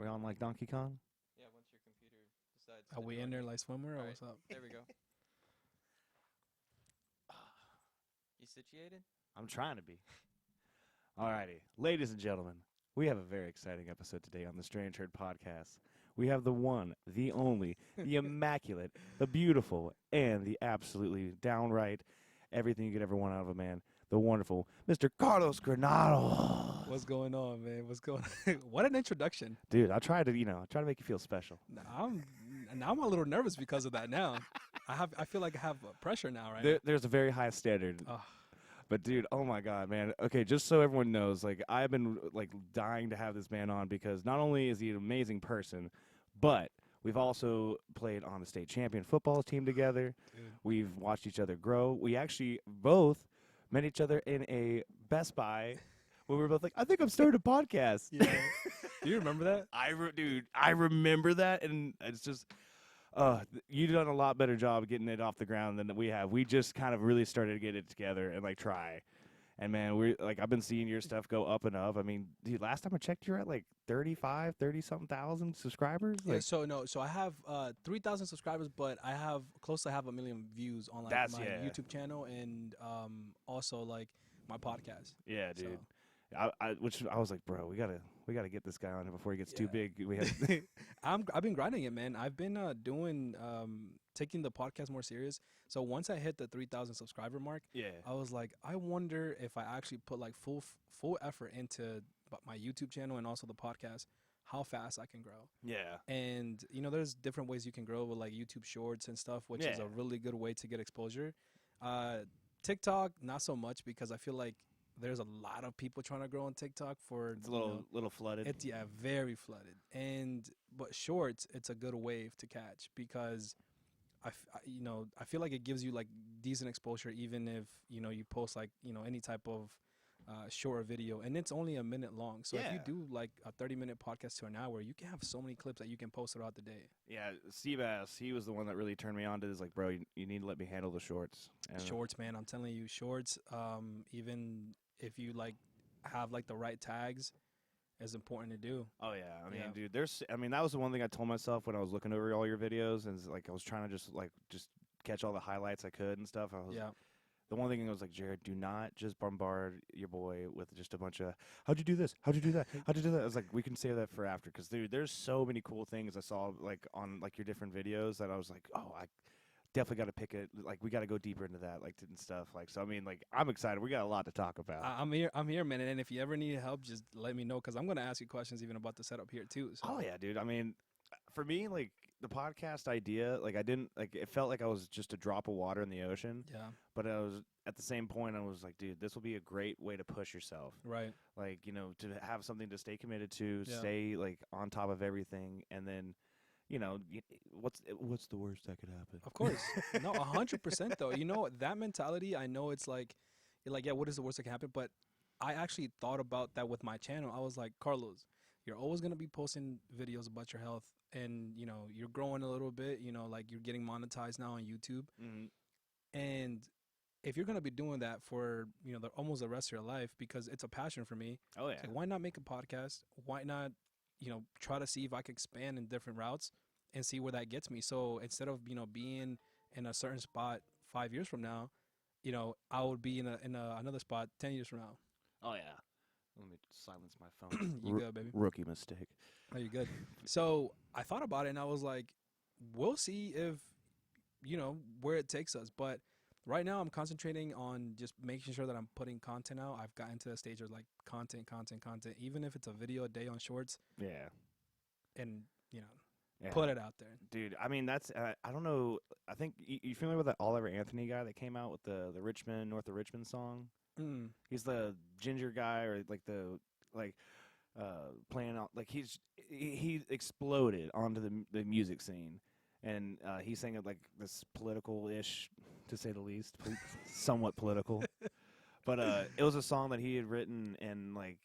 We're on like Donkey Kong? Yeah, once your computer decides Are to we join in there you. like swimwear or Alright, what's up? there we go. You situated? I'm trying to be. Alrighty. Ladies and gentlemen, we have a very exciting episode today on the Strange Herd podcast. We have the one, the only, the immaculate, the beautiful, and the absolutely downright everything you could ever want out of a man, the wonderful Mr. Carlos Granados. What's going on, man? What's going on? What an introduction. Dude, I try to make you feel special. Now I'm a little nervous because of that now. I feel like I have pressure now, right? There's a very high standard. Ugh. But dude, oh my god, man. Okay, just so everyone knows, like I've been like dying to have this man on because not only is he an amazing person, but we've also played on the state champion football team together. Dude. We've watched each other grow. We actually both met each other in a Best Buy when we were both like, I think I'm starting a podcast. Yeah. Do you remember that? Dude, I remember that, and it's just, you've done a lot better job getting it off the ground than we have. We just kind of really started to get it together and like try. And man, we're like, I've been seeing your stuff go up and up. I mean, dude, last time I checked, you're at like 30-something thousand subscribers. Yeah, Like, so I have 3,000 subscribers, but I have close to half a million views on like That's- my yeah. YouTube channel and also like my podcast. yeah, dude. So. Which I was like, bro, we gotta get this guy on here before he gets too Yeah. big. We have, I've been grinding it, man. I've been doing taking the podcast more serious. So once I hit the 3,000 subscriber mark, yeah, I was like, I wonder if I actually put like full effort into my YouTube channel and also the podcast, how fast I can grow. yeah, And there's different ways you can grow with like YouTube Shorts and stuff, which is Yeah. a really good way to get exposure. TikTok, not so much because I feel like there's a lot of people trying to grow on TikTok for it's a little flooded. it's very flooded. But Shorts, it's a good wave to catch because I feel like it gives you like decent exposure even if you post like any type of short video, and it's only a minute long. So if you Yeah. do like a 30-minute podcast to an hour, you can have so many clips that you can post throughout the day. Yeah, Seabass, he was the one that really turned me on to this. Like, bro, you need to let me handle the shorts. And Shorts, man, I'm telling you, Shorts. Even if you like have like the right tags, is important to do. Oh yeah, I mean, Yeah. dude, that was the one thing I told myself when I was looking over all your videos, and like I was trying to just catch all the highlights I could and stuff. Yeah. The one thing I was like, Jared, do not just bombard your boy with just a bunch of, how'd you do this? How'd you do that? How'd you do that? I was like, we can save that for after. Because, dude, there's so many cool things I saw, like, on, like, your different videos that I was like, oh, I definitely got to pick it. Like, we got to go deeper into that, like, and stuff. Like, so, I mean, like, I'm excited. We got a lot to talk about. I'm here, man. And if you ever need help, just let me know because I'm gonna ask you questions even about the setup here too. So. Oh, yeah, dude. I mean, for me, like, the podcast idea, like, I didn't, like, it felt like I was just a drop of water in the ocean. Yeah. But I was, at the same point, I was like, dude, this will be a great way to push yourself. Right. Like, to have something to stay committed to, Yeah. stay, like, on top of everything, and then, what's the worst that could happen? Of course. No, 100% though. That mentality, I know it's like, yeah, what is the worst that can happen? But I actually thought about that with my channel. I was like, Carlos, you're always going to be posting videos about your health and, you're growing a little bit, like you're getting monetized now on YouTube. Mm-hmm. And if you're going to be doing that for, almost the rest of your life, because it's a passion for me, Oh, yeah. it's like, why not make a podcast? Why not, try to see if I can expand in different routes and see where that gets me. So instead of, being in a certain spot 5 years from now, I would be in another spot 10 years from now. Oh, yeah. Let me silence my phone. You good, baby? Rookie mistake. Oh, you good? So I thought about it and I was like, we'll see if, where it takes us. But right now I'm concentrating on just making sure that I'm putting content out. I've gotten to the stage of like content, even if it's a video a day on Shorts Yeah. and, Yeah. put it out there. Dude, I mean, that's, I don't know. I think, you familiar with that Oliver Anthony guy that came out with the Richmond, North of Richmond song? Mm. He's the ginger guy, or like playing out, like he exploded onto the music scene, and he sang it like this political-ish, to say the least, somewhat political. But it was a song that he had written, and like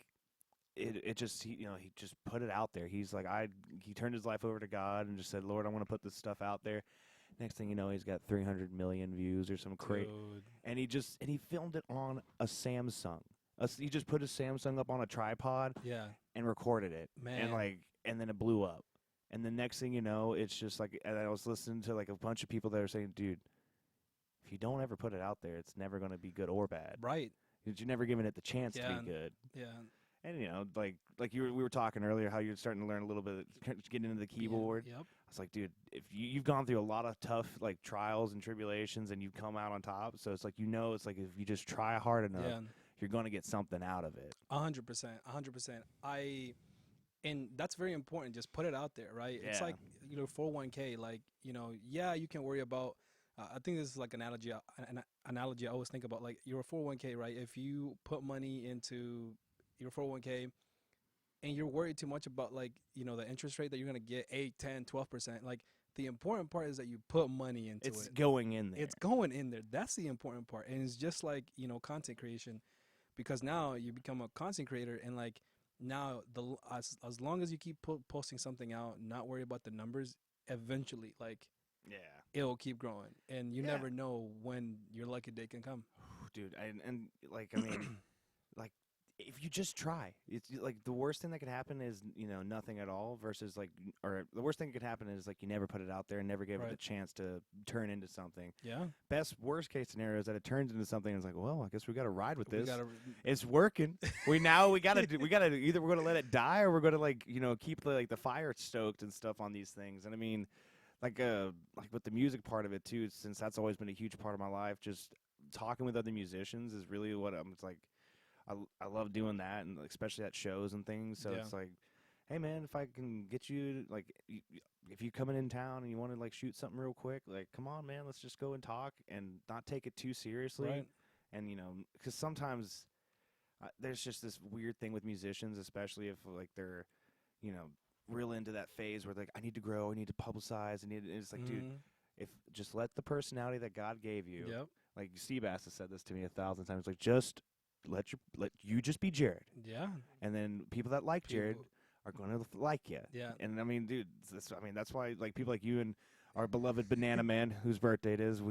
it just he just put it out there. He's like he turned his life over to God and just said, Lord, I want to put this stuff out there. Next thing you know, he's got 300 million views or some crazy. And he filmed it on a Samsung. He just put his Samsung up on a tripod Yeah. and recorded it. Man. And like and then it blew up. And the next thing you know, it's just like, and I was listening to like a bunch of people that are saying, dude, if you don't ever put it out there, it's never going to be good or bad. Right. Because you're never giving it the chance to Yeah. be good. Yeah. And, you know, like we were talking earlier, how you're starting to learn a little bit, getting into the keyboard. Yep. I was like, dude, if you've gone through a lot of tough, like, trials and tribulations and you've come out on top. So it's like, you know, it's like if you just try hard enough, Yeah. you're going to get something out of it. 100%. 100%. And that's very important. Just put it out there, right? It's Yeah. like, 401k, like, yeah, you can worry about, I think this is like an analogy I always think about, like your 401k, right? If you put money into your 401k and you're worried too much about, like, the interest rate that you're going to get 8, 10, 12%, like the important part is that you put money into It's it. going in there. It's going in there. That's the important part. And it's just like, content creation, because now you become a content creator, and like now as long as you keep posting something out, not worry about the numbers, eventually, like, yeah. it'll keep growing, and you Yeah. never know when your lucky day can come. Dude, and like, I mean, like, if you just try, it's like the worst thing that could happen is, nothing at all versus like, or the worst thing that could happen is like you never put it out there and never give it Right. the chance to turn into something. Yeah. Worst case scenario is that it turns into something and it's like, well, I guess we got to ride with We this. gotta, It's working. we got to either we're going to let it die or we're going to like, keep the fire stoked and stuff on these things. And I mean, like with the music part of it too, since that's always been a huge part of my life, just talking with other musicians is really what it's like. I love doing that, and especially at shows and things. So Yeah. it's like, hey man, if I can get you, like, if you coming in town and you want to like shoot something real quick, like, come on man, let's just go and talk and not take it too seriously. Right. And because sometimes there's just this weird thing with musicians, especially if like they're, real into that phase where like, I need to grow, I need to publicize, it's like, dude, Mhm. if just let the personality that God gave you, Yep. like Seabass has said this to me 1,000 times, like, just let you just be Jared, Yeah. and then people that like Jared People- are going to like you. Yeah. And I mean, dude, that's why like people like you and our beloved Banana Man, whose birthday it is,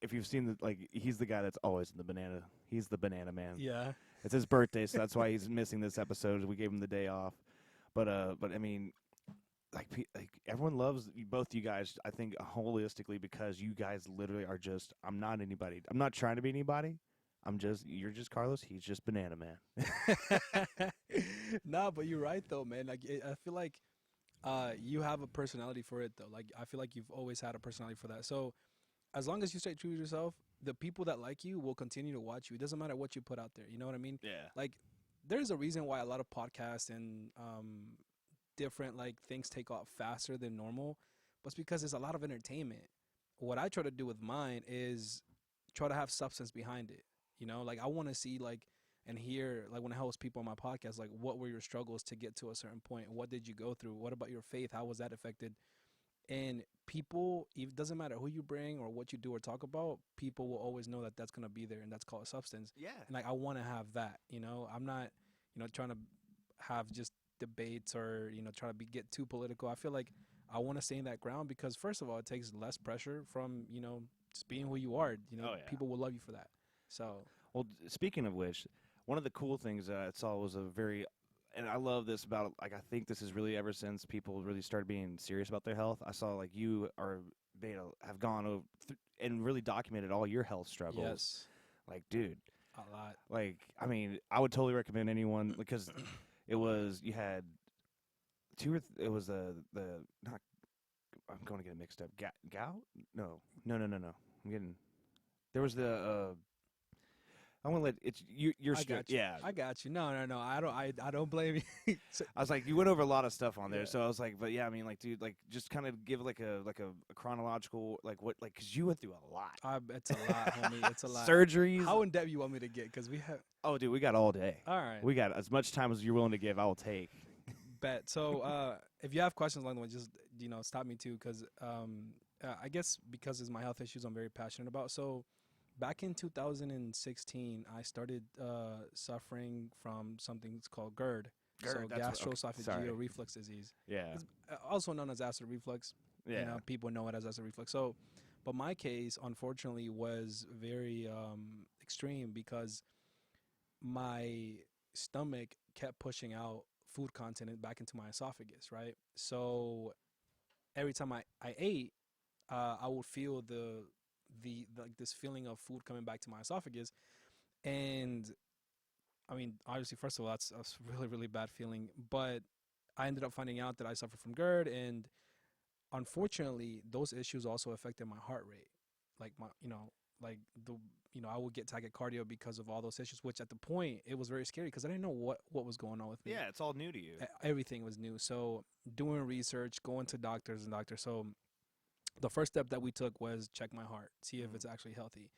if you've seen he's the guy that's always in the banana. He's the Banana Man. Yeah. It's his birthday, so that's why he's missing this episode. We gave him the day off. But I mean, like everyone loves both you guys, I think, holistically, because you guys literally are just, I'm not anybody. I'm not trying to be anybody. You're just Carlos. He's just Banana Man. Nah, but you're right though, man. Like, I feel like you have a personality for it though. Like, I feel like you've always had a personality for that. So as long as you stay true to yourself, the people that like you will continue to watch you. It doesn't matter what you put out there. You know what I mean? Yeah. Like, there's a reason why a lot of podcasts and different like things take off faster than normal, but it's because there's a lot of entertainment. What I try to do with mine is try to have substance behind it. Like, I want to see like and hear, like, when I host people on my podcast, like, what were your struggles to get to a certain point? What did you go through? What about your faith? How was that affected? And people, it doesn't matter who you bring or what you do or talk about, people will always know that that's going to be there, and that's called substance. Yeah. And like, I want to have that, I'm not, trying to have just debates or, try to get too political. I feel like I want to stay in that ground because, first of all, it takes less pressure from, just being who you are. Oh, yeah. People will love you for that. So, Well, speaking of which, one of the cool things that I saw was and I love this about, like, I think this is really ever since people really started being serious about their health. I saw, like, you have gone over and really documented all your health struggles. yes, Like, dude, a lot. like, I mean, I would totally recommend anyone, because you had it was not, I'm going to get it mixed up. Gout? No. There was I'm gonna let you're I straight. got you. Yeah, I got you. No. I don't blame you. So, I was like, you went over a lot of stuff on there, Yeah. so I was like, but yeah, I mean, like, dude, like, just kind of give like a chronological, like, what, like, because you went through a lot. it's a lot, homie. It's a lot. Surgeries. How in depth you want me to get? Because we have. Oh, dude, we got all day. All right. We got as much time as you're willing to give. I will take. Bet. So, if you have questions along the way, just stop me too, because I guess because it's my health issues, I'm very passionate about. So, back in 2016, I started suffering from something that's called GERD. GERD, So that's what- okay, sorry. gastroesophageal reflux disease, Yeah. It's also known as acid reflux. Yeah. People know it as acid reflux. So, but my case, unfortunately, was very extreme because my stomach kept pushing out food content back into my esophagus, right? So every time I ate, I would feel the like this feeling of food coming back to my esophagus, and I mean, obviously, first of all, that's a really really bad feeling. But I ended up finding out that I suffer from GERD, and unfortunately, those issues also affected my heart rate. Like my, like the, I would get tachycardia because of all those issues. Which at the point it was very scary because I didn't know what was going on with me. Yeah, it's all new to you. Everything was new. So doing research, going to doctors and doctors. So the first step that we took was check my heart, see if it's actually healthy.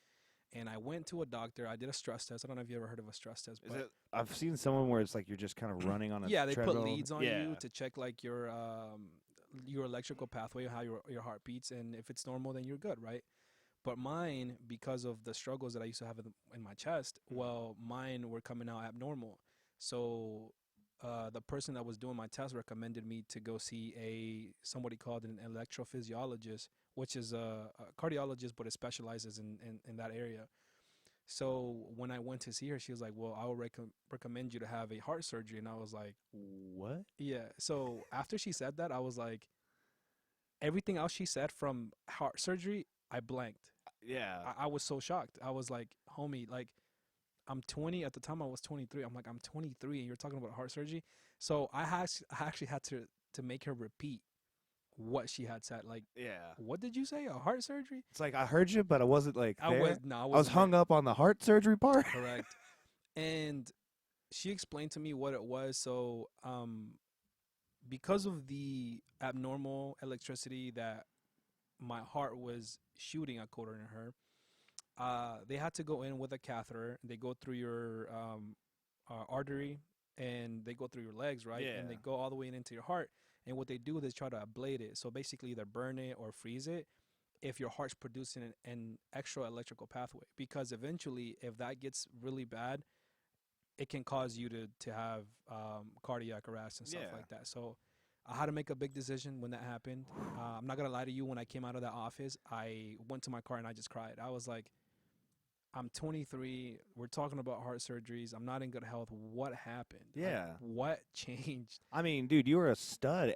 And I went to a doctor. I did a stress test. I don't know if you ever heard of a stress test. Is it? I've seen someone where it's like you're just kind of running on a yeah, they treadmill. put leads on Yeah. you to check like your electrical pathway, how your heart beats, and if it's normal, then you're good, right? But mine, because of the struggles that I used to have in my chest, well, mine were coming out abnormal. So the person that was doing my test recommended me to go see somebody called an electrophysiologist, which is a cardiologist, but it specializes in that area. So when I went to see her, she was like, "Well, I will recommend you to have a heart surgery," and I was like, What? "Yeah." So after she said that, I was like, everything else she said from heart surgery, I blanked. Yeah. I was so shocked. I was like, "Homie, like." I'm 20 at the time. I was 23. I'm like, I'm 23, and you're talking about heart surgery. So I actually had to make her repeat what she had said. Like, Yeah. what did you say? A heart surgery? It's like I heard you, but I wasn't like there. I was I was hung up on the heart surgery part. Correct. And she explained to me what it was. So, because of the abnormal electricity that my heart was shooting, according to her, they had to go in with a catheter. They go through your artery, and they go through your legs, right? Yeah. And they go all the way into your heart. And what they do is try to ablate it. So basically, either burn it or freeze it if your heart's producing an extra electrical pathway. Because eventually, if that gets really bad, it can cause you to have cardiac arrest and stuff Yeah. like that. So I had to make a big decision when that happened. I'm not going to lie to you. When I came out of that office, I went to my car and I just cried. I was like, I'm 23. We're talking about heart surgeries. I'm not in good health. What happened? Yeah. Like, what changed? I mean, dude, you were a stud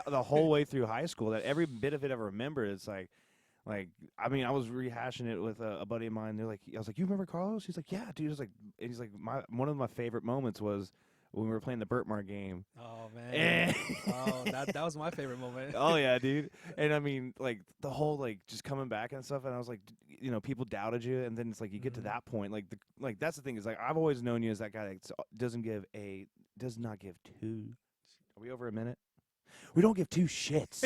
the whole way through high school. That every bit of it I remember. It's like, I mean, I was rehashing it with a buddy of mine. I was like, you remember Carlos? He's like, yeah, dude. He's like, one of my favorite moments was when we were playing the Burtmar game. Oh man. And Oh, that was my favorite moment. oh yeah, dude. And I mean, like the whole like just coming back and stuff. And I was like, people doubted you, and then it's like you get to that point. Like that's the thing is like I've always known you as that guy that does not give two. Are we over a minute? We don't give two shits.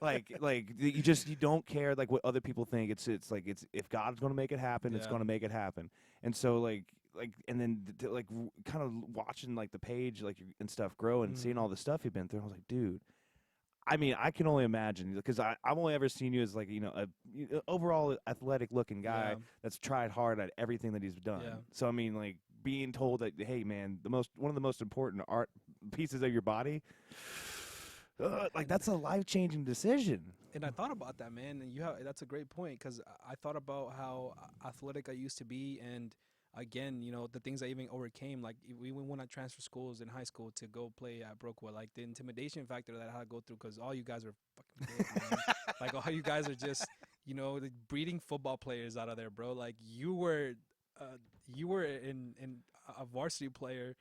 you don't care like what other people think. It's like if God's gonna make it happen, it's Yeah. gonna make it happen. And so and then kind of watching like the page and stuff grow and seeing all the stuff you've been through. I was like, dude. I mean, I can only imagine because I've only ever seen you as like a overall athletic looking guy Yeah. that's tried hard at everything that he's done. Yeah. So I mean, like being told that, hey man, one of the most important art pieces of your body, like that's a life changing decision. And I thought about that, man. And that's a great point because I thought about how athletic I used to be, and again, the things I even overcame. Like even when I transferred schools in high school to go play at Brookwood, like the intimidation factor that I had to go through because all you guys are fucking good, man. Like all you guys are just the breeding football players out of there, bro. Like you were in a varsity player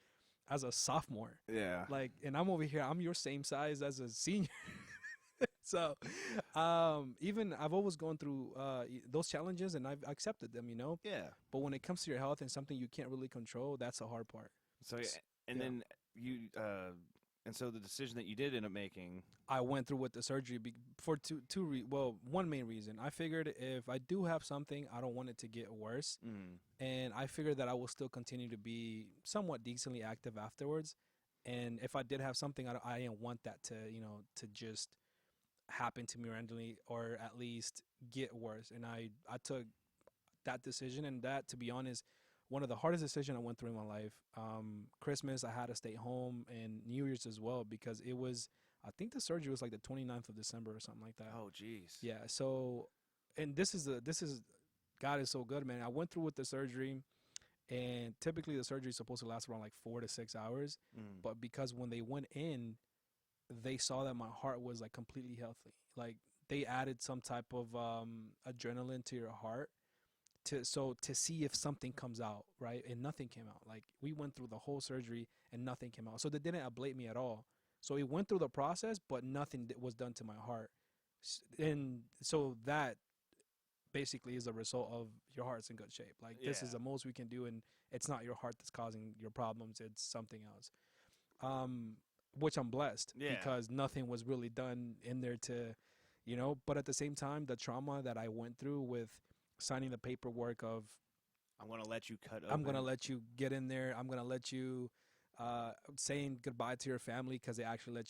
as a sophomore. Yeah. Like, and I'm over here. I'm your same size as a senior. So, even I've always gone through those challenges, and I've accepted them. Yeah. But when it comes to your health and something you can't really control, that's the hard part. So then you and so the decision that you did end up making. I went through with the surgery for one main reason. I figured if I do have something, I don't want it to get worse, and I figured that I will still continue to be somewhat decently active afterwards. And if I did have something, I didn't want that to just happen to me randomly or at least get worse. And I took that decision, and that, to be honest, one of the hardest decisions I went through in my life. Christmas, I had to stay home, and New Year's as well, because it was, I think the surgery was like the 29th of December or something like that. Oh, jeez. Yeah. So, and this is God is so good, man. I went through with the surgery, And typically the surgery is supposed to last around like 4 to 6 hours. Mm. But because when they went in, they saw that my heart was like completely healthy. Like they added some type of adrenaline to your heart to see if something comes out, right? And nothing came out. Like we went through the whole surgery and nothing came out. So they didn't ablate me at all. So it went through the process, but nothing was done to my heart. And so that basically is a result of your heart's in good shape. Like this is Yeah. the most we can do, and it's not your heart that's causing your problems. It's something else. Which I'm blessed Yeah. because nothing was really done in there to, but at the same time, the trauma that I went through with signing the paperwork of I'm gonna let you cut. I'm going to open- let you get in there. I'm going to let you saying goodbye to your family because they actually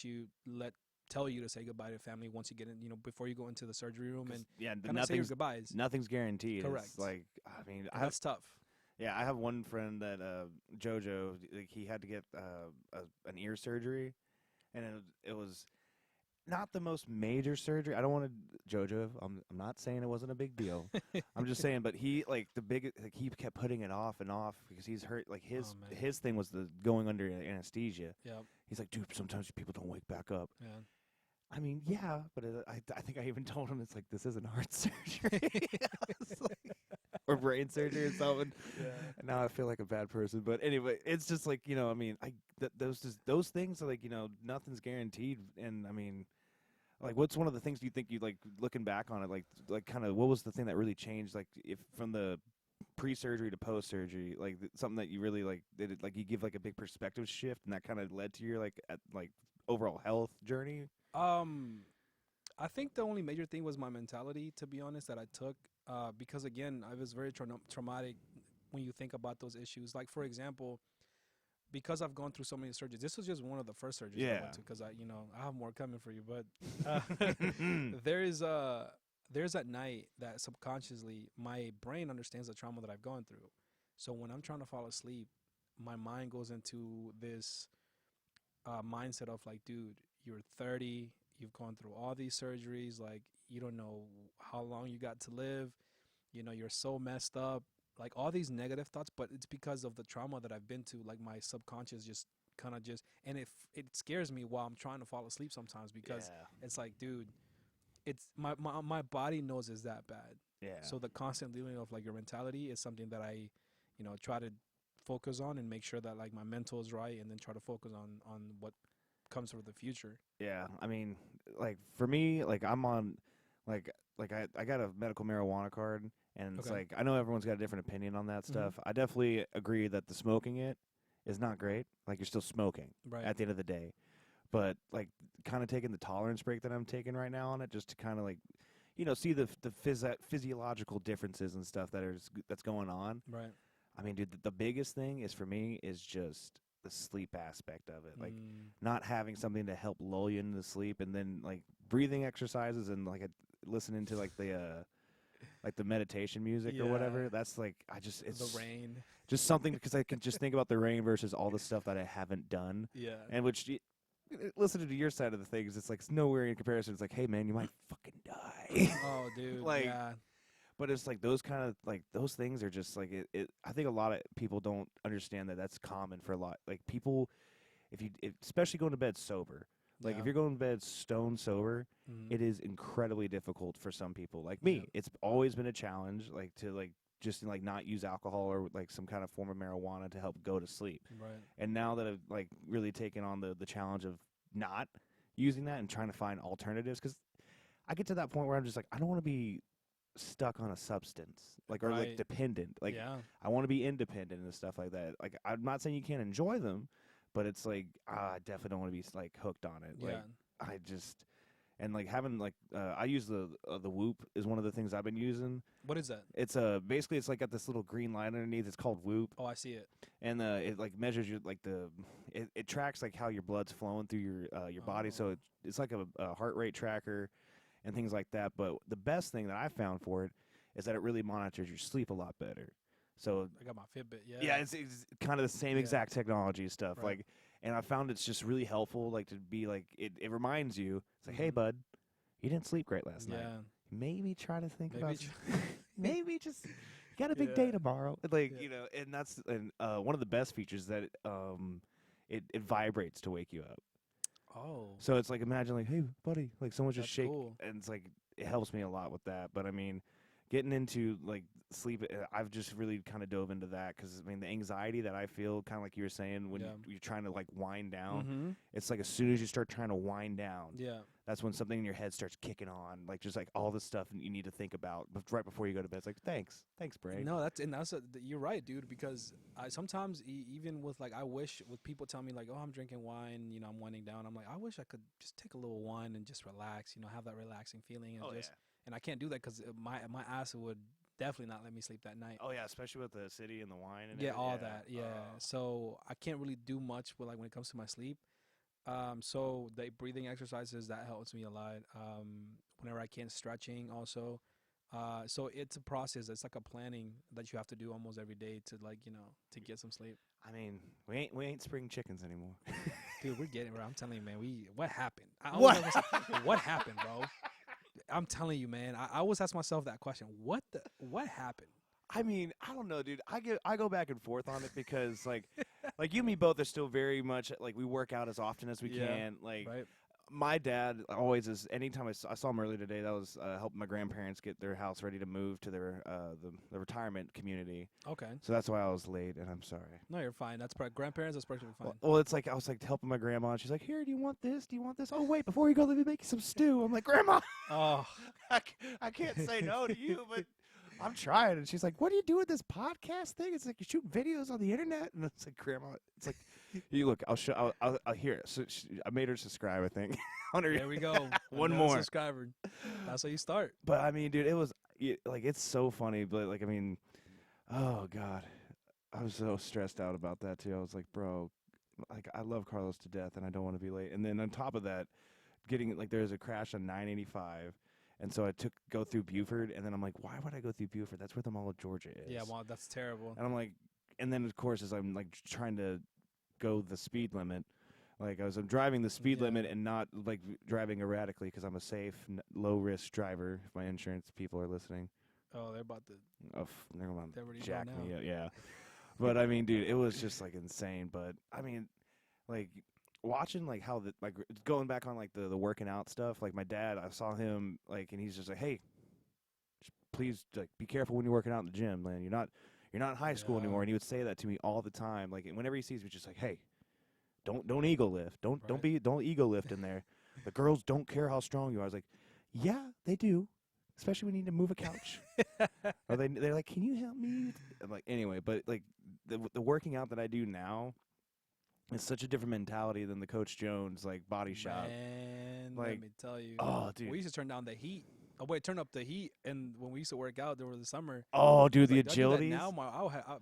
tell you to say goodbye to your family once you get in, before you go into the surgery room 'cause, and yeah, kind of say your nothing's goodbyes. nothing's guaranteed. Correct. It's like I mean, And that's tough. yeah, I have one friend that Jojo. Like, he had to get an ear surgery, and it was not the most major surgery. I don't want to Jojo. I'm not saying it wasn't a big deal. I'm just saying, but he he kept putting it off and off because he's hurt. Like Oh, man. his thing was the going under anesthesia. Yeah. He's like, dude, sometimes people don't wake back up. Yeah. I mean, yeah, but I think I even told him it's like this isn't heart surgery. I was like, or brain surgery or something. Yeah. And now I feel like a bad person. But anyway, it's just like, I mean, those things are like, nothing's guaranteed. And I mean, like, what's one of the things you think you like looking back on it, like kind of what was the thing that really changed, like if from the pre-surgery to post-surgery, like something that you really like did it, like you give like a big perspective shift and that kind of led to your like overall health journey? I think the only major thing was my mentality, to be honest, that I took because again, I was very traumatic when you think about those issues. Like for example, because I've gone through so many surgeries, this was just one of the first surgeries I Yeah. went to because I have more coming for you. But there's that night that subconsciously my brain understands the trauma that I've gone through. So when I'm trying to fall asleep, my mind goes into this mindset of like, dude, you're 30, you've gone through all these surgeries, like you don't know how long you got to live, you're so messed up, like all these negative thoughts, but it's because of the trauma that I've been to. Like my subconscious just kind of and it scares me while I'm trying to fall asleep sometimes because it's like, dude, it's my body knows it's that bad. Yeah. So the constant dealing of like your mentality is something that I try to focus on and make sure that like my mental is right, and then try to focus on what comes for the future. Yeah, I mean, like for me, like I'm on, like I got a medical marijuana card, and it's Okay. like I know everyone's got a different opinion on that stuff. I definitely agree that the smoking it is not great. Like you're still smoking Right. at the end of the day, but like kind of taking the tolerance break that I'm taking right now on it, just to kind of like, see the physiological differences and stuff that's going on. Right. I mean, dude, the biggest thing is for me is just the sleep aspect of it, like not having something to help lull you into sleep, and then like breathing exercises and like listening to like the meditation music or whatever. Yeah. That's like it's the rain. just something because I can just think about the rain versus all the stuff that I haven't done, Yeah. and which listening to your side of the things, it's like it's nowhere in comparison. It's like, hey man, you might fucking die. Oh, dude. Like, yeah. But it's like those kind of like those things are just like it. I think a lot of people don't understand that that's common for a lot. Like people, especially going to bed sober. Like Yeah. if you're going to bed stone sober, Mhm. it is incredibly difficult for some people. Like me, Yeah. it's always been a challenge. Like to like just like not use alcohol or like some kind of form of marijuana to help go to sleep. Right. And now that I've like really taken on the challenge of not using that and trying to find alternatives, because I get to that point where I'm just like I don't want to be stuck on a substance like or like Right. dependent. Like yeah. I want to be independent and stuff like that. Like I'm not saying you can't enjoy them, but it's like I definitely don't want to be like hooked on it. Like Yeah. I just and like having like I use the Whoop is one of the things I've been using. What is that? It's basically it's like got this little green line underneath. It's called Whoop, Oh, I see it. and it like measures your like it tracks like how your blood's flowing through your body. So Oh. it's like a heart rate tracker and things like that. But the best thing that I found for it is that it really monitors your sleep a lot better. So I got my Fitbit. Yeah. yeah, it's kind of the same Yeah. exact technology stuff. Right. Like, and I found it's just really helpful. Like to be like it reminds you. It's like, hey, Mhm. bud, you didn't sleep great last night. Yeah. Maybe try to think Maybe about maybe just got a big Yeah. day tomorrow. Like, Yeah. you know, and that's one of the best features that it vibrates to wake you up. Oh, So it's like, imagine like, hey, buddy, like someone just that's shake, cool. and it's like it helps me a lot with that. But I mean, getting into like sleep, I've just really kind of dove into that because I mean, the anxiety that I feel, kind of like you were saying, when Yeah. you're trying to like wind down, Mm-hmm. it's like as soon as you start trying to wind down, Yeah. that's when something in your head starts kicking on, like just like all the stuff you need to think about right before you go to bed. It's like, thanks, brain. No, you're right, dude. Because I sometimes even with like I wish with people tell me like, oh, I'm drinking wine, you know, I'm winding down. I'm like, I wish I could just take a little wine and just relax, you know, have that relaxing feeling and Oh just. yeah. And I can't do that because my ass would definitely not let me sleep that night. Oh yeah, especially with the city and the wine and Yeah, everything. all that. Yeah. So I can't really do much with like when it comes to my sleep. So the breathing exercises that helps me a lot. Whenever I can, stretching also. So it's a process. It's like a planning that you have to do almost every day to like to get some sleep. I mean, we ain't spring chickens anymore. Dude, we're getting bro. I'm telling you, man. What happened? What? What happened, bro? I'm telling you, man. I always ask myself that question. What happened? I mean, I don't know, dude. I go back and forth on it because like you and me both are still very much like we work out as often as we Yeah, can. Like Right. my dad always is. Anytime I saw him earlier today, that was helping my grandparents get their house ready to move to their the retirement community. Okay. So that's why I was late, and I'm sorry. No, you're fine. That's grandparents. That's perfectly fine. Well, it's like I was like helping my grandma, and she's like, "Here, do you want this? Do you want this? Oh, wait, before you go, let me make you some stew." I'm like, "Grandma, Oh, I can't say no to you, but I'm trying." And she's like, "What do you do with this podcast thing?" It's like you shoot videos on the internet, and it's like, "Grandma, it's like, you look, I'll show, I'll hear it." So I made her subscribe, I think. On her, there we go. One Another more. subscriber. That's how you start. But I mean, dude, it was like it's so funny, but like I mean, oh god, I was so stressed out about that too. I was like, bro, like I love Carlos to death, and I don't want to be late. And then on top of that, getting like there's a crash on 985, and so I go through Buford, and then I'm like, why would I go through Buford? That's where the Mall of Georgia is. Yeah, well, that's terrible. And I'm like, and then of course as I'm like trying to go the speed limit. Like I'm driving the speed Yeah. limit and not like driving erratically because I'm a safe, low risk driver. If my insurance people are listening, Oh, they're about to. they're gonna They're ready to jack go me now. up. Yeah, but I mean, dude, it was just like insane. But I mean, like watching like how the like going back on like the working out stuff. Like my dad, I saw him like, and he's just like, hey, just please like be careful when you're working out in the gym, man. You're not in high school Yeah. anymore. And he would say that to me all the time. Like whenever he sees me, just like, hey. Don't ego lift. Don't ego lift in there. The girls don't care how strong you are. I was like, yeah, they do, especially when you need to move a couch. Or they're like, can you help me? I'm like, anyway, but like the working out that I do now is such a different mentality than the Coach Jones like body shop. Man, Like, let me tell you. oh, dude. We used to turn down the heat. Oh wait, turn up the heat, and when we used to work out during the summer. Oh, dude, the like, do I do that agility. now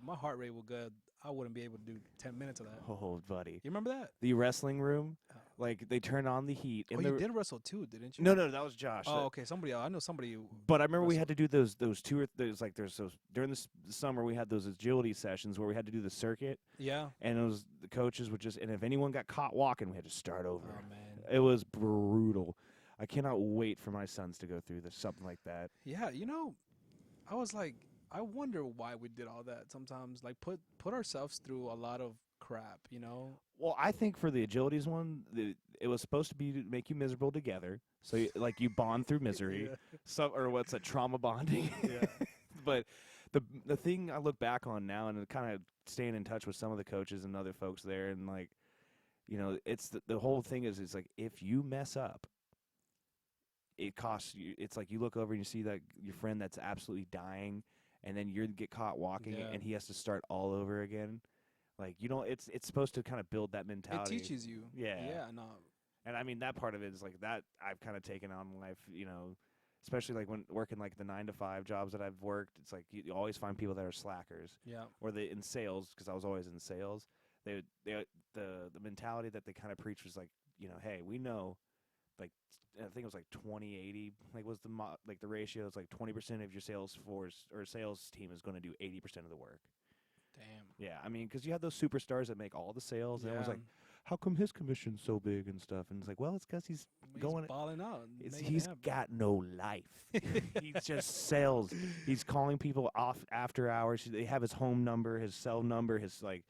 my heart rate would good. I wouldn't be able to do 10 minutes of that. Oh, buddy. You remember that? The wrestling room, Oh. like they turn on the heat. Oh, you did wrestle too, didn't you? No, that was Josh. Oh, okay. Somebody else. I know somebody. But I remember we had to do those two or there's those during the summer we had those agility sessions where we had to do the circuit, Yeah. and it was the coaches would just, and if anyone got caught walking, we had to start over. Oh man. It was brutal. I cannot wait for my sons to go through something like that. Yeah, I was like, I wonder why we did all that. Sometimes, like, put ourselves through a lot of crap. Well, I think for the agilities one, it was supposed to be to make you miserable together, so like you bond through misery, or what's a trauma bonding. Yeah. But the thing I look back on now, and kind of staying in touch with some of the coaches and other folks there, and like, it's the whole thing is like if you mess up, it costs you. It's like you look over and you see that your friend that's absolutely dying, and then you get caught walking, Yeah. and he has to start all over again. Like it's supposed to kind of build that mentality. It teaches you. Yeah. Yeah. No. And I mean that part of it is like that I've kind of taken on in life, especially like when working like the 9-to-5 jobs that I've worked. It's like you always find people that are slackers, Yeah. or they in sales, because I was always in sales. The mentality that they kind of preach was like, hey, we know, like I think it was like 20-80, like was the ratio. It's like 20% of your sales force or sales team is going to do 80% of the work. Damn. Yeah, I mean, because you have those superstars that make all the sales, and it was Yeah. like, how come his commission's so big and stuff? And it's like, well, it's because he's going. balling out. He's got no life. He just sells. He's calling people off after hours. They have his home number, his cell number, his like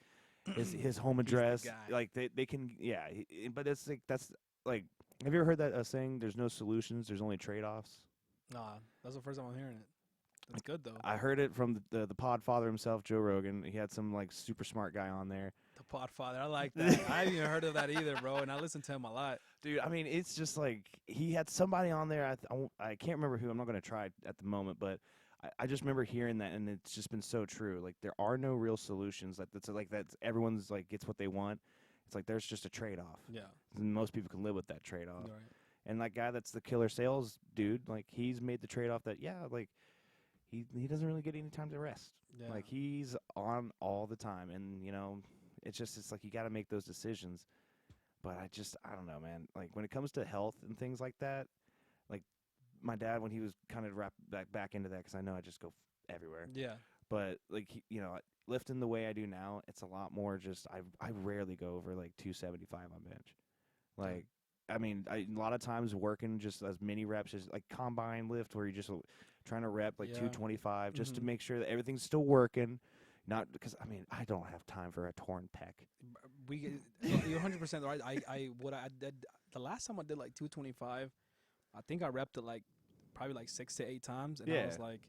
his home address. Like they can, yeah. But it's like that's like. Have you ever heard that saying? There's no solutions. There's only trade-offs. Nah, that's the first time I'm hearing it. That's good though. I heard it from the podfather himself, Joe Rogan. He had some like super smart guy on there. The Podfather, I like that. I haven't even heard of that either, bro. And I listen to him a lot. Dude, I mean, it's just like he had somebody on there. I can't remember who. I'm not going to try at the moment, but I just remember hearing that, and it's just been so true. Like there are no real solutions. That's everyone's like gets what they want. It's like there's just a trade-off. Yeah. And most people can live with that trade-off. Right. And that guy that's the killer sales dude, like he's made the trade-off that like he doesn't really get any time to rest. Yeah. Like he's on all the time, and it's like you got to make those decisions. But I don't know, man. Like when it comes to health and things like that, like my dad when he was kind of wrapped back into that, because I know I just go everywhere. Yeah. But like lifting the way I do now, it's a lot more. Just I rarely go over like 275 on bench. Like I mean, a lot of times working just as many reps as like combine lift, where you're just trying to rep like 225 just to make sure that everything's still working. Not because I mean I don't have time for a torn pec. You're 100% right. I did the last time I did like 225, I think I repped it like probably like 6 to 8 times, and I was like,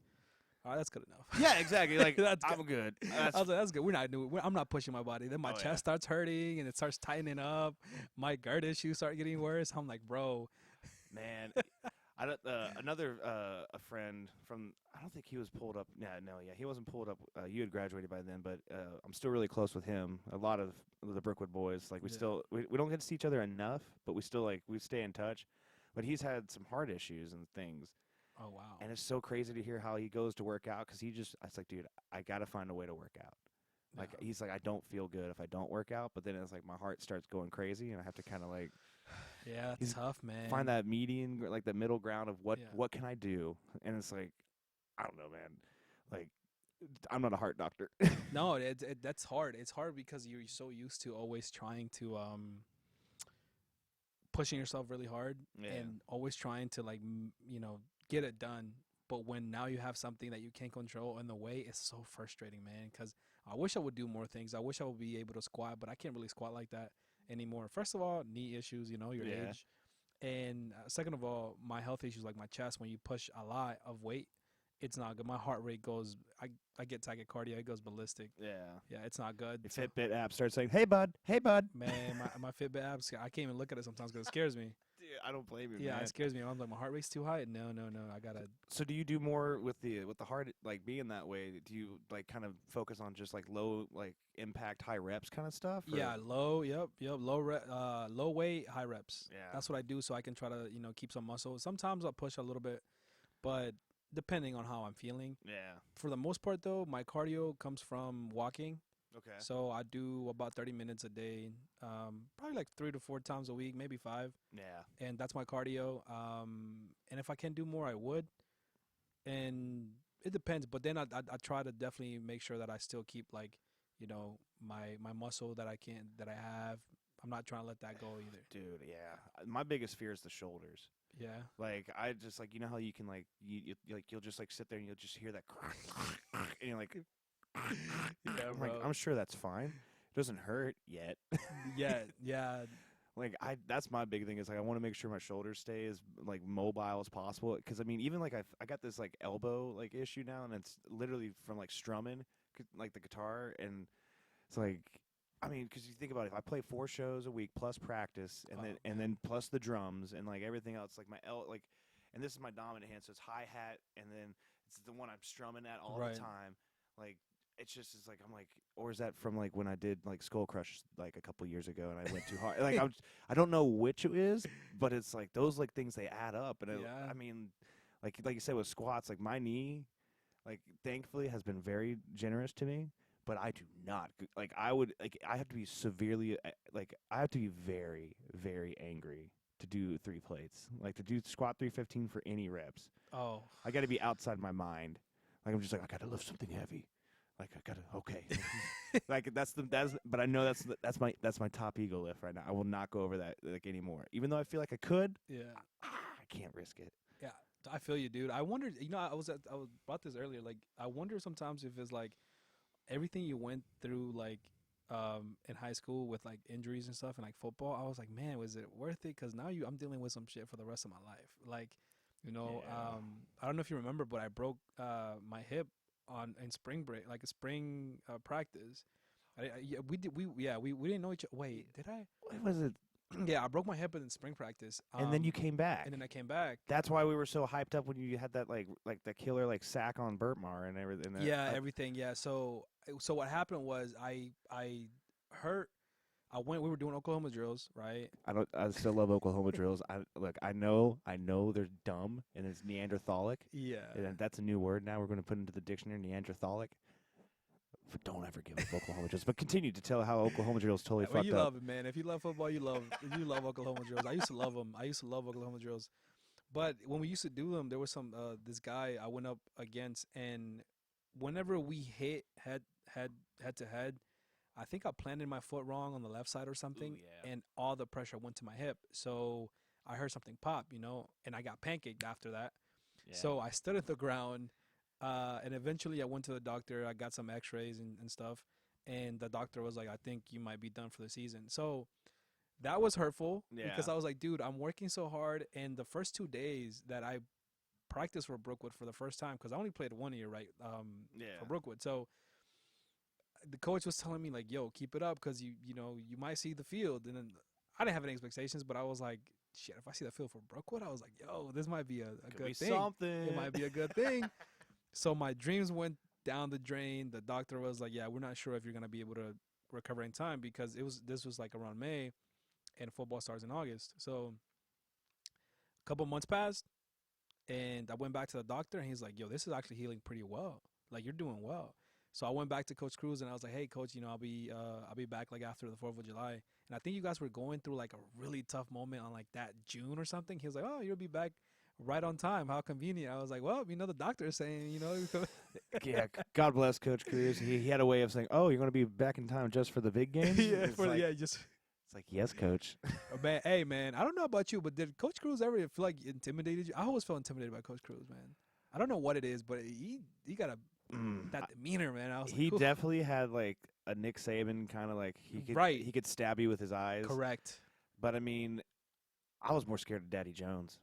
all right, that's good enough. Yeah, exactly. Like that's I'm good. I was like, that's good. We're not doing. I'm not pushing my body. Then my chest starts hurting and it starts tightening up. My gut issues start getting worse. I'm like, bro, man. Another a friend from I don't think he was pulled up. He wasn't pulled up. You had graduated by then, but I'm still really close with him. A lot of the Brookwood boys, like we still we don't get to see each other enough, but we still we stay in touch. But he's had some heart issues and things. Oh wow! And it's so crazy to hear how he goes to work out because it's like, dude, I gotta find a way to work out. Like he's like, I don't feel good if I don't work out, but then it's like my heart starts going crazy, and I have to kind of like, yeah, it's tough, man. Find that median, like the middle ground of what can I do, and it's like, I don't know, man. Like, I'm not a heart doctor. No, that's hard. It's hard because you're so used to always trying to pushing yourself really hard and always trying to get it done. But when now you have something that you can't control in the way, it's so frustrating, man. Because I wish I would do more things. I wish I would be able to squat, but I can't really squat like that anymore. First of all, knee issues, your age. And second of all, my health issues like my chest. When you push a lot of weight, it's not good. My heart rate goes, I get tachycardia. It goes ballistic. Yeah, it's not good. Your Fitbit app starts saying, hey, bud. Man, my Fitbit apps, I can't even look at it sometimes because it scares me. Dude, I don't blame you, Yeah, man. It scares me. I'm like, my heart rate's too high. No, I got to. So do you do more with the heart, like being that way? Do you like kind of focus on just like low, like impact, high reps kind of stuff? Or? Yeah, low weight, high reps. Yeah. That's what I do so I can try to, keep some muscle. Sometimes I'll push a little bit, but depending on how I'm feeling. Yeah. For the most part, though, my cardio comes from walking. Okay. So I do about 30 minutes a day, probably like 3 to 4 times a week, maybe 5. Yeah. And that's my cardio. And if I can do more, I would. And it depends. But then I try to definitely make sure that I still keep my muscle that I have. I'm not trying to let that go either. Dude, yeah. My biggest fear is the shoulders. Yeah. Like I just like how you can like you'll just like sit there and you'll just hear that and you're like yeah, I'm like, I'm sure that's fine. It doesn't hurt yet. yeah. Like that's my big thing is like I want to make sure my shoulders stay as like mobile as possible because I mean even like I got this like elbow like issue now and it's literally from like strumming like the guitar and it's like I mean because you think about it if I play 4 shows a week plus practice and then plus the drums and like everything else like my and this is my dominant hand so it's hi-hat and then it's the one I'm strumming at all the time like it's just it's like I'm like or is that from like when I did like Skull Crush like a couple years ago and I went too hard like I don't know which it is but it's like those like things they add up and I mean like you said with squats like my knee like thankfully has been very generous to me but I do not like I would like I have to be severely like I have to be very very angry to do 3 plates like to do squat 315 for any reps. Oh, I got to be outside my mind. Like I'm just like I got to lift something heavy. Like I gotta okay. Like that's but I know that's my top ego lift right now. I will not go over that like anymore. Even though I feel like I could, Yeah. I can't risk it. Yeah, I feel you, dude. I wondered, I was about this earlier. Like, I wonder sometimes if it's like everything you went through, like, in high school with like injuries and stuff and like football. I was like, man, was it worth it? Because now I'm dealing with some shit for the rest of my life. Like, Yeah. I don't know if you remember, but I broke my hip in spring break, like a spring practice. Yeah, we didn't know each. Wait, did I? What was it? Yeah, I broke my hip in spring practice. And then you came back. And then I came back. That's why we were so hyped up when you had that like the killer like sack on Burtmar and everything. Yeah, everything. Yeah. So what happened was I hurt. We were doing Oklahoma drills, right? I still love Oklahoma drills. I know they're dumb and it's Neanderthalic. Yeah. And that's a new word now we're going to put into the dictionary, Neanderthalic. Don't ever give up Oklahoma drills. But continue to tell how Oklahoma drills totally fucked you up. love it, man. If you love football, you love Oklahoma drills. I used to love them. I used to love Oklahoma drills. But when we used to do them, there was this guy I went up against, and whenever we hit head to head, I think I planted my foot wrong on the left side or something, and all the pressure went to my hip. So I heard something pop, and I got pancaked after that. Yeah. So I stood at the ground, and eventually I went to the doctor. I got some x-rays and stuff, and the doctor was like, I think you might be done for the season. So that was hurtful because I was like, dude, I'm working so hard, and the first 2 days that I practiced for Brookwood for the first time, because I only played 1 year, right, for Brookwood. So the coach was telling me, like, yo, keep it up because you might see the field. And then I didn't have any expectations, but I was like, shit, if I see the field for Brookwood, I was like, yo, this might be a good thing. Something. It might be a good thing. So my dreams went down the drain. The doctor was like, yeah, we're not sure if you're going to be able to recover in time because this was like around May and football starts in August. So a couple months passed and I went back to the doctor and he's like, yo, this is actually healing pretty well. Like, you're doing well. So I went back to Coach Cruz and I was like, hey, Coach, I'll be back like after the 4th of July. And I think you guys were going through like a really tough moment on like that June or something. He was like, oh, you'll be back right on time. How convenient. I was like, well, the doctor is saying, Yeah, God bless Coach Cruz. He had a way of saying, oh, you're going to be back in time just for the big games? It's like, yes, Coach. Man, hey, man, I don't know about you, but did Coach Cruz ever feel like intimidated you? I always felt intimidated by Coach Cruz, man. I don't know what it is, but he got that demeanor, man. I was he like, definitely had like a Nick Saban kind of like he could stab you with his eyes. Correct. But I mean, I was more scared of Daddy Jones.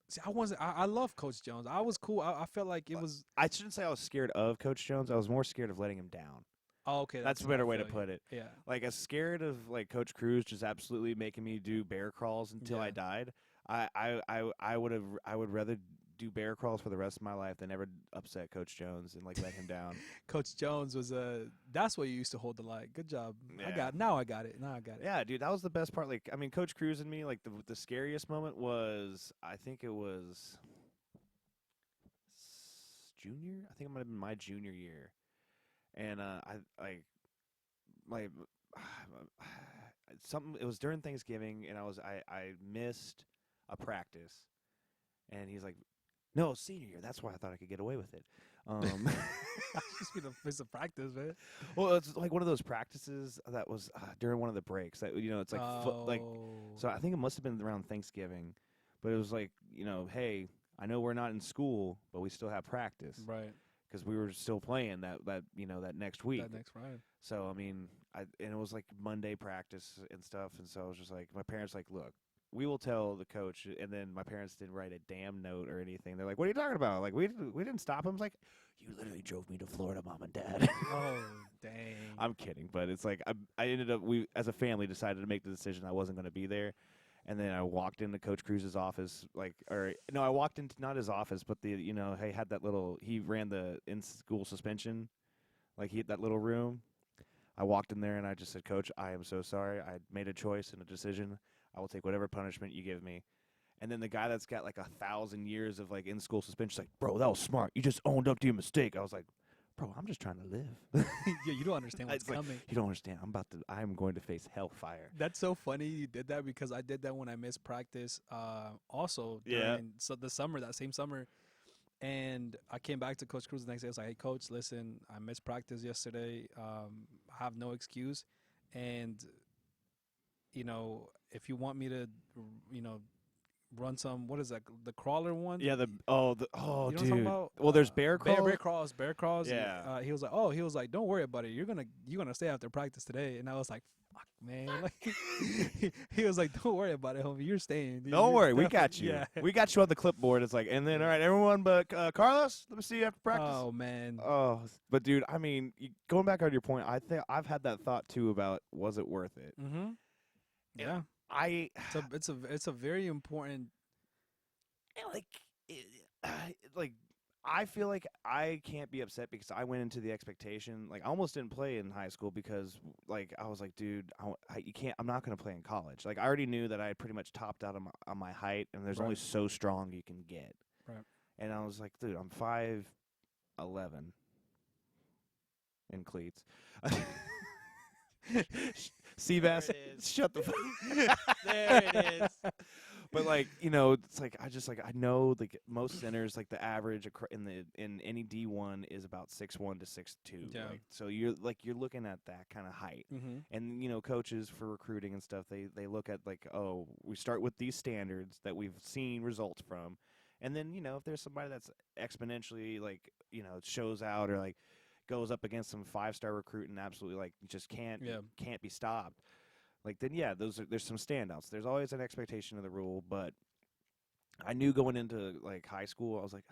See, I wasn't. I love Coach Jones. I was cool. I felt like it was. I shouldn't say I was scared of Coach Jones. I was more scared of letting him down. Oh, okay. That's a better way to put it. Yeah. Like, as scared of like Coach Cruz just absolutely making me do bear crawls until I died. I would rather do bear crawls for the rest of my life than ever upset Coach Jones and like let him down. Coach Jones was that's what you used to hold the line. Good job. Yeah. Now I got it. Yeah, dude, that was the best part. Like, I mean, Coach Cruz and me, like the scariest moment was, I think it was junior. I think it might have been my junior year, and something. It was during Thanksgiving, and I missed a practice, and he's like, no, senior year. That's why I thought I could get away with it. Just be the first of practice, man. Well, it's like one of those practices that was during one of the breaks. That it's like so. I think it must have been around Thanksgiving, but it was like hey, I know we're not in school, but we still have practice, right? Because we were still playing that next week. That next Friday. So I mean, and it was like Monday practice and stuff, and so I was just like, my parents like, look, we will tell the coach. And then my parents didn't write a damn note or anything. They're like, what are you talking about? Like, we didn't stop him. I was like, you literally drove me to Florida, Mom and Dad. Oh, dang. I'm kidding, but it's like I ended up, we as a family decided to make the decision I wasn't going to be there. And then I walked into Coach Cruz's office, I walked into not his office, but he had that little, he ran the in-school suspension, that little room. I walked in there and I just said, Coach, I am so sorry. I made a choice and a decision. I will take whatever punishment you give me. And then the guy that's got like 1,000 years of like in-school suspension is like, bro, that was smart. You just owned up to your mistake. I was like, bro, I'm just trying to live. Yeah, you don't understand what's coming. Like, you don't understand. I'm going to face hellfire. That's so funny you did that because I did that when I missed practice also during that same summer. And I came back to Coach Cruz the next day. I was like, "Hey, Coach, listen, I missed practice yesterday. I have no excuse, and if you want me to, you know, run some, what is that, the crawler one? Yeah, You oh, know what I'm talking dude. about? Well, there's bear Bear crawls. crawls. Yeah. He was like, don't worry about it. You're gonna stay after practice today. And I was like, fuck, man. Like, he was like, don't worry about it, homie. You're staying. Don't worry, we definitely- got you. Yeah. We got you on the clipboard. It's like, and then all right, everyone but Carlos. Let me see you after practice. Oh man. Oh, but dude, I mean, going back on your point, I think I've had that thought too about was it worth it? Mm-hmm. Yeah. I It's a very important. like like I feel like I can't be upset because I went into the expectation like I almost didn't play in high school because like I was like, dude, you can't. I'm not going to play in college. Like I already knew that I had pretty much topped out on my height, and there's only Right. so strong you can get. Right. And I was like, dude, I'm 5'11" in cleats. Seabass, There it is. shut the fuck. There it is. But like it's like I know like most centers like the average in any D1 is about 6'1" to 6'2". Yeah. Like, so you're looking at that kind of height, Mm-hmm. and coaches for recruiting and stuff they look at like, oh, we start with these standards that we've seen results from, and then if there's somebody that's exponentially like shows out or like goes up against some 5-star recruit and absolutely like just can't be stopped. Like then, there's some standouts. There's always an expectation of the rule, but I knew going into like high school, I was like,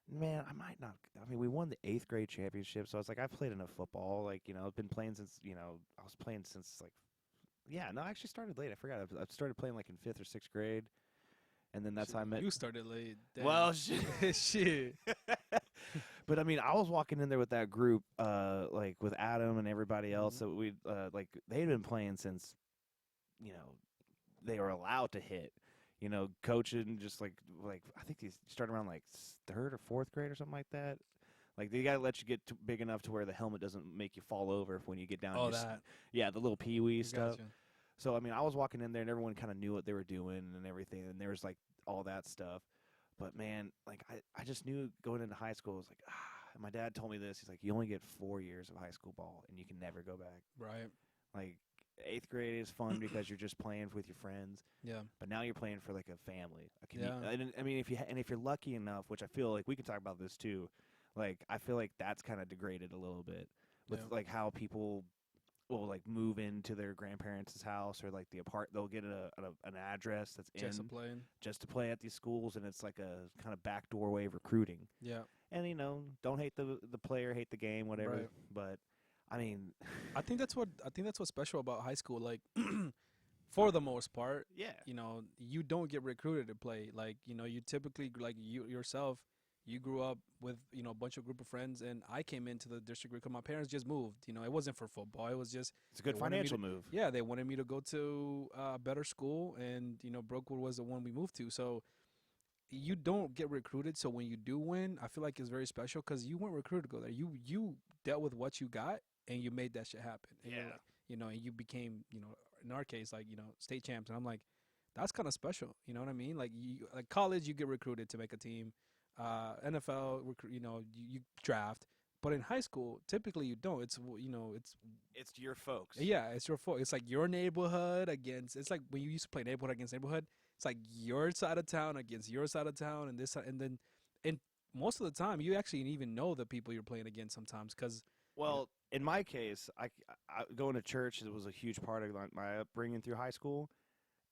man, I might not. I mean, we won the 8th grade championship, so I was like, I've played enough football. Like I've been playing since I was playing since like, I actually started late. I forgot. I started playing like in 5th or 6th grade, and then that's how I met. You started late. Damn. Well, shit. Shit. But I mean, I was walking in there with that group, like with Adam and everybody else that we like. They'd been playing since, they were allowed to hit. Coaching just like I think they started around like 3rd or 4th grade or something like that. Like they gotta let you get big enough to where the helmet doesn't make you fall over when you get down. Oh, to that. the little pee-wee stuff. Gotcha. So I mean, I was walking in there and everyone kind of knew what they were doing and everything, and there was like all that stuff. But man, like I just knew going into high school, I was like, and my dad told me this. He's like, you only get 4 years of high school ball, and you can never go back. Right. Like 8th grade is fun because you're just playing with your friends, Yeah. but now you're playing for like a family. Yeah. And I mean, if you're lucky enough, which I feel like we can talk about this too, like I feel like that's kind of degraded a little bit with like how people will like move into their grandparents' house or like they'll get an address that's Just in playing. just to play at these schools, and it's like a kind of backdoor way of recruiting. Yeah. And don't hate the player, hate the game, whatever. Right. But I mean, I think that's what's special about high school. Like, for the most part, yeah, you don't get recruited to play. Like, you typically like you yourself. You grew up with a bunch of group of friends, and I came into the district because my parents just moved. It wasn't for football. It was just it's a good they wanted me financial to- move. Yeah, they wanted me to go to a better school, and Brookwood was the one we moved to. So you don't get recruited. So when you do win, I feel like it's very special because you weren't recruited to go there. You dealt with what you got, and you made that shit happen. And you're like, and you became in our case like state champs. And I'm like, that's kind of special. You know what I mean? Like like college, you get recruited to make a team. NFL, you draft, but in high school, typically you don't. It's It's your folks. yeah, it's your fault. It's like your neighborhood against. It's like when you used to play neighborhood against neighborhood. It's like your side of town against your side of town, and this side, and most of the time you actually even know the people you're playing against sometimes because. Well, in my case, I going to church was a huge part of my upbringing through high school,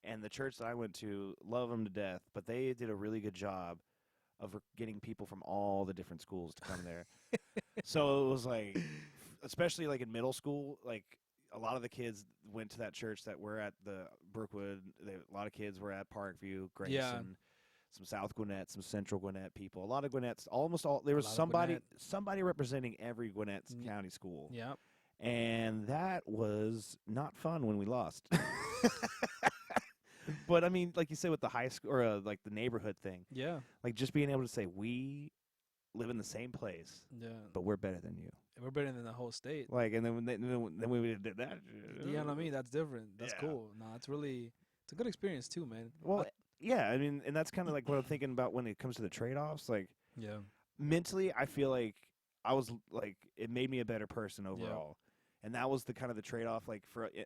and the church that I went to, love them to death, but they did a really good job of getting people from all the different schools to come there. So it was like, especially like in middle school, like a lot of the kids went to that church that were at the Brookwood. A lot of kids were at Parkview, Grayson, some South Gwinnett, some Central Gwinnett people. A lot of Gwinnett's, almost all. There was somebody representing every Gwinnett County school. Yeah. And that was not fun when we lost. But I mean, like you said, with the high school or like the neighborhood thing, Yeah. like just being able to say we live in the same place, Yeah. but we're better than you. We're better than the whole state. Like, and then we did that. You know what I mean? That's different. That's Yeah. cool. No, it's a good experience too, man. Well, yeah, I mean, and that's kind of like what I'm thinking about when it comes to the trade-offs. Like Yeah. mentally, I feel like I was like it made me a better person overall. And that was the kind of the trade-off. Like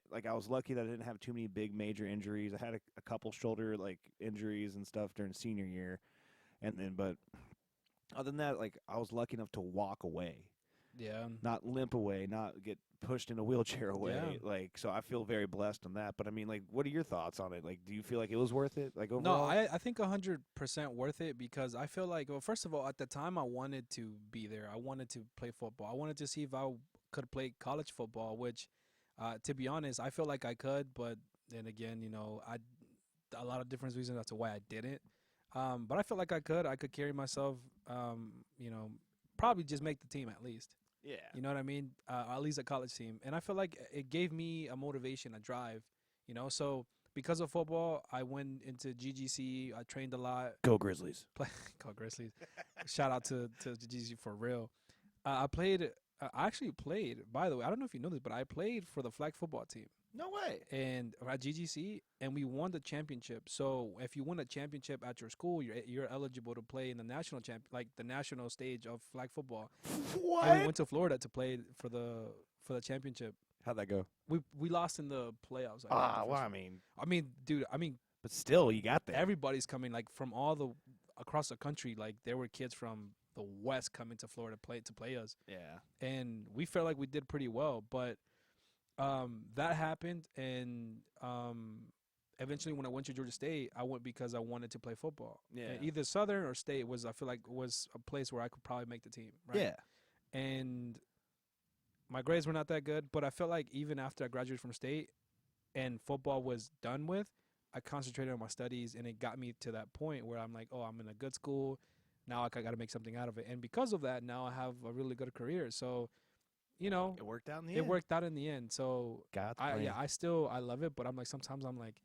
like I was lucky that I didn't have too many big major injuries. I had a couple shoulder like injuries and stuff during senior year, and then but other than that, like I was lucky enough to walk away, Yeah. not limp away, not get pushed in a wheelchair away. Yeah. Like so, I feel very blessed on that. But I mean, like, what are your thoughts on it? Like, do you feel like it was worth it? Like No, overall? I think 100% worth it because I feel like, well, first of all, at the time I wanted to be there. I wanted to play football. I wanted to see if I could play college football, which, to be honest, I feel like I could, but then again, a lot of different reasons as to why I didn't. But I felt like I could. I could carry myself. You know, probably just make the team at least. Yeah. You know what I mean? At least a college team. And I feel like it gave me a motivation, a drive. So because of football, I went into GGC. I trained a lot. Go Grizzlies. Go Grizzlies. Shout out to GGC for real. I played. I actually played. By the way, I don't know if you know this, but I played for the flag football team. No way. And at GGC, and we won the championship. So if you win a championship at your school, you're eligible to play in the national like the national stage of flag football. What? And we went to Florida to play for the championship. How'd that go? We lost in the playoffs. Well, I mean, dude. but still, you got there. Everybody's coming like from across the country. Like there were kids from the West coming to Florida to play us. Yeah. And we felt like we did pretty well, but that happened, and eventually when I went to Georgia State, I went because I wanted to play football. Yeah. And either Southern or State I feel like was a place where I could probably make the team. Right? Yeah. And my grades were not that good, but I felt like even after I graduated from State and football was done with, I concentrated on my studies, and it got me to that point where I'm like, oh, I'm in a good school. Now I got to make something out of it. And because of that, now I have a really good career. So, it worked out in the end. It worked out in the end. So God's I plan. love it, but I'm like sometimes I'm like,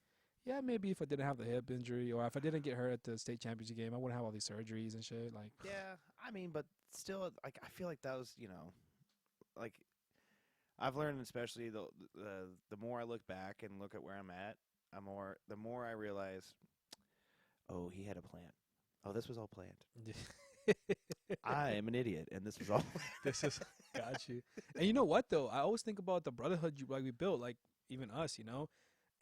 yeah, maybe if I didn't have the hip injury or if I didn't get hurt at the state championship game, I wouldn't have all these surgeries and shit. Like, Yeah, I mean, but still, like I feel like that was, like I've learned, especially the more I look back and look at where I'm at, the more I realize, oh, he had a plan. Oh, this was all planned. I am an idiot, and this was all. This is got you. And you know what though? I always think about the brotherhood we built, like even us,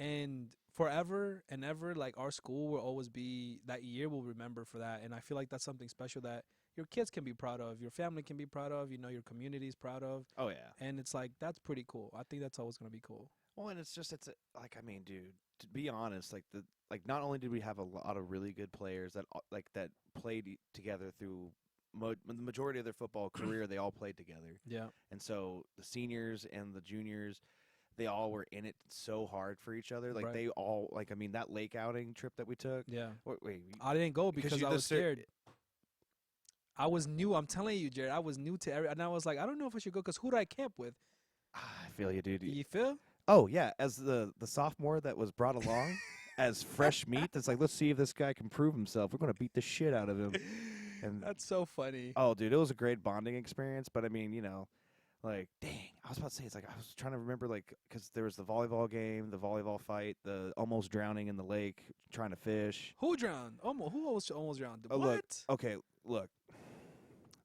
and forever and ever, like our school will always be that year. We'll remember for that, and I feel like that's something special that your kids can be proud of, your family can be proud of, your community's proud of. Oh yeah, and it's like that's pretty cool. I think that's always gonna be cool. Well, and like I mean, dude, to be honest, not only did we have a lot of really good players that played together through the majority of their football career, they all played together. Yeah. And so the seniors and the juniors, they all were in it so hard for each other. Like Right. they all that lake outing trip that we took. Yeah. Wait I didn't go because I was scared. it- I was new. I'm telling you, Jared. I was new to and I was like, I don't know if I should go because who do I camp with? I feel you, dude. You feel? Oh yeah, as the sophomore that was brought along as fresh meat. That's like, let's see if this guy can prove himself. We're gonna beat the shit out of him. And That's so funny. oh, dude, it was a great bonding experience. But I mean, like, dang, I was about to say, it's like I was trying to remember, like, because there was the volleyball game, the volleyball fight, the almost drowning in the lake trying to fish. Who drowned? Who almost drowned? Oh, What? look, okay, look.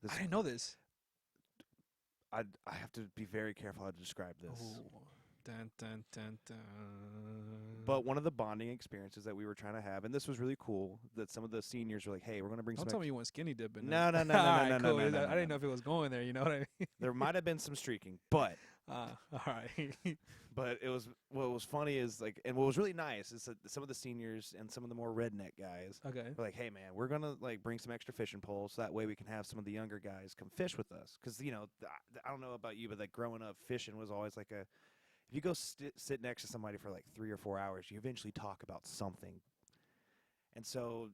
I didn't know this. I have to be very careful how to describe this. Oh. Dun, dun, dun, dun. But one of the bonding experiences that we were trying to have, and this was really cool, that some of the seniors were like, "Hey, we're going to bring Don't some." tell me you went skinny dipping. No, no, no, no, All right, no, no, cool. no, no, I didn't no. know if it was going there. You know what I mean? There might have been some streaking, but All right. But it was what was funny is like, and what was really nice is that some of the seniors and some of the more redneck guys Okay. were like, "Hey man, we're gonna like bring some extra fishing poles so that way we can have some of the younger guys come fish with us." Because I don't know about you, but like growing up, fishing was always like if you go sit next to somebody for like 3 or 4 hours, you eventually talk about something. And so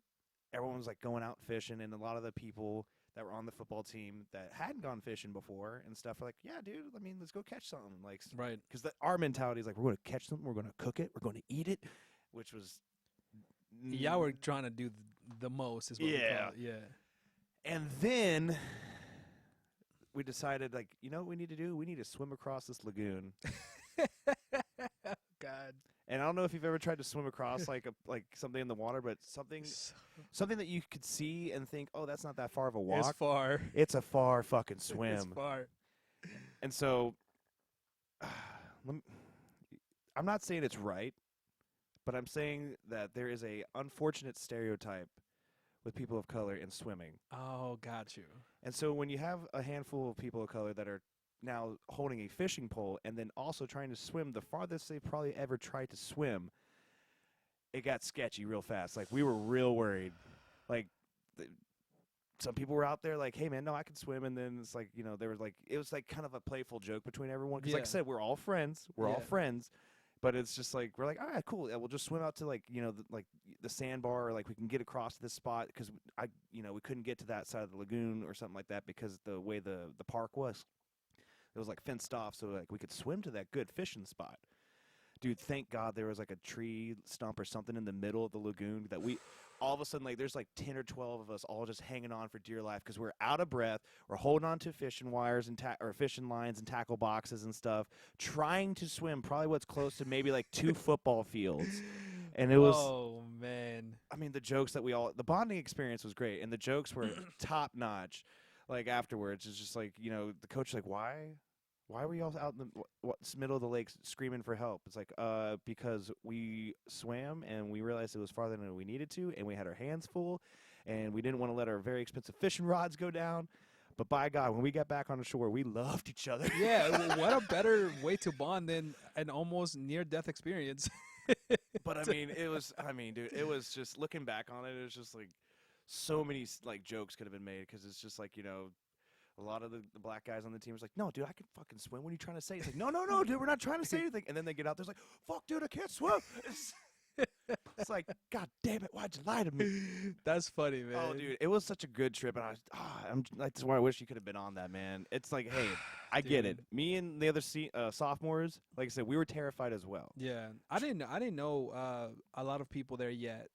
everyone was like going out fishing, and a lot of the people that were on the football team that hadn't gone fishing before and stuff are like, "Yeah, dude, I mean, let's go catch something." Like, Right. because our mentality is like, we're going to catch something, we're going to cook it, we're going to eat it, which was Y'all were trying to do the most, is what we Yeah. call it. Yeah. And then we decided, like, you know what we need to do? We need to swim across this lagoon. God. And I don't know if you've ever tried to swim across like something in the water, but something that you could see and think, oh, that's not that far of a walk. It's far. It's a far fucking swim. It's far. And so, I'm not saying it's right, but I'm saying that there is a unfortunate stereotype with people of color in swimming. Oh, got you. And so when you have a handful of people of color that are now holding a fishing pole and then also trying to swim the farthest they've probably ever tried to swim, it got sketchy real fast. Like, we were real worried. Like, some people were out there like, hey, man, no, I can swim. And then it's like, there was like, it was like kind of a playful joke between everyone. Because like I said, we're all friends. We're all friends. But it's just like, we're like, all right, cool. Yeah, we'll just swim out to like, the sandbar, or like we can get across to this spot because we couldn't get to that side of the lagoon or something like that because the way the park was. It was like fenced off, so like we could swim to that good fishing spot. Dude, thank God there was like a tree stump or something in the middle of the lagoon that we all of a sudden, like, there's like 10 or 12 of us all just hanging on for dear life because we're out of breath. We're holding on to fishing wires and or fishing lines and tackle boxes and stuff, trying to swim probably what's close to maybe like 2 football fields. And it was, oh man, I mean, the bonding experience was great, and the jokes were top notch. Like afterwards, it's just like, the coach is like, why were you all out in the middle of the lake screaming for help? It's like, because we swam and we realized it was farther than we needed to, and we had our hands full, and we didn't want to let our very expensive fishing rods go down. But by God, when we got back on the shore, we loved each other. Yeah, what a better way to bond than an almost near-death experience. But dude, it was just, looking back on it, it was just like so many like jokes could have been made because it's just like, a lot of the black guys on the team was like, no, dude, I can fucking swim. What are you trying to say? It's like, no, dude, we're not trying to say anything. And then they get out there, it's like, fuck, dude, I can't swim. It's like, God damn it, why'd you lie to me? That's funny, man. Oh, dude, it was such a good trip, and that's why I wish you could have been on that, man. It's like, hey, I get it. Me and the other sophomores, like I said, we were terrified as well. Yeah, I didn't know a lot of people there yet.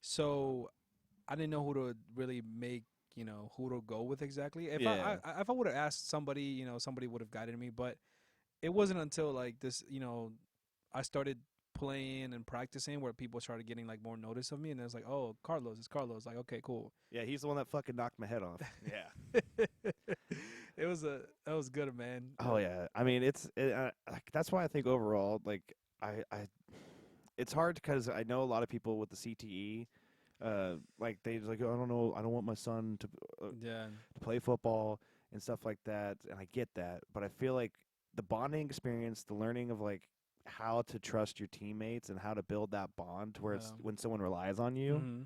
So I didn't know who to really make, who to go with exactly. If I would have asked somebody, somebody would have guided me. But it wasn't until like this, I started playing and practicing where people started getting like more notice of me, and it was like, oh, it's Carlos. Like, okay, cool. Yeah, he's the one that fucking knocked my head off. Yeah. That was good, man. Oh yeah, I mean, that's why I think overall, like, it's hard because I know a lot of people with the CTE. Like they like, oh, I don't know, I don't want my son to play football and stuff like that, and I get that, but I feel like the bonding experience, the learning of like how to trust your teammates and how to build that bond, where it's when someone relies on you,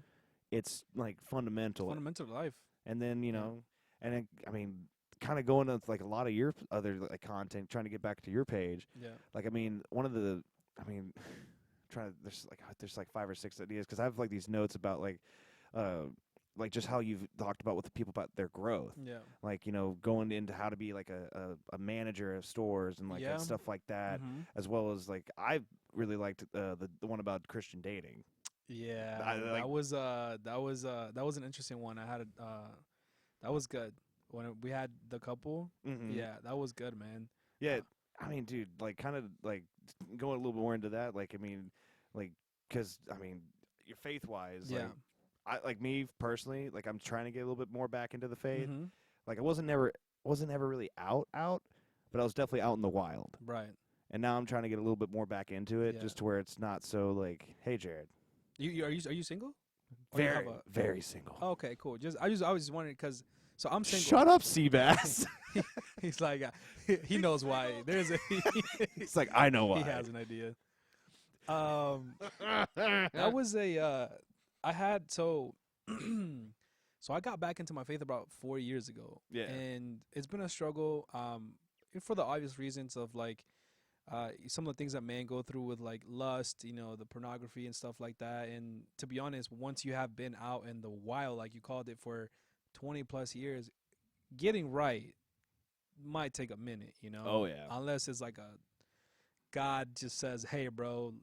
it's like fundamental to life. And then and it, I mean, kind of going to like a lot of your other like content, trying to get back to your page. Yeah, like I mean, there's like 5 or 6 ideas because I have like these notes about like just how you've talked about with the people about their growth. Yeah, like going into how to be like a manager of stores and like and stuff like that, as well as like I really liked the one about Christian dating. Yeah, that was an interesting one. I had that was good when we had the couple. Yeah, that was good, man. Yeah. I mean, dude, like, kind of, like, going a little bit more into that, like, I mean, like, because, I mean, your faith-wise, like me personally, like, I'm trying to get a little bit more back into the faith. Like, I wasn't ever really out, but I was definitely out in the wild. Right. And now I'm trying to get a little bit more back into it, just to where it's not so, like, hey, Jared. Are you single? Very single. Oh, okay, cool. I was just wondering because. So I'm single. Shut up, Seabass. He's like, he knows why. It's like, I know why. He has an idea. That was I had, so I got back into my faith about 4 years ago. Yeah. And it's been a struggle, for the obvious reasons of like, some of the things that men go through with like lust, the pornography and stuff like that. And to be honest, once you have been out in the wild, like you called it, for 20 plus years, getting right might take a minute, Oh yeah. Unless it's like God just says, "Hey, bro,"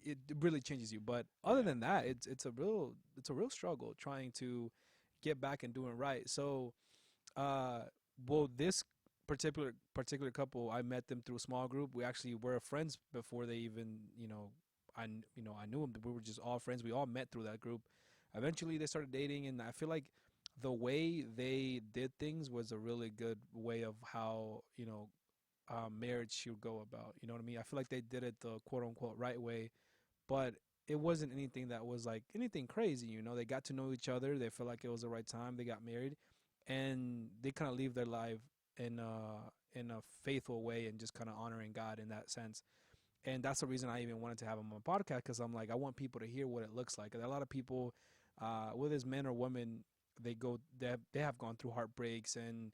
it really changes you. But other than that, it's a real struggle trying to get back and doing right. So, well, this particular couple, I met them through a small group. We actually were friends before they even, I knew them. We were just all friends. We all met through that group. Eventually, they started dating, and I feel like the way they did things was a really good way of how marriage should go about. You know what I mean? I feel like they did it the quote unquote right way, but it wasn't anything that was like anything crazy. They got to know each other. They felt like it was the right time. They got married, and they kind of live their life in a faithful way and just kind of honoring God in that sense. And that's the reason I even wanted to have them on my podcast, because I'm like, I want people to hear what it looks like. And a lot of people, whether it's men or women, they have gone through heartbreaks, and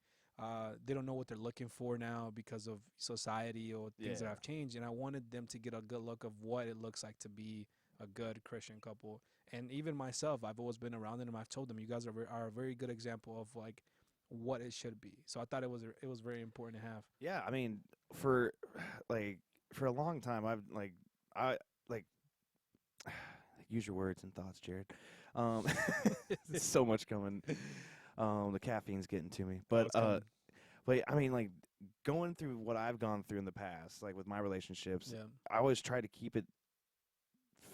they don't know what they're looking for now because of society or things that Yeah. have changed. And I wanted them to get a good look of what it looks like to be a good Christian couple. And even myself, I've always been around them. I've told them, you guys are a very good example of like what it should be. So I thought it was very important to have. Yeah, I mean, for like for a long time, I like use your words and thoughts, Jared. Um, there's so much coming. The caffeine's getting to me, It's coming. but I mean, like going through what I've gone through in the past, like with my relationships, Yeah. I always try to keep it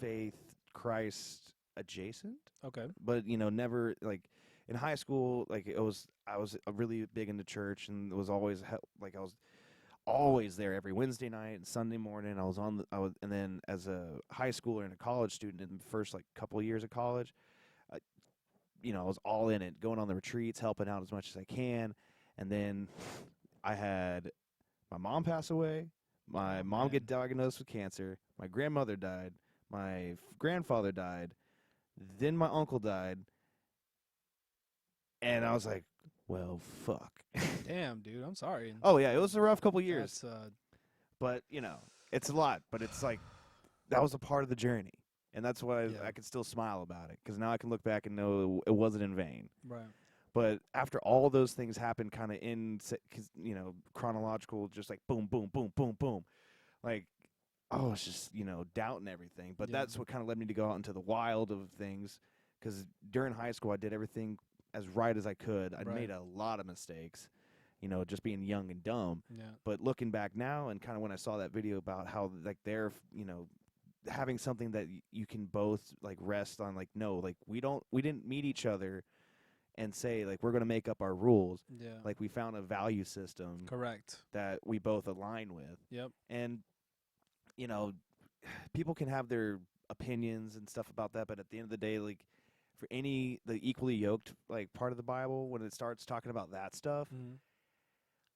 faith Christ adjacent, Okay. but never like in high school, like I was really big into church and was always like I was always there every Wednesday night and Sunday morning. And then as a high schooler and a college student in the first like couple of years of college, I, I was all in it, going on the retreats, helping out as much as I can. And then I had my mom pass away, my Oh, mom man. get diagnosed with cancer, my grandmother died, my grandfather died, then my uncle died, and I was like, well, fuck. Damn, dude. I'm sorry. Oh yeah, it was a rough couple years. That's But it's a lot. But it's like that was a part of the journey, and that's why Yeah. I can still smile about it, because now I can look back and know it wasn't in vain. right. But after all those things happened, kind of chronological, just like boom, boom, boom, boom, boom, like I was just doubting everything. But Yeah. that's what kind of led me to go out into the wild of things, because during high school I did everything as right as I could. I Right. made a lot of mistakes, just being young and dumb. Yeah. But looking back now, and kind of when I saw that video about how like they're having something that you can both like rest on, like no, like we didn't meet each other and say like we're going to make up our rules. Yeah. Like we found a value system Correct. that we both align with. Yep. And people can have their opinions and stuff about that, but at the end of the day, like for the equally yoked like part of the Bible, when it starts talking about that stuff, Mhm.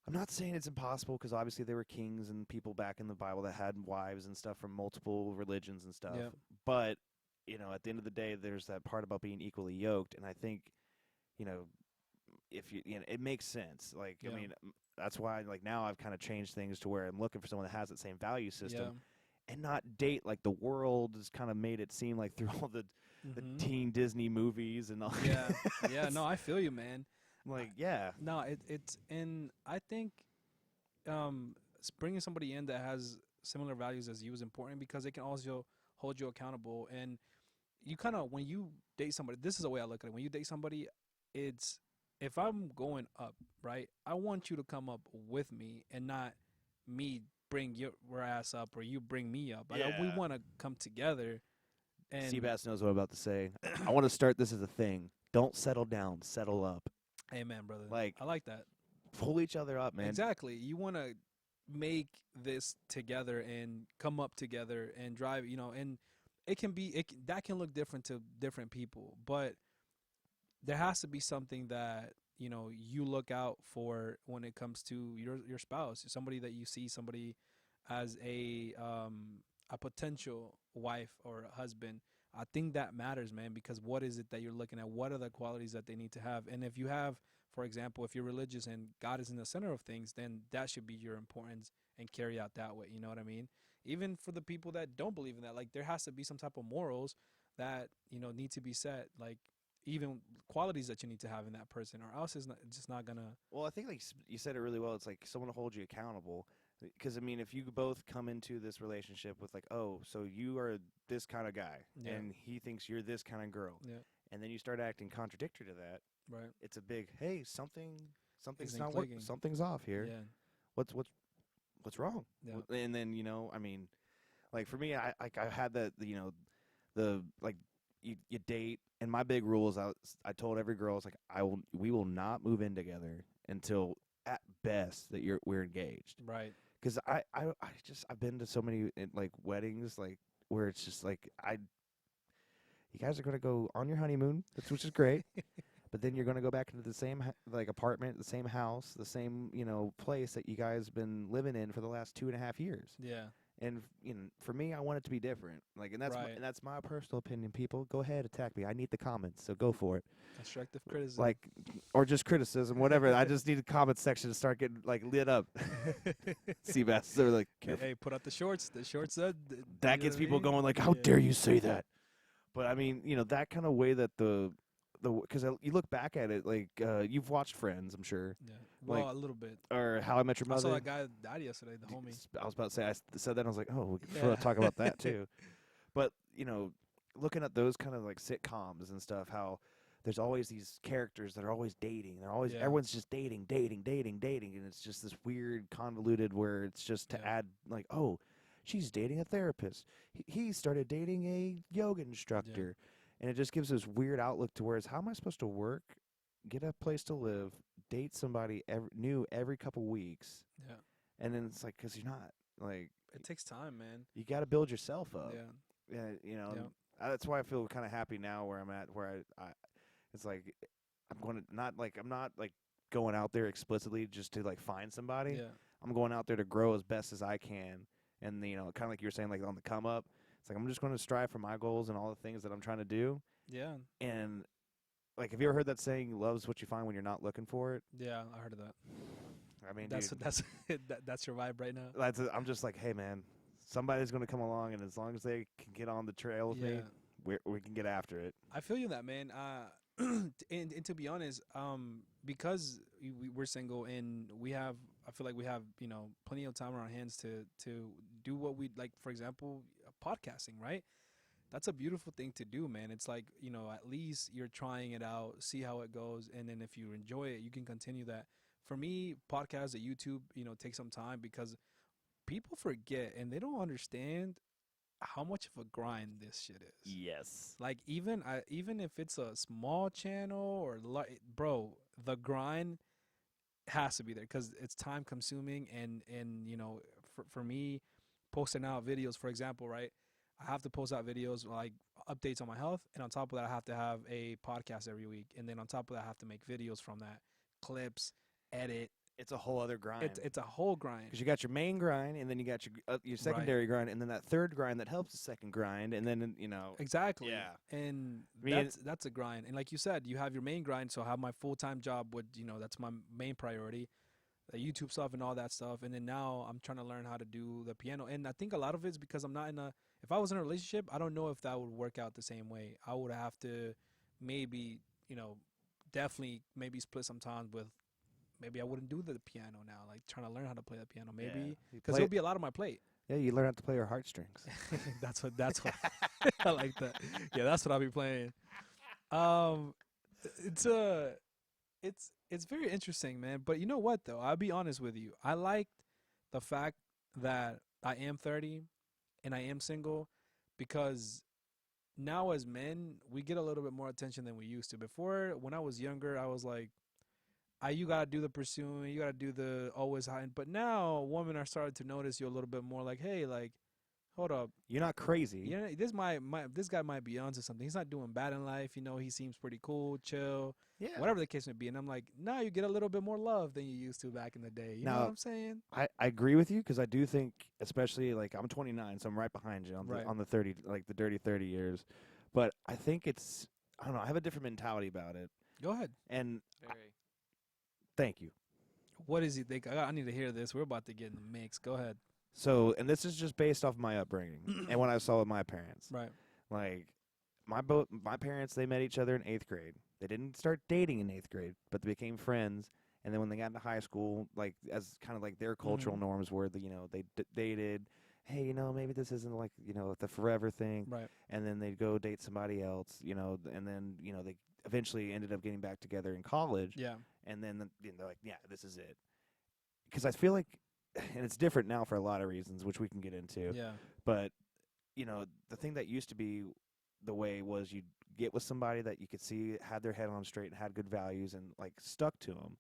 I'm not saying it's impossible, because obviously there were kings and people back in the Bible that had wives and stuff from multiple religions and stuff. Yep. But at the end of the day, there's that part about being equally yoked, and I think if it makes sense. Like Yeah. I mean, that's why like now I've kind of changed things to where I'm looking for someone that has that same value system, and not date like the world has kind of made it seem like through all the Mhm. teen Disney movies and all. Yeah. Yeah. No, I feel you, man. Like yeah. No, it's and I think bringing somebody in that has similar values as you is important, because it can also hold you accountable. And you kind of, when you date somebody, this is the way I look at it. When you date somebody, it's, if I'm going up, right, I want you to come up with me and not me bring your ass up or you bring me up. We Yeah. want to come together. And Seabass knows what I'm about to say. I want to start this as a thing. Don't settle down, settle up. amen, brother. Like, I like that. pull each other up, man. Exactly. You want to make this together and come up together and drive, and that can look different to different people, but there has to be something that, you look out for when it comes to your spouse, somebody that you see, somebody as a potential wife or a husband. I think that matters, man, because what is it that you're looking at? What are the qualities that they need to have? And if you have, for example, if you're religious and God is in the center of things, then that should be your importance and carry out that way. You know what I mean? Even for the people that don't believe in that, like there has to be some type of morals that, need to be set, like even qualities that you need to have in that person, or else it's just not gonna. Well, I think like you said it really well. It's like someone to hold you accountable. Because I mean, if you both come into this relationship with like, oh, so you are this kind of guy, Yeah. and he thinks you're this kind of girl, Yeah. and then you start acting contradictory to that, Right. it's a big, hey, something something's isn't not clicking. working. Something's off here. Yeah. What's wrong? Yeah. And then I mean, like for me, I had that the like you date, and my big rule is I told every girl, it's like we will not move in together until at best that we're engaged. Right. Because I've been to so many like weddings like where it's just like you guys are gonna go on your honeymoon, which is great, but then you're gonna go back into the same like apartment, the same house, the same place that you guys been living in for the last 2.5 years. Yeah. And for me, I want it to be different. Like, and Right. that's my personal opinion. People, go ahead, attack me. I need the comments, so go for it. Constructive criticism. Like, or just criticism, whatever. I just need a comment section to start getting like lit up. Seabass, they're like, hey, put out the shorts. The shorts that that gets people going. Like, how dare you say that? But I mean, that kind of way that because you look back at it, like you've watched Friends, I'm sure. Yeah. Well, like, a little bit. Or How I Met Your I saw Mother. that guy that died yesterday, the homie. I was about to say, I said that, and I was like, oh, we'll talk about that too. But looking at those kind of like sitcoms and stuff, how there's always these characters that are always dating. They're always everyone's just dating, and it's just this weird convoluted where it's just to add like, oh, she's dating a therapist. He started dating a yoga instructor. And it just gives this weird outlook to where it's, how am I supposed to work, get a place to live, date somebody new every couple weeks? Yeah. And then it's like, because you're not. Like, it takes time, man. You got to build yourself up. Yeah. Yeah, that's why I feel kind of happy now where I'm at, where I it's like, I'm not like going out there explicitly just to like find somebody. Yeah. I'm going out there to grow as best as I can. And, kind of like you were saying, like on the come up. It's like, I'm just going to strive for my goals and all the things that I'm trying to do. Yeah. And, like, have you ever heard that saying, love's what you find when you're not looking for it? Yeah, I heard of that. I mean, that's your vibe right now. I'm just like, hey, man, somebody's going to come along, and as long as they can get on the trail with me, we can get after it. I feel you that, man. And to be honest, because we're single and I feel like we have, plenty of time on our hands to do what we like. For example, podcasting, right? That's a beautiful thing to do, man. It's like, at least you're trying it out, see how it goes, and then if you enjoy it, you can continue that. For me, podcasts at YouTube, take some time because people forget and they don't understand how much of a grind this shit is. Yes. Like even if it's a small channel or bro, the grind has to be there because it's time consuming and for me, posting out videos, for example, right? I have to post out videos like updates on my health, and on top of that, I have to have a podcast every week, and then on top of that, I have to make videos from that, clips, edit. It's a whole other grind. It's a whole grind. Because you got your main grind, and then you got your secondary grind, and then that third grind that helps the second grind, and then exactly. Yeah. And that's a grind. And like you said, you have your main grind. So I have my full-time job, that's my main priority, the YouTube stuff and all that stuff. And then now I'm trying to learn how to do the piano. And I think a lot of it's because I'm not if I was in a relationship, I don't know if that would work out the same way. I would have to maybe, definitely maybe split some time with. Maybe I wouldn't do the piano now, like trying to learn how to play the piano. Maybe because it'll be a lot on my plate. Yeah, you learn how to play your heartstrings. That's what I like that. Yeah, that's what I'll be playing. It's very interesting, man. But you know what though? I'll be honest with you. I like the fact that I am 30 and I am single because now as men we get a little bit more attention than we used to. Before, when I was younger, I was like, you gotta do the pursuing, you gotta do the always hiding. But now women are starting to notice you a little bit more. Like, hey, like, hold up, you're not crazy. This guy might be onto something. He's not doing bad in life. He seems pretty cool, chill, whatever the case may be. And I'm like, now you get a little bit more love than you used to back in the day. You know what I'm saying? I agree with you because I do think, especially like I'm 29, so I'm right behind you on the 30, like the dirty 30 years. But I think I don't know. I have a different mentality about it. Go ahead. And. Thank you. What does he think? I need to hear this. We're about to get in the mix. Go ahead. So, and this is just based off my upbringing and what I saw with my parents. Right. Like, my parents, they met each other in 8th grade. They didn't start dating in 8th grade, but they became friends. And then when they got into high school, like, as kind of like their cultural norms were, they dated. Hey, maybe this isn't like, the forever thing. Right. And then they'd go date somebody else, and then, they eventually ended up getting back together in college. Yeah. and then they're like, yeah, this is it. Because I feel like, and it's different now for a lot of reasons, which we can get into. Yeah. But the thing that used to be the way was you'd get with somebody that you could see had their head on straight and had good values and like stuck to them.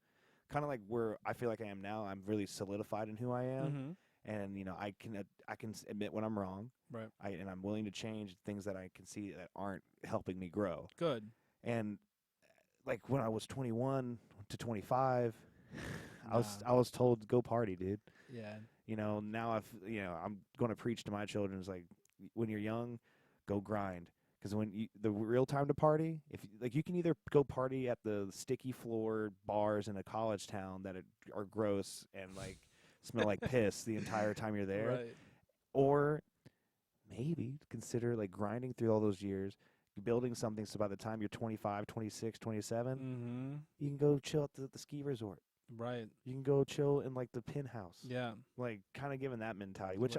Kind of like where I feel like I am now. I'm really solidified in who I am, and I can admit when I'm wrong. Right. And I'm willing to change things that I can see that aren't helping me grow. Good. And like when I was 21 to 25, Nah. I was told go party, dude. Yeah. Now I'm going to preach to my children is like when you're young, go grind. Because the real time to party, you can either go party at the sticky floor bars in a college town that are gross and like smell like piss the entire time you're there, Right. or maybe consider like grinding through all those years, building something so by the time you're 25, 26, 27, you can go chill at the ski resort. Right. You can go chill in like the penthouse. Yeah. Like kind of given that mentality, which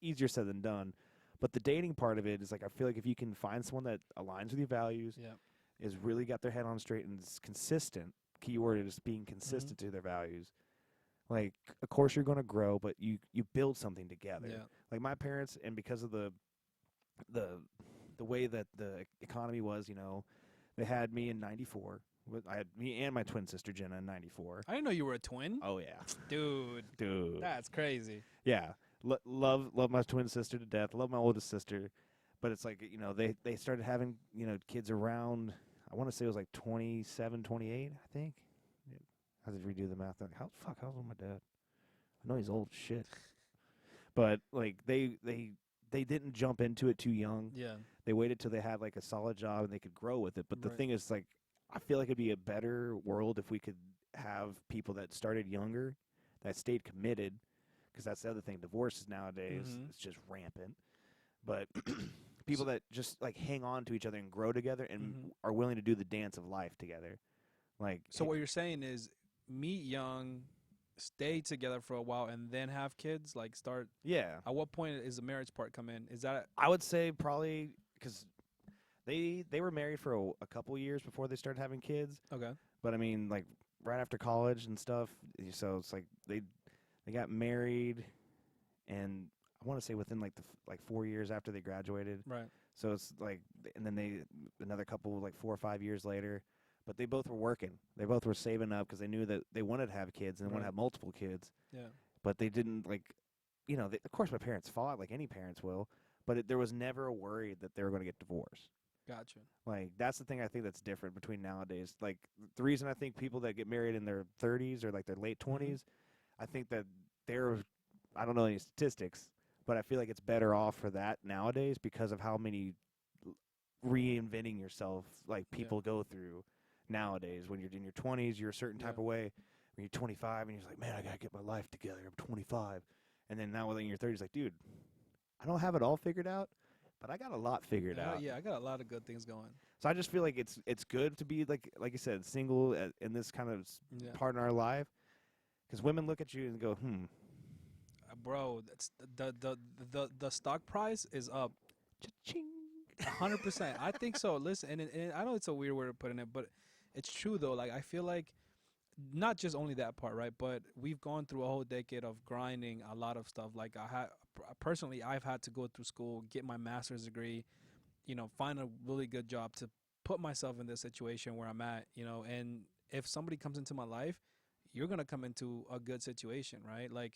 easier said than done. But the dating part of it is like I feel like if you can find someone that aligns with your values, is really got their head on straight and is consistent. Keyword is being consistent to their values. Like, of course you're going to grow, but you build something together. Yeah. Like my parents, and because of the way that the economy was, they had me in '94. I had me and my twin sister Jenna in '94. I didn't know you were a twin. Oh yeah, Dude. That's crazy. Yeah. Love my twin sister to death. Love my oldest sister, but it's like they started having kids around. I want to say it was like 27, 28, I think. I had to redo the math. Like, how's old my dad? I know he's old as shit, but like they didn't jump into it too young. Yeah. They waited till they had like a solid job and they could grow with it. But the thing is, like, I feel like it'd be a better world if we could have people that started younger, that stayed committed. Because that's the other thing. Divorces nowadays is just rampant. But people that just like hang on to each other and grow together and are willing to do the dance of life together. Like, so what you're saying is meet young, stay together for a while, and then have kids. Like start. Yeah. At what point is the marriage part come in? Is that? I would say probably because they were married for a couple years before they started having kids. Okay. But I mean, like right after college and stuff. So it's like they got married, and I want to say within like 4 years after they graduated. Right. So it's like, and then another couple like 4 or 5 years later, but they both were working. They both were saving up because they knew that they wanted to have kids and they wanted to have multiple kids. Yeah. But they didn't like, of course my parents fought like any parents will, but there was never a worry that they were going to get divorced. Gotcha. Like, that's the thing I think that's different between nowadays. Like, the reason I think people that get married in their 30s or like their late 20s, I think that I don't know any statistics, but I feel like it's better off for that nowadays because of how many reinventing yourself like people go through nowadays. When you're in your 20s, you're a certain type of way. When you're 25 and you're like, man, I got to get my life together. I'm 25. And then now when you're 30, it's like, dude, I don't have it all figured out, but I got a lot figured out. Yeah, I got a lot of good things going. So I just feel like it's good to be like you said, single in this kind of part in our life. Because women look at you and go, bro, that's the stock price is up. Cha-ching. 100%. I think so. Listen, and I know it's a weird way of putting it, but it's true though. Like I feel like not just only that part, right? But we've gone through a whole decade of grinding a lot of stuff. Like I've had to go through school, get my master's degree, find a really good job to put myself in this situation where I'm at, and if somebody comes into my life, you're going to come into a good situation, right? Like,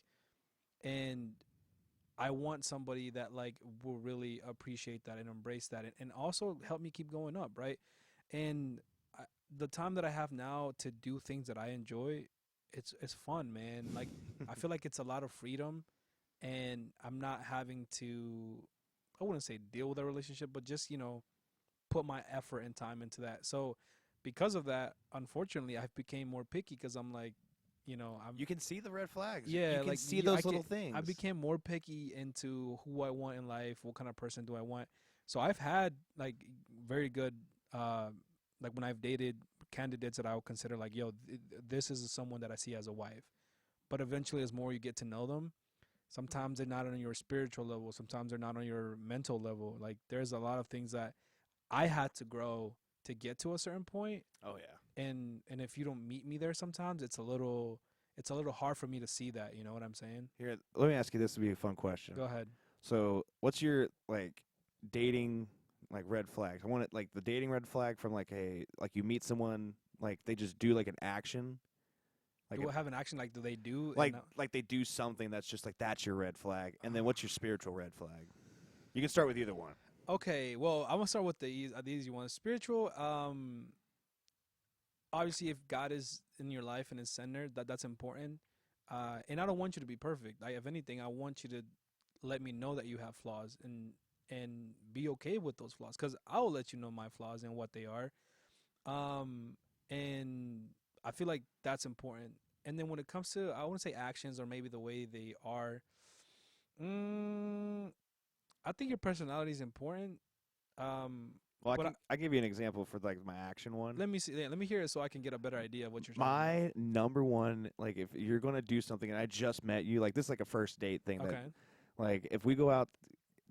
and I want somebody that like will really appreciate that and embrace that and also help me keep going up, right? And the time that I have now to do things that I enjoy, it's fun, man. Like, I feel like it's a lot of freedom, and I'm not having to, I wouldn't say deal with a relationship, but just, put my effort and time into that. So because of that, unfortunately, I've became more picky because I'm like, you can see the red flags. Yeah, you can see those little things. I became more picky into who I want in life, what kind of person do I want. So I've had like very good, like when I've dated candidates that I would consider like, yo, this is someone that I see as a wife. But eventually, as more you get to know them, sometimes they're not on your spiritual level. Sometimes they're not on your mental level. Like there's a lot of things that I had to grow to get to a certain point. Oh yeah. and if you don't meet me there sometimes, it's a little hard for me to see that. You know what I'm saying? Here, let me ask you this to be a fun question. Go ahead. So, what's your like dating like red flags? I want it like the dating red flag from like like you meet someone like they just do like an action, like Do I have an action like do they do? like and, like they do something that's just like that's your red flag. And then what's your spiritual red flag? You can start with either one. Okay, well, I'm gonna start with the easy one. Spiritual. Obviously, if God is in your life and is centered, that's important. And I don't want you to be perfect. If anything, I want you to let me know that you have flaws and be okay with those flaws, because I will let you know my flaws and what they are. And I feel like that's important. And then when it comes to, I want to say actions or maybe the way they are, mm, I think your personality is important. Well, But I give you an example for like my action one. let me see. Let me hear it so I can get a better idea of what you're talking My number one, like if you're gonna do something and I just met you, like this is like a first date thing. about. That, Okay. like if we go out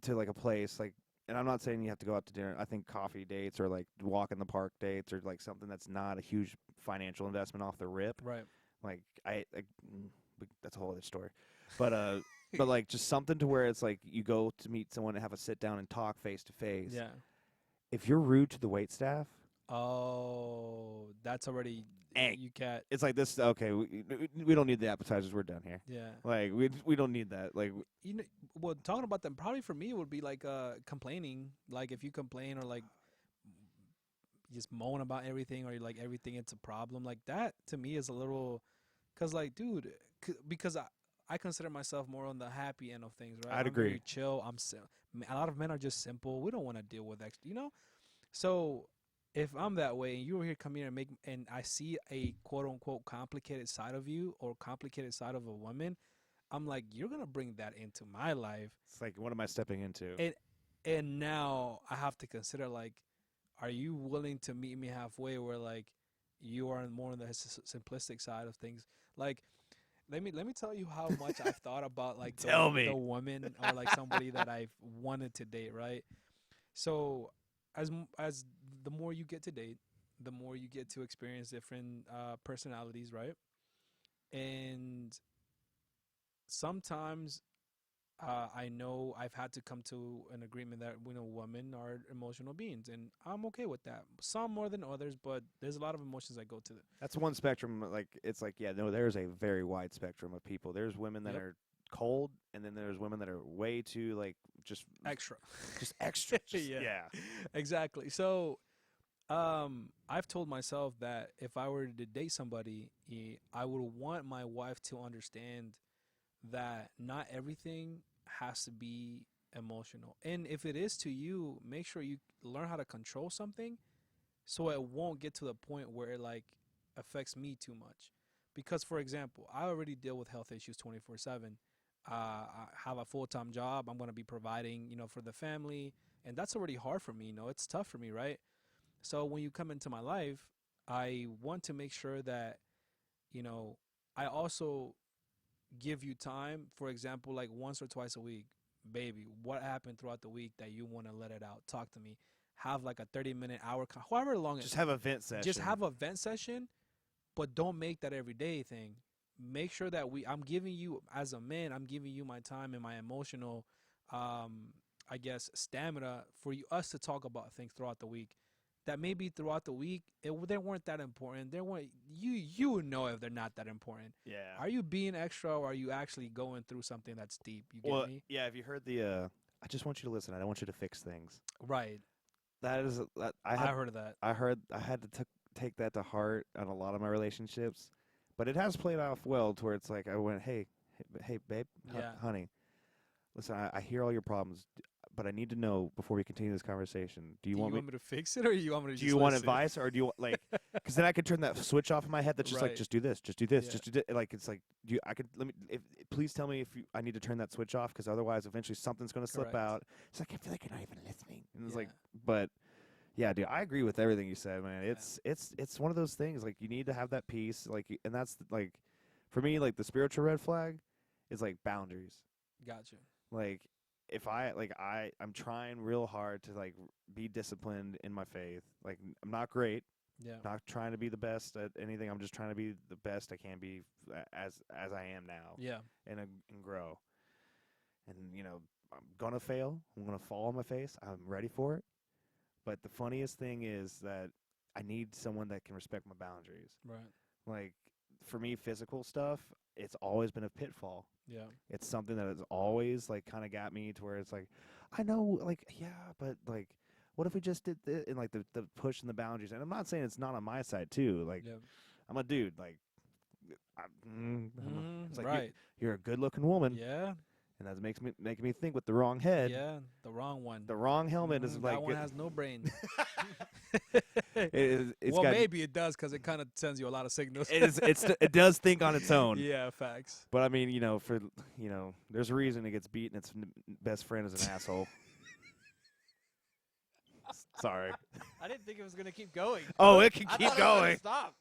to like a place, like, and I'm not saying you have to go out to dinner. I think coffee dates or like walk in the park dates or like something that's not a huge financial investment off the rip. Right. Like that's a whole other story, but but like just something to where it's like you go to meet someone and have a sit down and talk face to face. Yeah. If you're rude to the wait staff, Oh, that's already Hey. you can't. it's like this. Okay, we don't need the appetizers. We're done here. Yeah. Like we don't need that. Like You know, well, talking about them, probably for me it would be like complaining. Like if you complain or like just moan about everything or like everything, it's a problem. Like that to me is a little, cause like dude, because I consider myself more on the happy end of things, right? I'd I'm agree. very chill. A lot of men are just simple. We don't want to deal with extra, you know. So if I'm that way and you're here come here and and I see a quote unquote complicated side of you or complicated side of a woman, I'm like, you're gonna bring that into my life. it's like what am I stepping into? And now I have to consider like, are you willing to meet me halfway where like you are more on the simplistic side of things? Like let me tell you how much I've thought about like Tell me. the woman or like somebody that I've wanted to date, right? So as the more you get to date, the more you get to experience different personalities, right? And sometimes I know I've had to come to an agreement that women are emotional beings, and I'm okay with that. Some more than others, but there's a lot of emotions that go to it. That's one spectrum. Like it's like yeah, no, there's a very wide spectrum of people. There's women that Yep. are cold, and then there's women that are way too like just Extra. just extra. Just, Yeah. yeah. Exactly. So, I've told myself that if I were to date somebody, I would want my wife to understand that not everything has to be emotional. And if it is to you, make sure you learn how to control something so it won't get to the point where it like affects me too much. Because for example, I already deal with health issues 24/7. I have a full-time job. I'm going to be providing, for the family, and that's already hard for me, it's tough for me, right? So when you come into my life, I want to make sure that, you know, I also give you time, for example, like once or twice a week. Baby, what happened throughout the week that you want to let it out? Talk to me. Have like a 30-minute hour, however long it Just have a vent session. just have a vent session, but don't make that everyday thing. Make sure that I'm giving you, as a man, I'm giving you my time and my emotional, I guess, stamina for us to talk about things throughout the week. That maybe throughout the week they weren't that important. They weren't. You would know if they're not that important. Yeah. Are you being extra, or are you actually going through something that's deep? You get Well, me? yeah. Have you heard the? I just want you to listen. I don't want you to fix things. Right. That is. I heard of that. I heard. I had to take that to heart on a lot of my relationships, but it has played off well to where it's like I went, hey, babe, Yeah. honey, listen, I hear all your problems, but I need to know before we continue this conversation. Do you want me? to fix it, or you want me to? Do you want advice, or do you like? Because then I could turn that switch off in my head. That's just like, Right. just do this, just do this, Yeah. just do this. Like it's like, I could let me. Please tell me if I need to turn that switch off, because otherwise, eventually, something's going to slip Correct. out. It's like I feel like you're not even listening, and it's Yeah. like, but yeah, dude, I agree with everything you said, man. It's one of those things. Like you need to have that peace, like, and that's like, for me, like the spiritual red flag is like boundaries. Gotcha. Like if I'm trying real hard to like be disciplined in my faith. Like I'm not great, Yeah. Not trying to be the best at anything. I'm just trying to be the best I can be as I am now, Yeah. and grow. And I'm gonna fail. I'm gonna fall on my face. I'm ready for it. But the funniest thing is that I need someone that can respect my boundaries. Right. Like for me, physical stuff, it's always been a pitfall. Yeah. It's something that has always like kind of got me to where it's like, I know, like, yeah, but like, what if we just did this? And like the push and the boundaries. And I'm not saying it's not on my side too. Like, Yeah. I'm a dude. Like, it's like right. you're a good looking woman, Yeah. and that makes me making me think with the wrong head. Yeah. The wrong one. The wrong helmet is like that one has no brain. it's well, got, maybe it does because it kind of sends you a lot of signals. it does think on its own. Yeah, facts. But I mean, there's a reason it gets beat, and its best friend is an asshole. Sorry. I didn't think it was gonna keep going. Oh, it can I keep thought it was gonna going. Stop.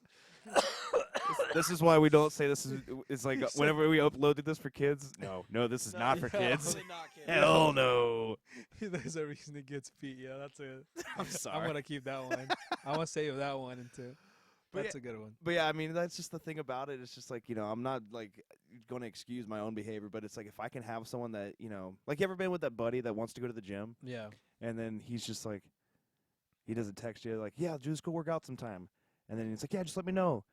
This is why we don't say this is. It's like whenever we uploaded this for kids. No, this is not for kids. Absolutely not kidding. Hell no. There's a reason it gets beat. Yeah, that's it. I'm sorry. I'm gonna keep that one. I'm gonna save that one into. But That's a good one. But yeah, I mean, that's just the thing about it. It's just like, I'm not like going to excuse my own behavior, but it's like if I can have someone that, like you ever been with that buddy that wants to go to the gym Yeah. and then he's just like, he doesn't text you like, yeah, just go work out sometime. And then he's like, yeah, just let me know.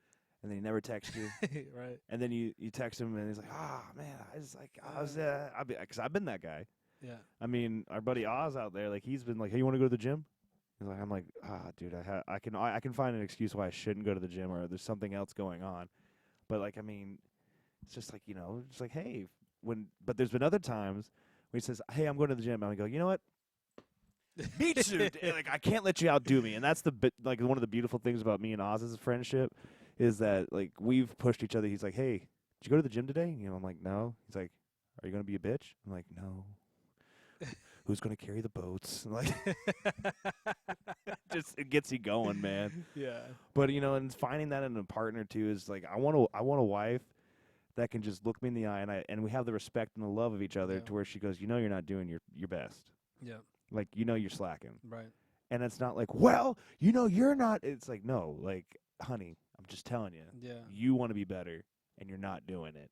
And then he never texts you. Right. And then you text him and he's like, man, because I've been that guy. Yeah. I mean, our buddy Oz out there, like he's been like, hey, you want to go to the gym? I'm like, dude, I can find an excuse why I shouldn't go to the gym or there's something else going on. But like, I mean, it's just like, it's like, hey, but there's been other times when he says, hey, I'm going to the gym. And I go, you know what? Me too. Like, I can't let you outdo me. And that's like one of the beautiful things about me and Oz's friendship is that like we've pushed each other. He's like, hey, did you go to the gym today? I'm like, no. He's like, are you going to be a bitch? I'm like, no. Who's going to carry the boats? Like, it gets you going, man. Yeah. But and finding that in a partner too is like I want a wife that can just look me in the eye and we have the respect and the love of each other to where she goes, you're not doing your best. Yeah. Like you're slacking. Right. And it's not like, well, you're not. It's like, no, like, honey, I'm just telling you. Yeah. You want to be better and you're not doing it.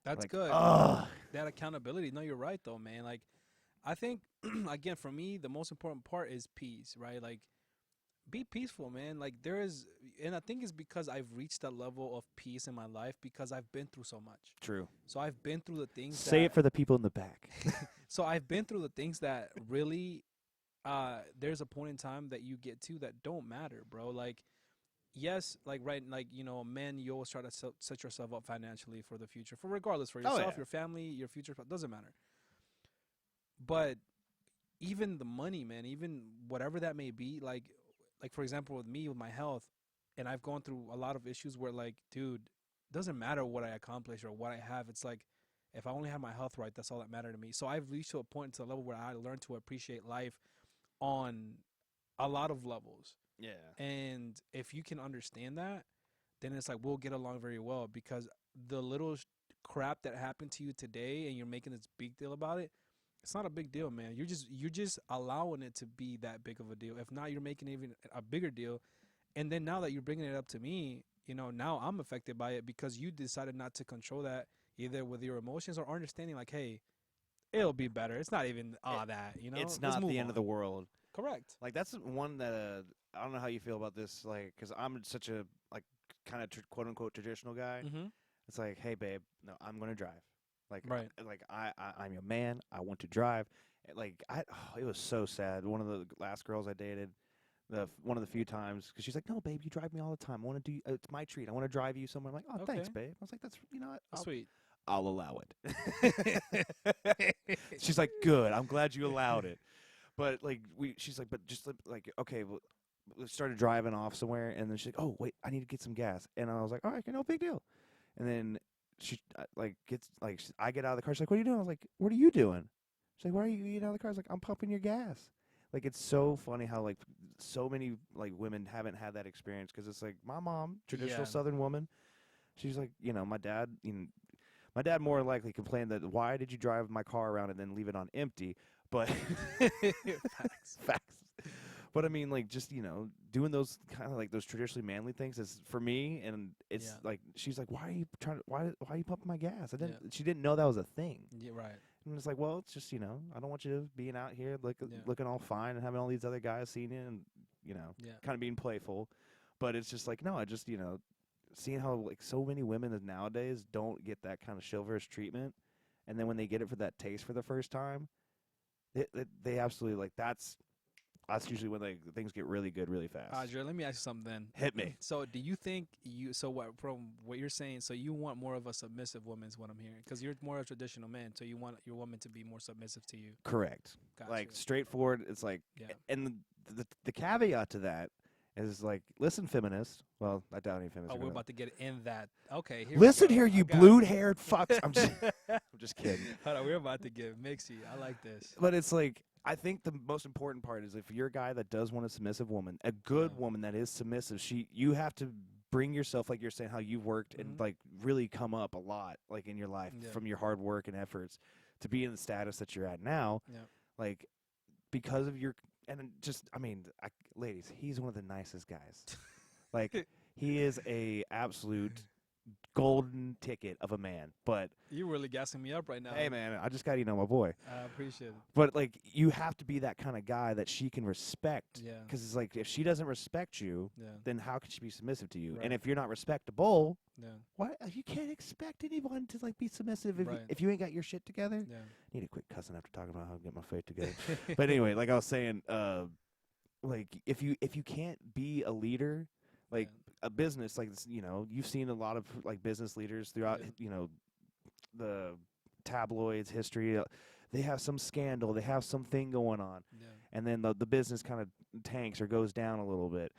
That's like, good. Ugh. That accountability. No, you're right though, man. Like, I think again for me, the most important part is peace, right? Like, be peaceful, man. Like and I think it's because I've reached that level of peace in my life because I've been through so much. True. So I've been through the things. Say it for the people in the back. So I've been through the things that really, there's a point in time that you get to that don't matter, bro. Like, yes, like right, like man, you always try to set yourself up financially for the future, for regardless for yourself, your family, your future, doesn't matter. But even the money, man, even whatever that may be, like for example, with me with my health, and I've gone through a lot of issues where like, dude, doesn't matter what I accomplish or what I have. It's like, if I only have my health right, that's all that mattered to me. So I've reached to a point, to a level where I learned to appreciate life on a lot of levels. Yeah. And if you can understand that, then it's like we'll get along very well because the little crap that happened to you today and you're making this big deal about it, it's not a big deal, man. You're just allowing it to be that big of a deal. If not, you're making it even a bigger deal. And then now that you're bringing it up to me, now I'm affected by it because you decided not to control that either with your emotions or understanding like, hey, it'll be better. It's not even that, It's not the end of the world. Correct. Like that's one that I don't know how you feel about this, like, because I'm such a like kind of quote unquote traditional guy. Mm-hmm. It's like, hey babe, no, I'm gonna drive. Like, right. I'm your man. I want to drive. Like it was so sad. One of the last girls I dated, one of the few times, because she's like, no babe, you drive me all the time. I want to do. It's my treat. I want to drive you somewhere. I'm like, oh, thanks, babe. I was like, that's what, sweet. I'll allow it. She's like, good. I'm glad you allowed it. But like she's like, but just like, okay, well, we started driving off somewhere, and then she's like, oh wait, I need to get some gas, and I was like, all right, no big deal. And then she I get out of the car. She's like, what are you doing? I was like, what are you doing? She's like, why are you getting out of the car? I was like, I'm pumping your gas. Like, it's so funny how like so many like women haven't had that experience because it's like my mom, traditional Southern woman. She's like, my dad, my dad more likely complained that why did you drive my car around and then leave it on empty? But facts. But I mean, like, just doing those kind of like those traditionally manly things is for me, and it's Yeah. like she's like, why are you trying? Why are you pumping my gas? I didn't. Yeah. She didn't know that was a thing. Yeah, right. And it's like, well, it's just I don't want you being out here Yeah. looking all fine and having all these other guys seeing you and Yeah. kind of being playful. But it's just like, no, I just seeing how like so many women nowadays don't get that kind of chivalrous treatment, and then when they get it for that taste for the first time, they absolutely like that's usually when things get really good really fast. Dre, let me ask you something then. Hit me. So, do you think from what you're saying, so you want more of a submissive woman is what I'm hearing? Because you're more a traditional man, so you want your woman to be more submissive to you. Correct. Gotcha. Like straightforward. It's like, Yeah. and the caveat to that is like, listen, feminists. Well, I doubt any feminists. Oh, we're about to get in that. Okay. Here Listen we go. here, I you got it. blue-haired fucks. I'm just kidding. Hold on, we're about to get mixy. I like this. But it's like, I think the most important part is if you're a guy that does want a submissive woman, a good Yeah. woman that is submissive, you have to bring yourself, like you're saying, how you've worked and like really come up a lot, like in your life Yeah. from your hard work and efforts to be in the status that you're at now. Yeah. Like because of your ladies, he's one of the nicest guys. Like he is a absolute golden ticket of a man. But You're really gassing me up right now. hey, man, I just got my boy. I appreciate it. But like you have to be that kind of guy that she can respect. Yeah. Because it's like if she doesn't respect you, Yeah. then how can she be submissive to you? Right. And if you're not respectable, Yeah. why you can't expect anyone to like be submissive Right. if you ain't got your shit together. Yeah. I need to quit cussing after talking about how to get my faith together. But anyway, like I was saying, like if you can't be a leader, like a business, like you've seen a lot of like business leaders throughout, the tabloids history. They have some scandal, they have something going on, and then the business kind of tanks or goes down a little bit.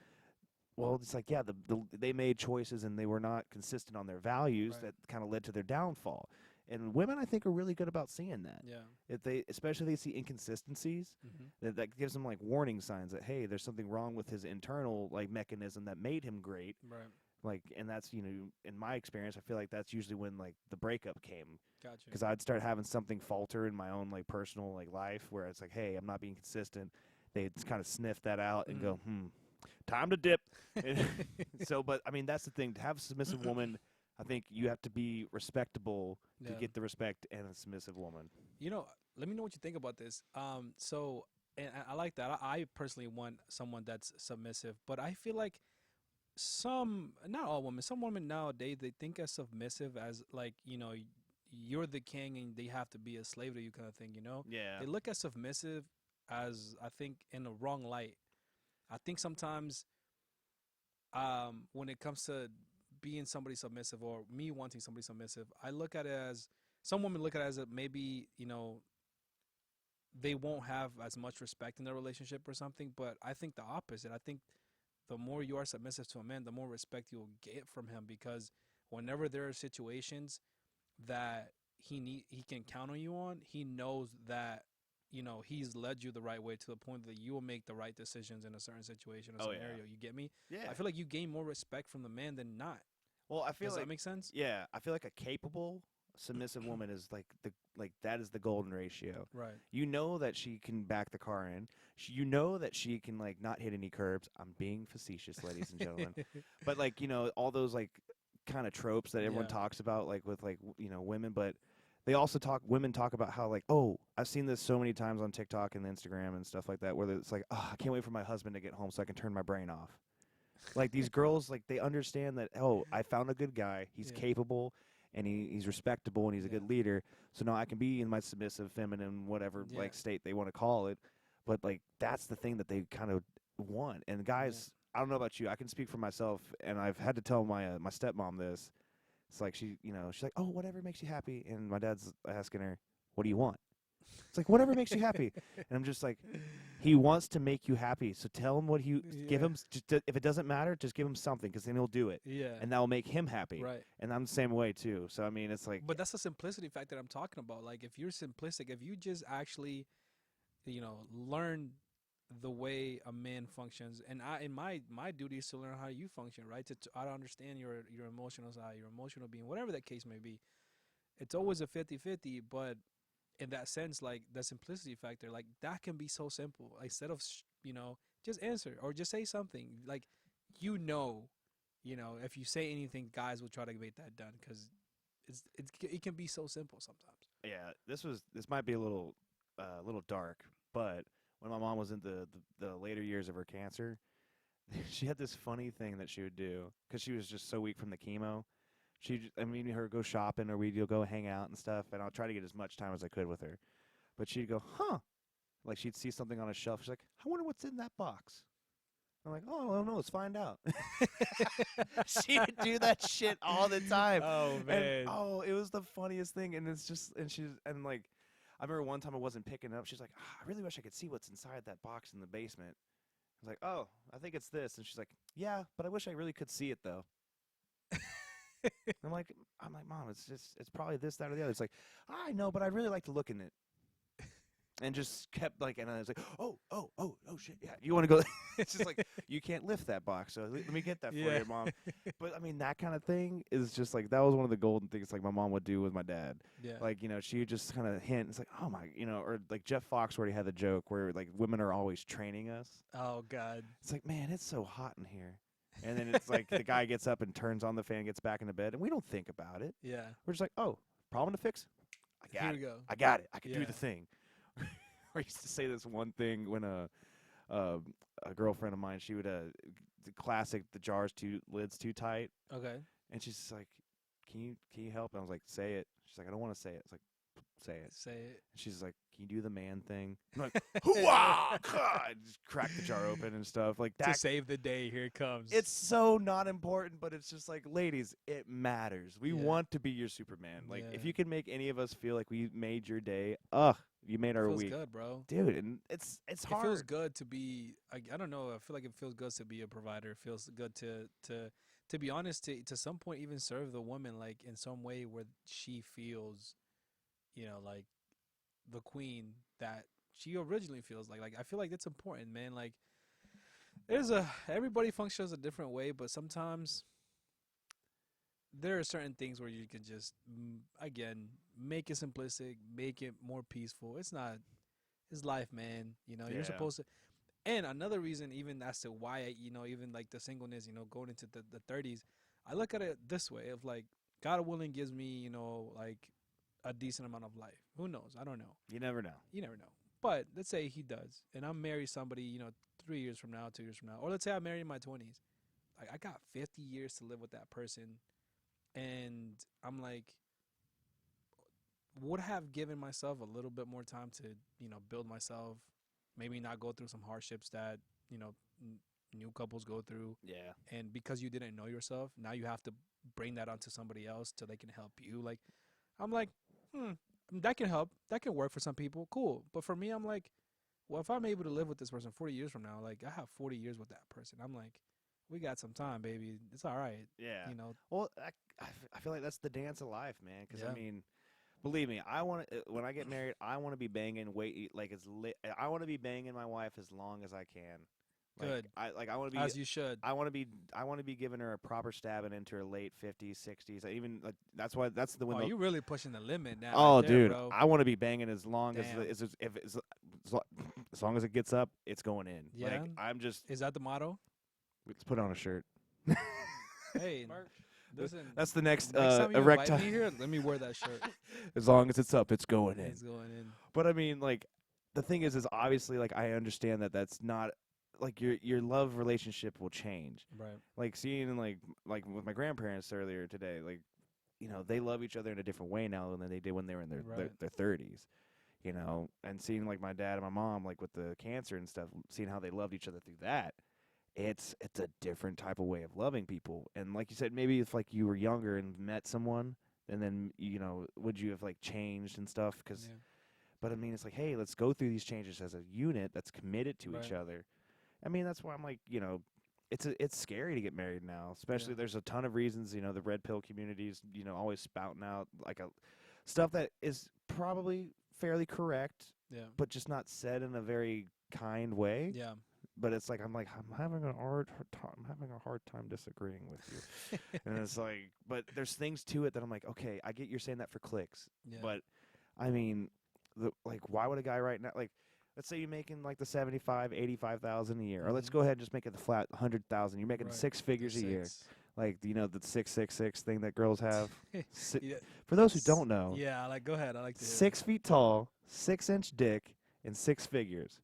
Well, it's like they made choices and they were not consistent on their values that kind of led to their downfall. And women, I think, are really good about seeing that. Yeah. Especially if they see inconsistencies, that gives them like warning signs that hey, there's something wrong with his internal like mechanism that made him great. Right. Like, and that's in my experience, I feel like that's usually when like the breakup came, Gotcha. because I'd start having something falter in my own like personal like life where it's like, hey, I'm not being consistent. They'd kind of sniff that out and go, time to dip. So, but I mean, that's the thing. To have a submissive woman, I think you have to be respectable to get the respect and a submissive woman. Let me know what you think about this. So, and I like that. I personally want someone that's submissive, but I feel like not all women, some women nowadays, they think as submissive as like, you're the king and they have to be a slave to you kind of thing, Yeah. They look at submissive as, I think, in the wrong light. I think sometimes when it comes to being somebody submissive or me wanting somebody submissive, I look at it as, some women look at it as maybe, they won't have as much respect in their relationship or something, but I think the opposite. I think the more you are submissive to a man, the more respect you'll get from him, because whenever there are situations that he can count on you on, he knows that he's led you the right way to the point that you will make the right decisions in a certain situation or scenario. You get me? Yeah. I feel like you gain more respect from the man than not. Well, I feel Does like that make sense? Yeah, I feel like a capable submissive woman is like that is the golden ratio. Right. You know that she can back the car in. You know that she can like not hit any curbs. I'm being facetious, ladies and gentlemen. But like all those like kind of tropes that everyone talks about, like with like women, but they also women talk about how like, oh, I've seen this so many times on TikTok and Instagram and stuff like that, where it's like, oh, I can't wait for my husband to get home so I can turn my brain off. Like these girls, like they understand that, oh, I found a good guy. He's capable and he's respectable and he's a good leader. So now I can be in my submissive, feminine, whatever like state they want to call it. But like that's the thing that they kind of want. And guys, I don't know about you. I can speak for myself, and I've had to tell my my stepmom this. It's like she's like, oh, whatever makes you happy. And my dad's asking her, what do you want? It's like, whatever makes you happy. And I'm just like, he wants to make you happy. So tell him what give him, just, if it doesn't matter, just give him something, because then he'll do it. Yeah. And that will make him happy. Right. And I'm the same way too. So, I mean, it's like. But that's the simplicity fact that I'm talking about. Like, if you're simplistic, if you just actually, learn the way a man functions, and my duty is to learn how you function, right? To understand your emotional side, your emotional being, whatever that case may be. It's always a 50-50, but in that sense, like the simplicity factor, like that can be so simple. Instead of, just answer or just say something. Like, you know, if you say anything, guys will try to get that done because it can be so simple sometimes. Yeah, this might be a little dark, but when my mom was in the later years of her cancer, she had this funny thing that she would do because she was just so weak from the chemo. I mean, her go shopping or we'd go hang out and stuff, and I'll try to get as much time as I could with her. But she'd go, huh? Like she'd see something on a shelf. She's like, I wonder what's in that box. I'm like, oh, I don't know. Let's find out. She would do that shit all the time. Oh man. And, it was the funniest thing. And it's just, and like, I remember one time I wasn't picking it up. She's like, I really wish I could see what's inside that box in the basement. I was like, oh, I think it's this. And she's like, yeah, but I wish I really could see it though. I'm like, Mom, it's probably this, that, or the other. It's like, I know, but I'd really like to look in it. And just kept like, and I was like, oh, shit, yeah. You want to go? It's just like, you can't lift that box, so let me get that for you, Mom. But I mean, that kind of thing is just like, that was one of the golden things like my mom would do with my dad. Yeah. Like, she would just kind of hint. It's like, oh my, or like Jeff Foxworthy had the joke where like women are always training us. Oh God. It's like, man, it's so hot in here. And then it's like the guy gets up and turns on the fan, gets back into bed, and we don't think about it. Yeah. We're just like, oh, problem to fix? I got Here it. we go. I got it. I can do Yeah. the thing. I used to say this one thing when a girlfriend of mine, she would the classic, the lid's too tight, Okay. and she's just like, can you help? And I was like, say it. She's like, I don't want to say it. It's like, say it. Say it. And she's like, can you do the man thing? I'm like, hoo-ah! Just crack the jar open and stuff like that. To save the day, here it comes. It's so not important, but it's just like, ladies, it matters. We want to be your Superman. Like, if you can make any of us feel like we made your day, you made our week. Feels good, bro. Dude, and it's hard. It feels good to be. I don't know. I feel like it feels good to be a provider. It feels good to be honest. To some point, even serve the woman like in some way where she feels, like the queen that she originally feels like. Like I feel like that's important, man. Like everybody functions a different way, but sometimes there are certain things where you can just again make it simplistic, make it more peaceful. It's life, man. You're supposed to. And another reason, even as to why, even like the singleness, going into the 30s, I look at it this way: of like, God willing gives me, like a decent amount of life. Who knows? I don't know. You never know. You never know. But let's say he does, and I'm married somebody, 3 years from now, 2 years from now, or let's say I marry in my 20s. Like I got 50 years to live with that person, and I'm like, would have given myself a little bit more time to, build myself, maybe not go through some hardships that, new couples go through. Yeah. And because you didn't know yourself, now you have to bring that onto somebody else so they can help you. Like, I'm like, that can help. That can work for some people. Cool. But for me, I'm like, well, if I'm able to live with this person 40 years from now, like I have 40 years with that person. I'm like, we got some time, baby. It's all right. Yeah. Well, I feel like that's the dance of life, man. Because I mean, believe me, when I get married, I want to be banging. I want to be banging my wife as long as I can. Like, Good. I want to be, as you should. I want to be giving her a proper stabbing into her late 50s, 60s. Even that's the window. Oh, you're really pushing the limit now. Oh, right there, dude, bro. I want to be banging as long Damn. as long as it gets up, it's going in. Yeah. Like I'm just. Is that the motto? Let's put on a shirt. Hey, listen. That's the next time you erectile. invite me here, let me wear that shirt. As long as it's up, it's going in. It's going in. But I mean, like, the thing is obviously, like, I understand that that's not, like, your love relationship will change. Right. Like, seeing, like with my grandparents earlier today, like, they love each other in a different way now than they did when they were in their 30s. And seeing, like, my dad and my mom, like, with the cancer and stuff, seeing how they loved each other through that, it's a different type of way of loving people. And like you said, maybe if, like, you were younger and met someone, and then, would you have, like, changed and stuff? But, I mean, it's like, hey, let's go through these changes as a unit that's committed to each other. I mean, that's why I'm like, it's scary to get married now, especially there's a ton of reasons, the red pill communities, always spouting out like stuff that is probably fairly correct, but just not said in a very kind way. Yeah. But it's like, I'm having a hard time disagreeing with you. And it's like, but there's things to it that I'm like, okay, I get you're saying that for clicks, but I mean, why would a guy right now, like, let's say you're making like the 75, 85,000 a year, or let's Mhm. go ahead and just make it the flat 100,000. You're making Right. six figures a year, 6. like the 666 thing that girls have. Si- Yeah. For those who don't know, Yeah, like go ahead. I like to hear 6 feet tall, 6-inch dick, and 6 figures.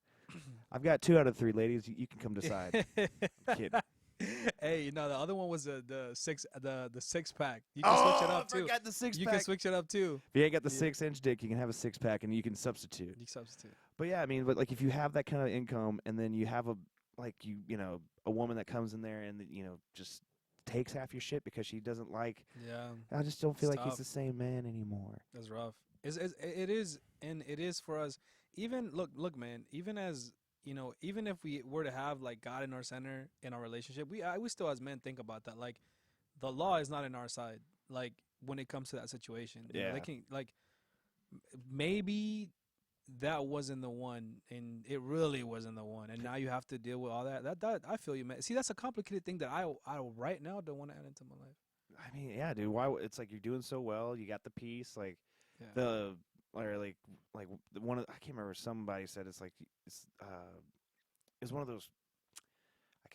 I've got 2 out of 3, ladies. You can come decide. I'm kidding. Hey, no, the other one was the 6-pack. You can switch it up I too. forgot the 6 You pack. can switch it up too. If you ain't got the Yeah. 6-inch dick, you can have a 6-pack, and you can substitute. You substitute. But yeah, I mean, but like if you have that kind of income, and then you have a woman that comes in there and just takes half your shit because she doesn't like. Yeah, I just don't feel It's like he's tough. the same man anymore. that's rough. It is, and it is for us. Even look, man. Even as even if we were to have like God in our center in our relationship, we still as men think about that. Like, the law is not in our side. Like when it comes to that situation, Yeah. they can maybe that wasn't the one, and it really wasn't the one, and now you have to deal with all that. That I feel you, man. See, that's a complicated thing that I right now don't want to add into my life. I mean, yeah, dude. Why? It's like you're doing so well. You got the peace, like Yeah. one of I can't remember. Somebody said it's one of those.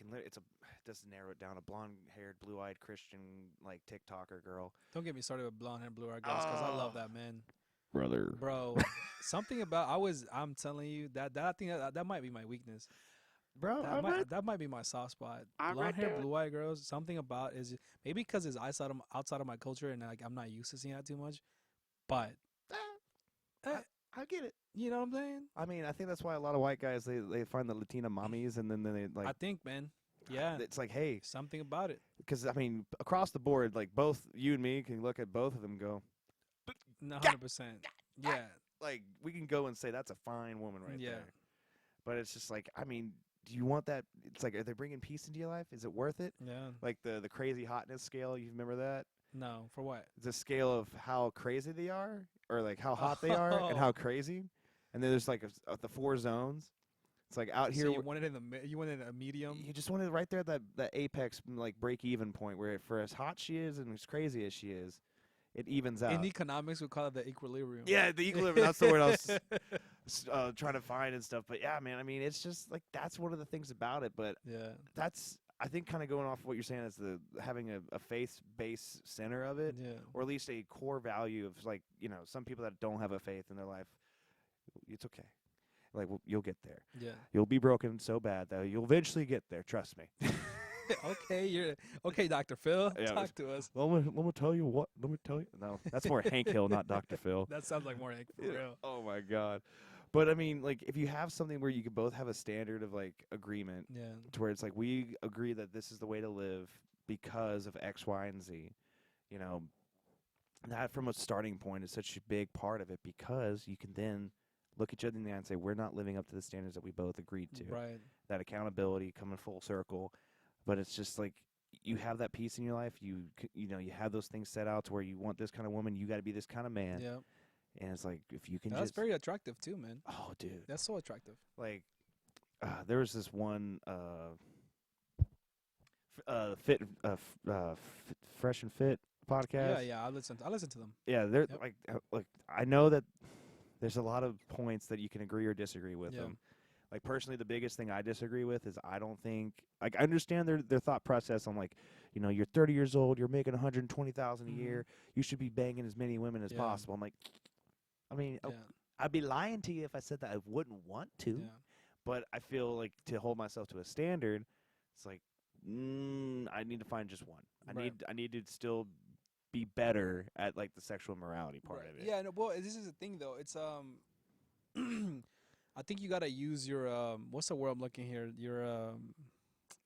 It doesn't narrow it down. A blonde-haired, blue-eyed Christian like TikToker girl. Don't get me started with blonde hair, blue eyed girls, because I love Oh. that, man. Brother. Bro, something about I'm telling you that I think that might be my weakness. Bro, That might be my soft spot. I'm Blonde right hair, there. blue eyed girls. Something about is maybe because it's outside of my culture, and like I'm not used to seeing that too much. But I get it. you know what I'm saying? I mean, I think that's why a lot of white guys they find the Latina mommies, and then they I think, man. Yeah, it's like, hey, something about it. because I mean, across the board, like both you and me can look at both of them and go, 100%. Yeah, like we can go and say that's a fine woman right Yeah. there. But it's just like, I mean, do you want that? It's like, are they bringing peace into your life? Is it worth it? yeah. Like the crazy hotness scale, you remember that? No, for what? It's a scale of how crazy they are, or like how hot they are, and how crazy. And then there's like the 4 zones. It's like out here, So you wanted you wanted a medium. you just want it right there, that apex like break even point where for as hot she is and as crazy as she is, it evens out. In economics, we call it the equilibrium. Yeah, the equilibrium. That's the word I was trying to find and stuff. But yeah, man, I mean, it's just like that's one of the things about it. But Yeah. that's, I think, kind of going off what you're saying is having a faith-based center of it, Yeah. or at least a core value of like, some people that don't have a faith in their life, it's okay. Like, you'll get there. Yeah. You'll be broken so bad that you'll eventually get there. Trust me. Okay, Dr. Phil. Yeah, Talk to us. let me tell you what. Let me tell you. No, that's more Hank Hill, not Dr. Phil. That sounds like more Hank for Yeah. real. Oh my God. But I mean, like, if you have something where you can both have a standard of like agreement, Yeah. to where it's like we agree that this is the way to live because of X, Y, and Z, that from a starting point is such a big part of it, because you can then look each other in the eye and say, we're not living up to the standards that we both agreed to. Right. That accountability coming full circle. But it's just like, you have that peace in your life. You have those things set out to where you want this kind of woman. You got to be this kind of man. Yeah. And it's like, if you can That's just, very attractive too, man. oh, dude, That's so attractive. like, there was this one, Fresh and Fit podcast. Yeah. I listen to them. Yeah, they're Yep. like I know that there's a lot of points that you can agree or disagree with Yeah. them. Like, personally, the biggest thing I disagree with is I don't think, like, I understand their thought process on, like, you're 30 years old, you're making 120,000 a year, you should be banging as many women as Yeah. possible. I'm like, I mean, Yeah. I'd be lying to you if I said that I wouldn't want to. Yeah. But I feel like to hold myself to a standard, it's like, I need to find just one. Right. I need to still be better at like the sexual morality part Right. of it. Yeah. No, well, this is the thing though. It's I think you gotta use your what's the word I'm looking here? Your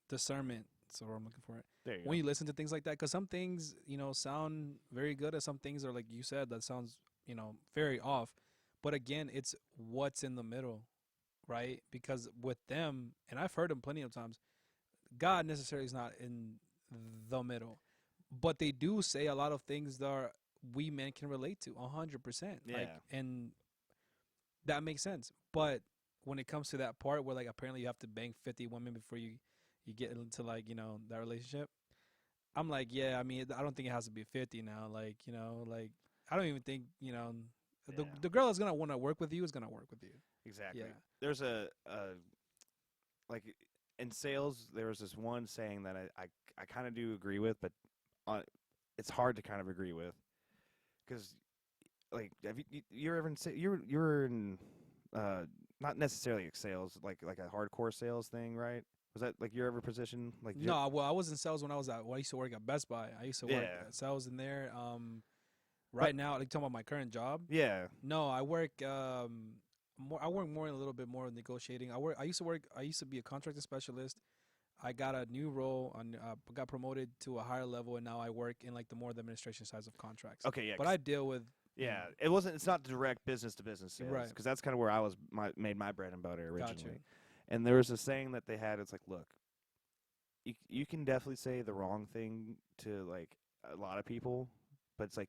discernment. That's the word I'm looking for. There you When go. you listen to things like that, because some things sound very good, and some things are like you said that sounds very off. But again, it's what's in the middle, right? Because with them, and I've heard them plenty of times, God necessarily is not in the middle, but they do say a lot of things that we men can relate to 100%. Like, Yeah. and that makes sense. But when it comes to that part where like apparently you have to bang 50 women before you get into like that relationship, I'm like, yeah, I mean, I don't think it has to be 50 now. Like, like I don't even think the girl that's gonna want to work with you is gonna work with you. Exactly. Yeah. There's a like in sales, there was this one saying that I kind of do agree with, but it's hard to kind of agree with because like have you're ever in you're in not necessarily sales like a hardcore sales thing, right? Was that like your ever position like No, well, I was in sales when I used to work at Best Buy. I used to work yeah. at sales in there. But Right now, like talking about my current job. yeah. No, I work more. I work more in a little bit more of negotiating. I used to work. I used to be a contracting specialist. I got a new role on. Got promoted to a higher level, and now I work in like the more the administration sides of contracts. Okay, yeah. But I deal with. Yeah, it wasn't. It's not direct business to business sales Right. because that's kind of where I was made my bread and butter Got originally. you. And there was a saying that they had. It's like, look, you can definitely say the wrong thing to like a lot of people, but it's like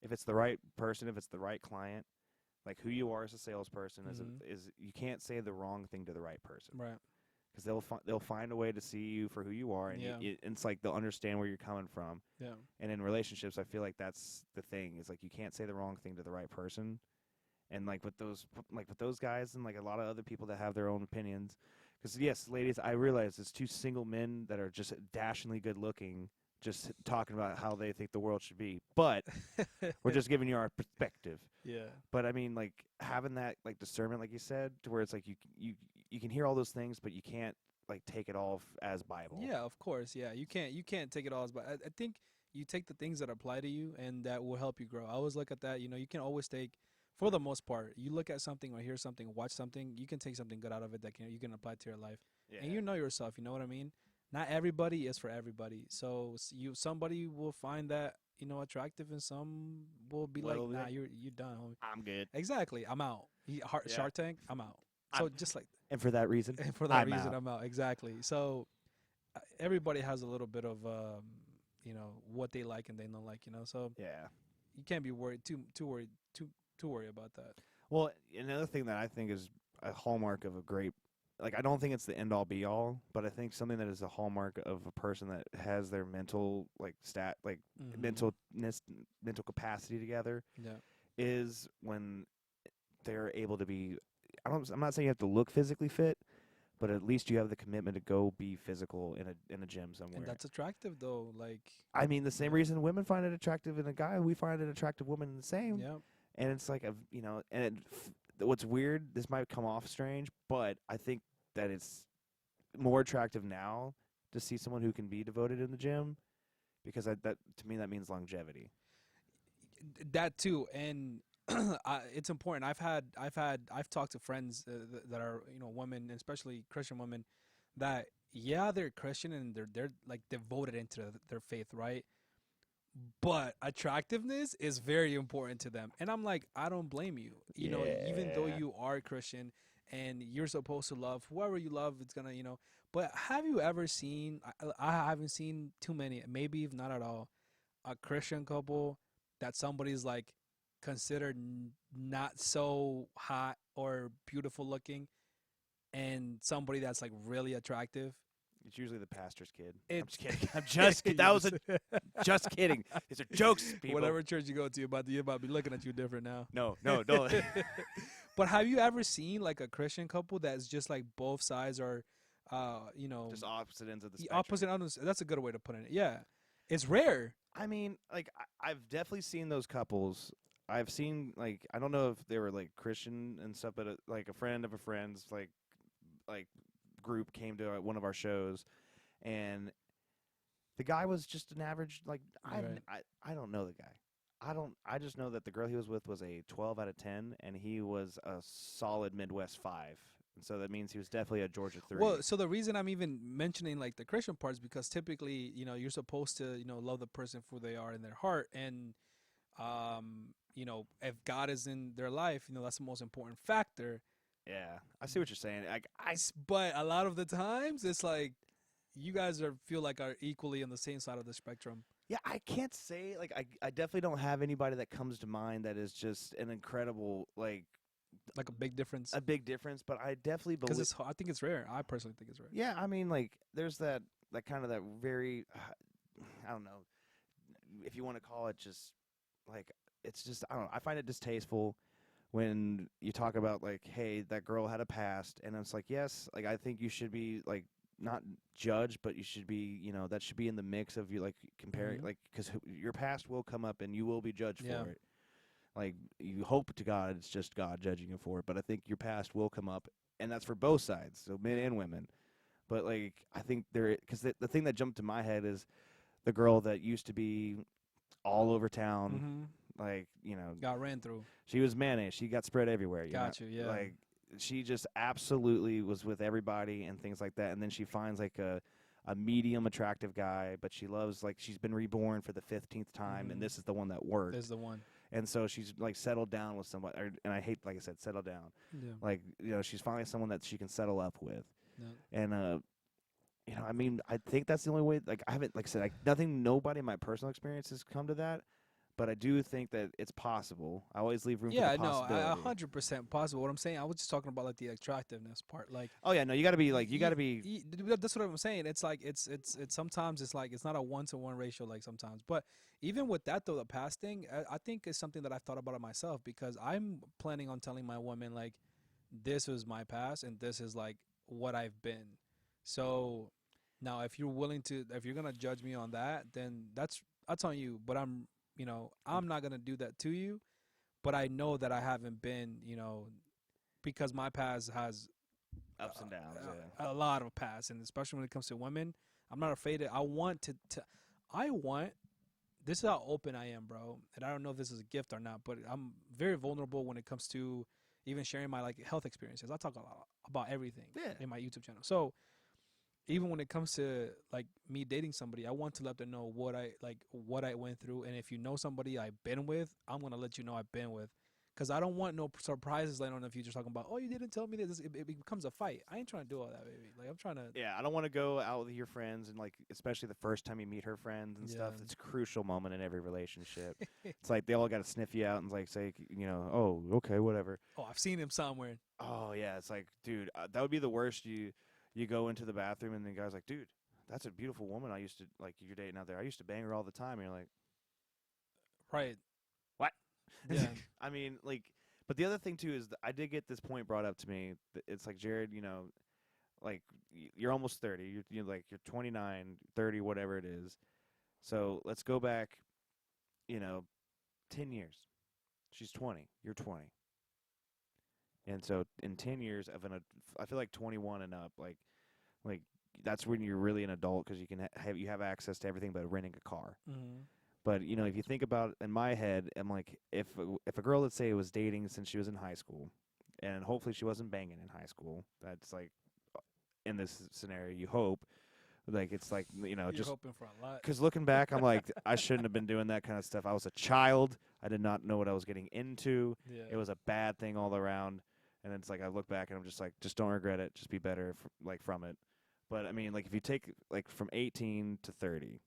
if it's the right person, if it's the right client, like who you are as a salesperson is you can't say the wrong thing to the right person Right. because they'll find a way to see you for who you are, and Yeah. it's like they'll understand where you're coming from. Yeah. And in relationships, I feel like that's the thing. Is like you can't say the wrong thing to the right person. And like with those guys and like a lot of other people that have their own opinions. Because yes, ladies, I realize it's two single men that are just dashingly good looking, just talking about how they think the world should be. But we're just giving you our perspective. Yeah. But I mean, like having that like discernment, like you said, to where it's like you can hear all those things, but you can't like take it all as Bible. Yeah, of course. Yeah, you can't take it all as, but I think you take the things that apply to you, and that will help you grow. I always look at that. You can always take, for the most part, you look at something or hear something, watch something, you can take something good out of it that you can apply to your life, Yeah. and you know yourself. You know what I mean? Not everybody is for everybody. So somebody will find that attractive, and some will be like, Well, nah, they- you're done, homie. I'm good. Exactly. I'm out. Yeah. Shark Tank. I'm out. So I'm- just like. And for that reason, And for that I'm reason, out. I'm out. Exactly. So everybody has a little bit of, what they like and they don't like. So Yeah. you can't be worried too worried about that. Well, another thing that I think is a hallmark of a great, like I don't think it's the end all be all, but I think something that is a hallmark of a person that has their mental Mhm. mental capacity together Yeah. is when they're able to be. I'm not saying you have to look physically fit, but at least you have the commitment to go be physical in a gym somewhere. And that's attractive though. Like. I mean, the same reason women find it attractive in a guy, we find an attractive woman in the same. Yeah. And it's like what's weird, this might come off strange, but I think that it's more attractive now to see someone who can be devoted in the gym because that to me that means longevity. That too, and it's important. I've talked to friends that are women, especially Christian women, that they're Christian and they're like devoted into their faith, right? But attractiveness is very important to them, and I'm like, I don't blame you. Even though Yeah. you are Christian and you're supposed to love whoever you love, it's gonna. But have you ever seen? I haven't seen too many, maybe if not at all, a Christian couple that somebody's like considered not so hot or beautiful looking, and somebody that's like really attractive. It's usually the pastor's kid. I'm It's just kidding. I'm just kidding. That was just kidding. These are jokes, people. Whatever church you go to, you about to be looking at you different now. No. But have you ever seen like a Christian couple that's just like both sides are, Just opposite ends of the the spectrum. opposite ends? That's a good way to put it. Yeah, it's rare. I mean, like I've definitely seen those couples. I've seen like I don't know if they were like Christian and stuff, but like a friend of a friend's like group came to one of our shows, and the guy was just an average. Like Right. I don't know the guy. I just know that the girl he was with was a 12 out of 10, and he was a solid Midwest 5. And so that means he was definitely a Georgia 3. Well, so the reason I'm even mentioning like the Christian part is because typically, you're supposed to, love the person for who they are in their heart, and if God is in their life, that's the most important factor. yeah, I see what you're saying. But a lot of the times, it's like you guys feel like are equally on the same side of the spectrum. Yeah, I can't say like I definitely don't have anybody that comes to mind that is just an incredible like Like a big difference. a big difference, but I definitely Because believe. I think it's rare. I personally think it's rare. Yeah, I mean, like there's that kind of that very, I don't know, if you want to call it just like it's just I don't know. I find it distasteful when you talk about like, hey, that girl had a past, and it's like, yes, like I think you should be like not judged, but you should be, that should be in the mix of you, like comparing, like, because your past will come up and you will be judged for it. Like, you hope to God it's just God judging you for it, but I think your past will come up, and that's for both sides, so men and women. But like, I think because the thing that jumped to my head is the girl that used to be all over town, like, got ran through. she was mayonnaise. She got spread everywhere. Got you, yeah. Like, she just absolutely was with everybody and things like that. And then she finds like a medium attractive guy, but she loves, like, she's been reborn for the 15th time, and this is the one that worked. This is the one. And so she's like settled down with somebody, and I hate, like I said, settle down. Yeah. Like, she's finally someone that she can settle up with. Yeah. And I mean, I think that's the only way. Like, I haven't, like I said, nobody in my personal experience has come to that, but I do think that it's possible. I always leave room for the possibility. Yeah, no, 100% possible. What I'm saying, I was just talking about like the attractiveness part. Like, oh yeah, no, you got to be like, you got to be. That's what I'm saying. It's like it's sometimes it's like it's not a 1-to-1 ratio like sometimes. But even with that though, the past thing, I think is something that I've thought about it myself, because I'm planning on telling my woman like, this was my past and this is like what I've been. So now, if you're gonna judge me on that, then that's on you. But I'm not gonna do that to you. But I know that I haven't been, because my past has Ups and downs. a lot of past, and especially when it comes to women, I'm not afraid. I want to. This is how open I am, bro. And I don't know if this is a gift or not, but I'm very vulnerable when it comes to even sharing my like health experiences. I talk a lot about everything in my YouTube channel. So even when it comes to like me dating somebody, I want to let them know what I went through. And if you know somebody I've been with, I'm gonna let you know I've been with, because I don't want no surprises later on in the future talking about, oh, you didn't tell me this. It becomes a fight. I ain't trying to do all that, baby. Like, I'm trying to. Yeah, I don't want to go out with your friends and like, especially the first time you meet her friends and stuff. It's a crucial moment in every relationship. It's like they all got to sniff you out and like say, oh, okay, whatever. Oh, I've seen him somewhere. Oh yeah, it's like, dude, that would be the worst. You go into the bathroom and the guy's like, dude, that's a beautiful woman I used to, like, you're dating out there. I used to bang her all the time. And you're like, right. What? Yeah. I mean, like, but the other thing too is that I did get this point brought up to me. It's like, Jared, like, you're almost 30. You're like, you're 29, 30, whatever it is. So let's go back, 10 years. She's 20. You're 20. And so in 10 years I feel like 21 and up, like that's when you're really an adult, because you can have access to everything but renting a car. But if you think about, in my head, I'm like, if a girl, let's say, was dating since she was in high school, and hopefully she wasn't banging in high school. That's like, in this scenario, you hope. Like, it's like, You're just hoping for a lot. because looking back, I'm like, I shouldn't have been doing that kind of stuff. I was a child. I did not know what I was getting into. Yeah. It was a bad thing all around. And it's like, I look back and I'm just like, just don't regret it. Just be better from it. But I mean, like, if you take like from 18 to 30,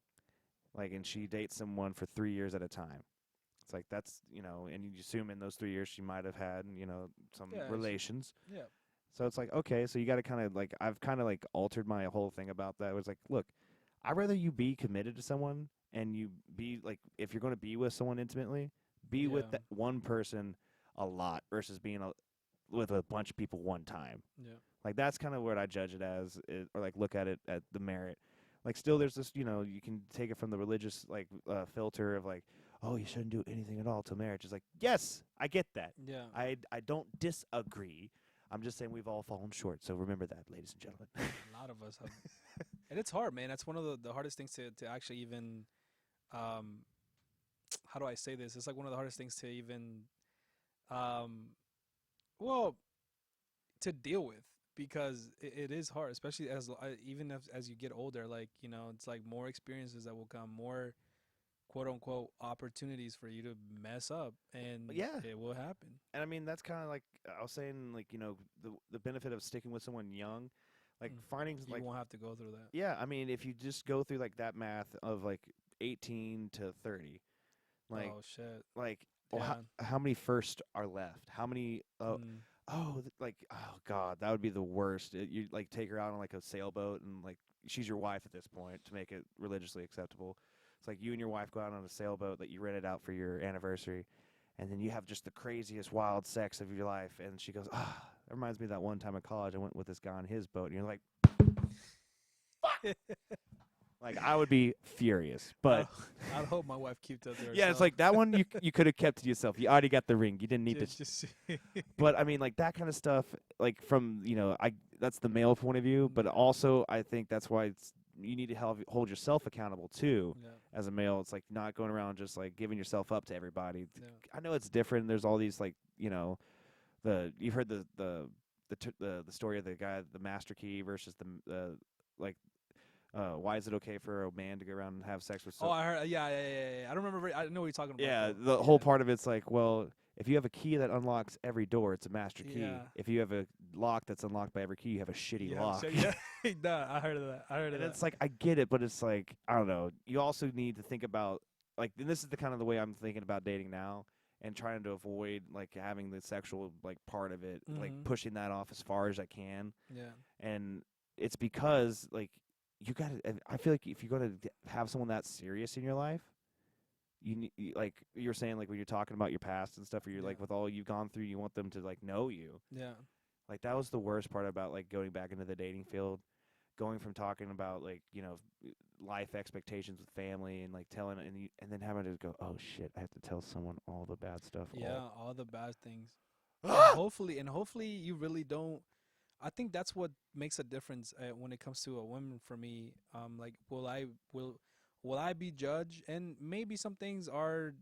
like, and she dates someone for 3 years at a time, it's like, that's, and you assume in those 3 years she might have had, some relations. Yeah. So it's like, okay, so you got to kind of like, I've kind of like altered my whole thing about that. It was like, look, I'd rather you be committed to someone, and you be like, if you're going to be with someone intimately, be with that one person a lot versus being with a bunch of people one time. Yeah. Like, that's kind of what I judge it as, or like look at it at the merit. Like, still there's this, you can take it from the religious like filter of like, oh, you shouldn't do anything at all till marriage. It's like, yes, I get that. Yeah. I don't disagree. I'm just saying we've all fallen short. So remember that, ladies and gentlemen. A lot of us have. And it's hard, man. That's one of the hardest things to actually even, how do I say this? It's like one of the hardest things to even, well, to deal with, because it is hard, especially even as you get older. Like, it's like more experiences that will come, more quote unquote opportunities for you to mess up, and it will happen. And I mean, that's kind of like I was saying, like, the benefit of sticking with someone young, like finding you like, won't have to go through that. Yeah, I mean, if you just go through like that math of like 18 to 30, like, oh shit, like, how many first are left? How many? Like, oh god, that would be the worst. You like take her out on like a sailboat, and like she's your wife at this point to make it religiously acceptable. It's like you and your wife go out on a sailboat that you rented out for your anniversary, and then you have just the craziest wild sex of your life, and she goes, ah, that reminds me of that one time in college I went with this guy on his boat, and you're like, like I would be furious, but I'd hope my wife keeps that to herself. yeah, it's like that one you could have kept to yourself. You already got the ring. You didn't need to. just But I mean, like that kind of stuff, like from that's the male point of view. But also, I think that's why you need to hold yourself accountable too. yeah, As a male, it's like not going around just like giving yourself up to everybody. yeah. I know it's different. There's all these like you've heard the story of the guy, the master key versus the like. Why is it okay for a man to go around and have sex with? Oh, I heard. Yeah. I don't remember. I know what you're talking about. Yeah, though. the whole part of it's like, well, if you have a key that unlocks every door, it's a master key. Yeah. If you have a lock that's unlocked by every key, you have a shitty Yeah, lock. so, yeah. Nah, I heard of that. And it's like, I get it, but it's like, I don't know. You also need to think about, like, and this is the kind of the way I'm thinking about dating now and trying to avoid, like, having the sexual, like, part of it, like, pushing that off as far as I can. Yeah. And it's because, like, I feel like if you're going to have someone that serious in your life, like you're saying, like when you're talking about your past and stuff, or you're like with all you've gone through, you want them to like know you. Yeah. Like that was the worst part about like going back into the dating field, going from talking about like life expectations with family and like telling and then having to go, oh shit, I have to tell someone all the bad stuff. Yeah, all the bad things. and hopefully you really don't. I think that's what makes a difference when it comes to a woman for me. Like, will I be judged? And maybe some things are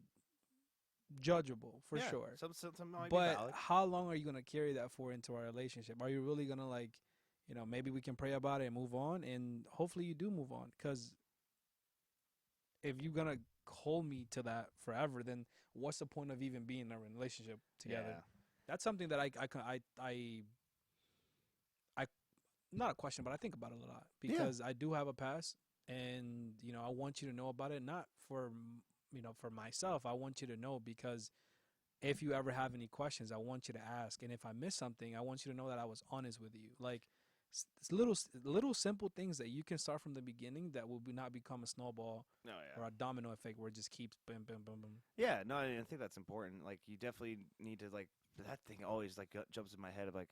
judgeable for sure. Some might be But valid. how long are you gonna carry that for into our relationship? Are you really gonna like, maybe we can pray about it and move on, and hopefully you do move on. Because if you're gonna hold me to that forever, then what's the point of even being in a relationship together? Yeah. That's something that I not a question, but I think about it a lot because I do have a past, and I want you to know about it. Not for for myself. I want you to know because if you ever have any questions, I want you to ask, and if I miss something, I want you to know that I was honest with you. Like it's little simple things that you can start from the beginning that will not become a snowball or a domino effect where it just keeps boom, boom, boom, boom. Yeah, no, I think that's important. Like, you definitely need to, like, that thing always, like, jumps in my head of, like,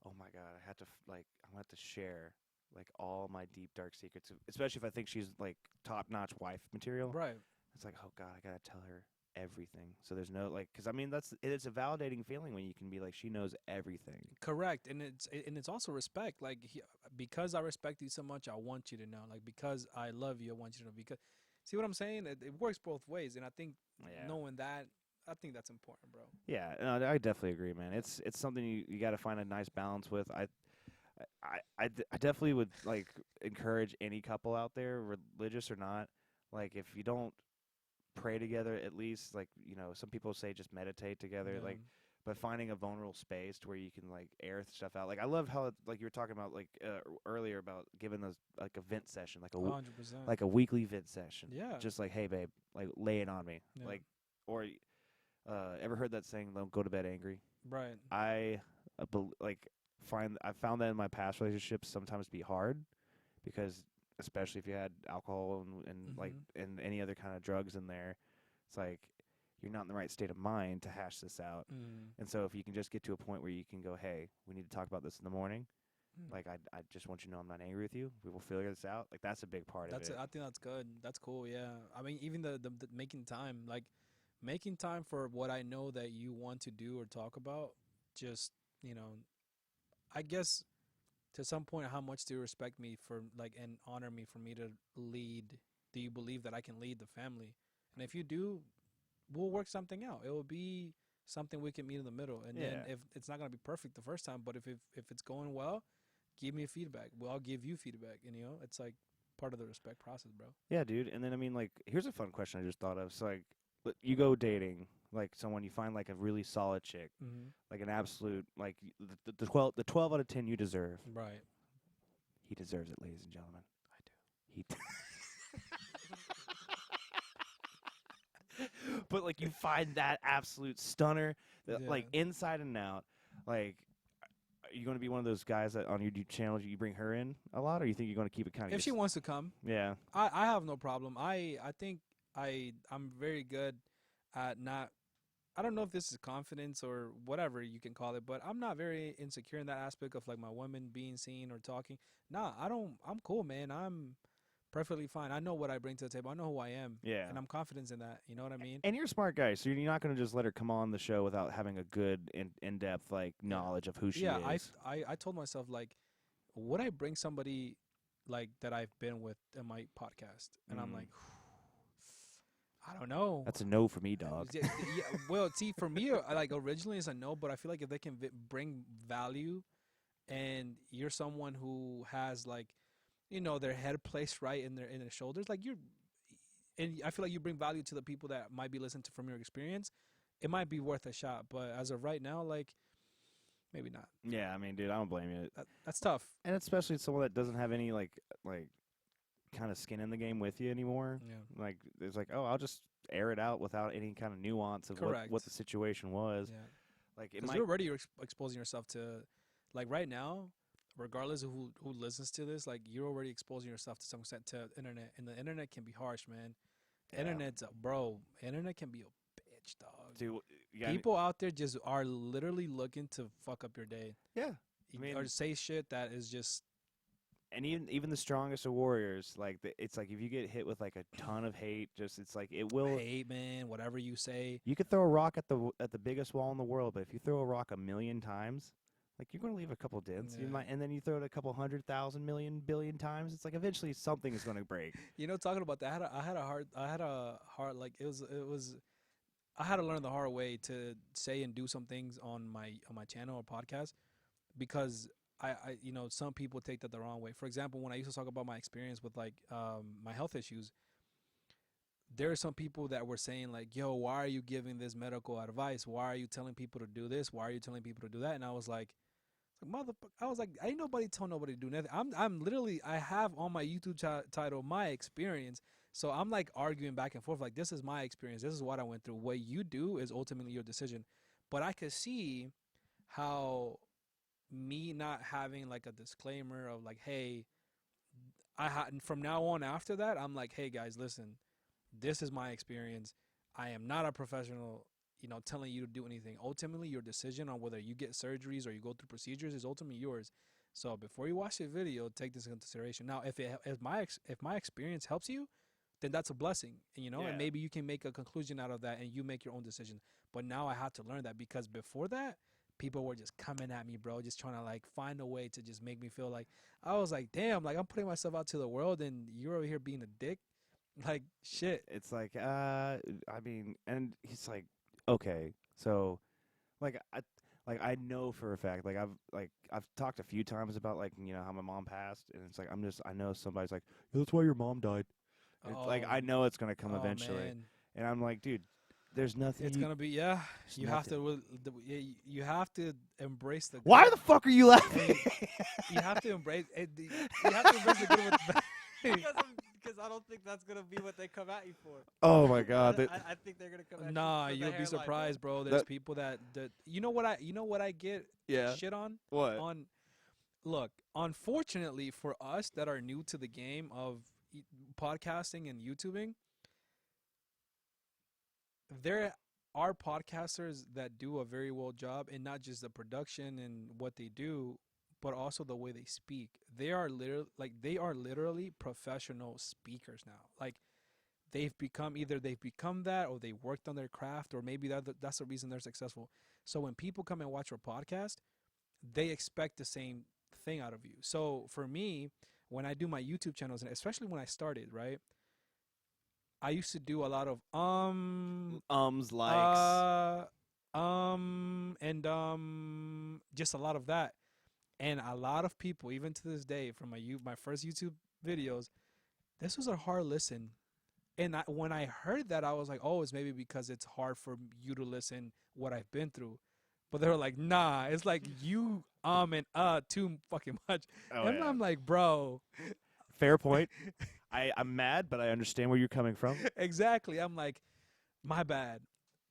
oh, my God, I'm going to have to share, like, all my deep, dark secrets, especially if I think she's, like, top-notch wife material. Right. It's like, oh, God, I got to tell her everything. So there's no, like, because, I mean, it's a validating feeling when you can be, like, she knows everything. Correct. And it's also respect. Like, because I respect you so much, I want you to know. Like, because I love you, I want you to know. Because, see what I'm saying? It works both ways. And I think knowing that, I think that's important, bro. Yeah, no, I definitely agree, man. It's something you got to find a nice balance with. I definitely would like encourage any couple out there, religious or not. Like, if you don't pray together, at least, like, some people say just meditate together, like, but finding a vulnerable space to where you can like air stuff out. Like, I love how like you were talking about like earlier about giving those like a vent session, like 100%. like a weekly vent session. Yeah. Just like, hey babe, like lay it on me. Yeah. Like, or ever heard that saying, don't go to bed angry? Right. I found that in my past relationships sometimes be hard, because especially if you had alcohol and like and any other kind of drugs in there, it's like you're not in the right state of mind to hash this out. And so if you can just get to a point where you can go, hey, we need to talk about this in the morning. Like, I just want you to know I'm not angry with you. We will figure this out. Like, that's a big part of it. I think that's good. That's cool. Yeah. I mean, even the making time, like making time for what I know that you want to do or talk about. Just, I guess to some point, how much do you respect me for like and honor me for me to lead? Do you believe that I can lead the family? And if you do, we'll work something out. It will be something we can meet in the middle. And then if it's not gonna be perfect the first time, but if it's going well, give me feedback. Well, I'll give you feedback. And it's like part of the respect process, bro. Yeah, dude. And then I mean, like, here's a fun question I just thought of. So like, you go dating like someone, you find like a really solid chick, like an absolute like the 12 out of 10 you deserve. Right. He deserves it, ladies and gentlemen. I do. He. But like, you find that absolute stunner, that like inside and out. Like, are you going to be one of those guys that on your channel you bring her in a lot, or you think you're going to keep it kind of? If she wants to come, yeah, I have no problem. I think I'm very good at not I don't know if this is confidence or whatever you can call it, but I'm not very insecure in that aspect of like my woman being seen or talking. Nah, I don't. I'm cool, man. I'm perfectly fine. I know what I bring to the table. I know who I am, Yeah. and I'm confident in that. You know what I mean? And you're a smart guy, so you're not going to just let her come on the show without having a good in-depth like knowledge of who she Yeah, is. I told myself like, would I bring somebody like that I've been with in my podcast? And I'm like, I don't know. That's a no for me, dog. Yeah, well, see, for me, like originally it's a no, but I feel like if they can bring value, and you're someone who has like, their head placed right in their shoulders, like and I feel like you bring value to the people that might be listening to from your experience, it might be worth a shot. But as of right now, like, maybe not. Yeah, I mean, dude, I don't blame you. That's tough. And especially someone that doesn't have any like kind of skin in the game with you anymore. Yeah. Like, it's like, oh, I'll just air it out without any kind of nuance of Correct. what the situation was. Yeah. Like, it Because might. you're already exposing yourself to, like right now, regardless of who listens to this, like you're already exposing yourself to some extent to internet, and the internet can be harsh, man. Yeah. Internet can be a bitch, dog. Dude, People out there just are literally looking to fuck up your day. Yeah. I mean, or say shit that is just. And even the strongest of warriors, like it's like if you get hit with like a ton of hate, just it's like it will hate, man. Whatever you say, you could throw a rock at the biggest wall in the world, but if you throw a rock 1,000,000 times, like you're gonna leave a couple dents. Yeah. You might, and then you throw it a couple 100,000 million billion times. It's like eventually something is gonna break. Talking about that, I had a hard like it was. I had to learn the hard way to say and do some things on my channel or podcast, because I some people take that the wrong way. For example, when I used to talk about my experience with like my health issues, there are some people that were saying like, yo, why are you giving this medical advice? Why are you telling people to do this? Why are you telling people to do that? And I was like, ain't nobody tell nobody to do nothing. I'm literally, I have on my YouTube title my experience. So I'm like arguing back and forth, like, this is my experience. This is what I went through. What you do is ultimately your decision. But I could see how me not having like a disclaimer of like, hey, from now on after that, I'm like, hey guys, listen, this is my experience. I am not a professional, telling you to do anything. Ultimately, your decision on whether you get surgeries or you go through procedures is ultimately yours. So before you watch the video, take this into consideration. Now, if my experience helps you, then that's a blessing, and maybe you can make a conclusion out of that and you make your own decision. But now I have to learn that, because before that, people were just coming at me, bro, just trying to like find a way to just make me feel like, I was like, damn, like I'm putting myself out to the world and you're over here being a dick. Like, shit. It's like, I mean, and he's like, okay, so, like, I know for a fact, like I've talked a few times about like how my mom passed, and it's like I know somebody's like, that's why your mom died. It's like I know it's gonna come eventually, man. and I'm like, dude, there's nothing. It's gonna be You have to embrace the. Why the fuck are you laughing? You have to embrace. You have to embrace the good with the bad. Because I don't think that's gonna be what they come at you for. Oh my god! I think they're gonna come at you. Nah, for you'll the be surprised, bro. There's people that you know what I get shit on. What? Look, unfortunately for us that are new to the game of podcasting and YouTubing, there are podcasters that do a very well job in not just the production and what they do, but also the way they speak. They are literally professional speakers now. Like they've become that, or they worked on their craft, or maybe that's the reason they're successful. So when people come and watch our podcast, they expect the same thing out of you. So for me, when I do my YouTube channels, and especially when I started, right, I used to do a lot of likes, and just a lot of that. And a lot of people, even to this day, from my first YouTube videos, this was a hard listen. And when I heard that, I was like, oh, it's maybe because it's hard for you to listen what I've been through. But they were like, nah, it's like you and too fucking much. And I'm like, bro. Fair point. I'm mad, but I understand where you're coming from. Exactly. I'm like, my bad.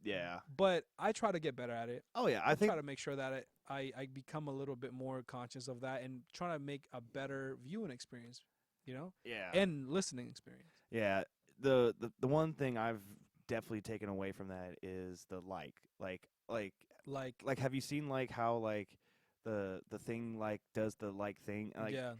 Yeah. But I try to get better at it. Oh, yeah. I try to make sure that I become a little bit more conscious of that and trying to make a better viewing experience, Yeah. and listening experience. Yeah. The one thing I've definitely taken away from that is the Like, have you seen like how like the thing like does the like thing like yeah,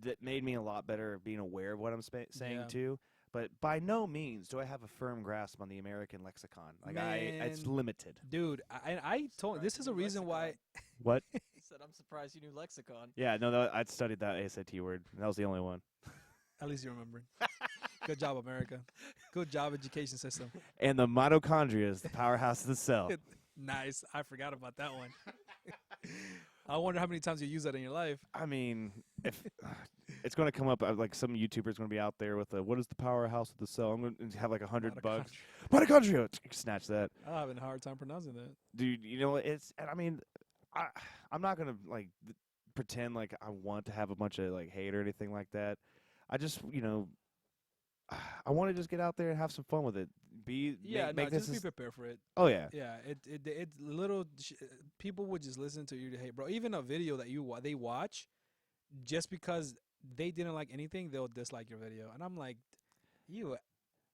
that made me a lot better of being aware of what I'm saying Yeah. too. But by no means do I have a firm grasp on the American lexicon. Like it's Man. limited. dude, I told this is a reason why. What? He said, "I'm surprised you knew lexicon." Yeah, no, I'd studied that SAT word. That was the only one. At least you remember. Good job, America. Good job, education system. And the mitochondria is the powerhouse of the cell. Nice. I forgot about that one. I wonder how many times you use that in your life. I mean, if it's going to come up, like some YouTuber's going to be out there with what is the powerhouse of the cell? I'm going to have like $100. Mitochondria. Snatch that. I'm having a hard time pronouncing that. Dude, you know, and I mean, I'm not going to like pretend like I want to have a bunch of like hate or anything like that. I just, you know, I want to just get out there and have some fun with it. Make this just be prepared for it. Oh yeah. Yeah, it little people would just listen to you to hate, bro. Even a video that they watch, just because they didn't like anything, they'll dislike your video. And I'm like,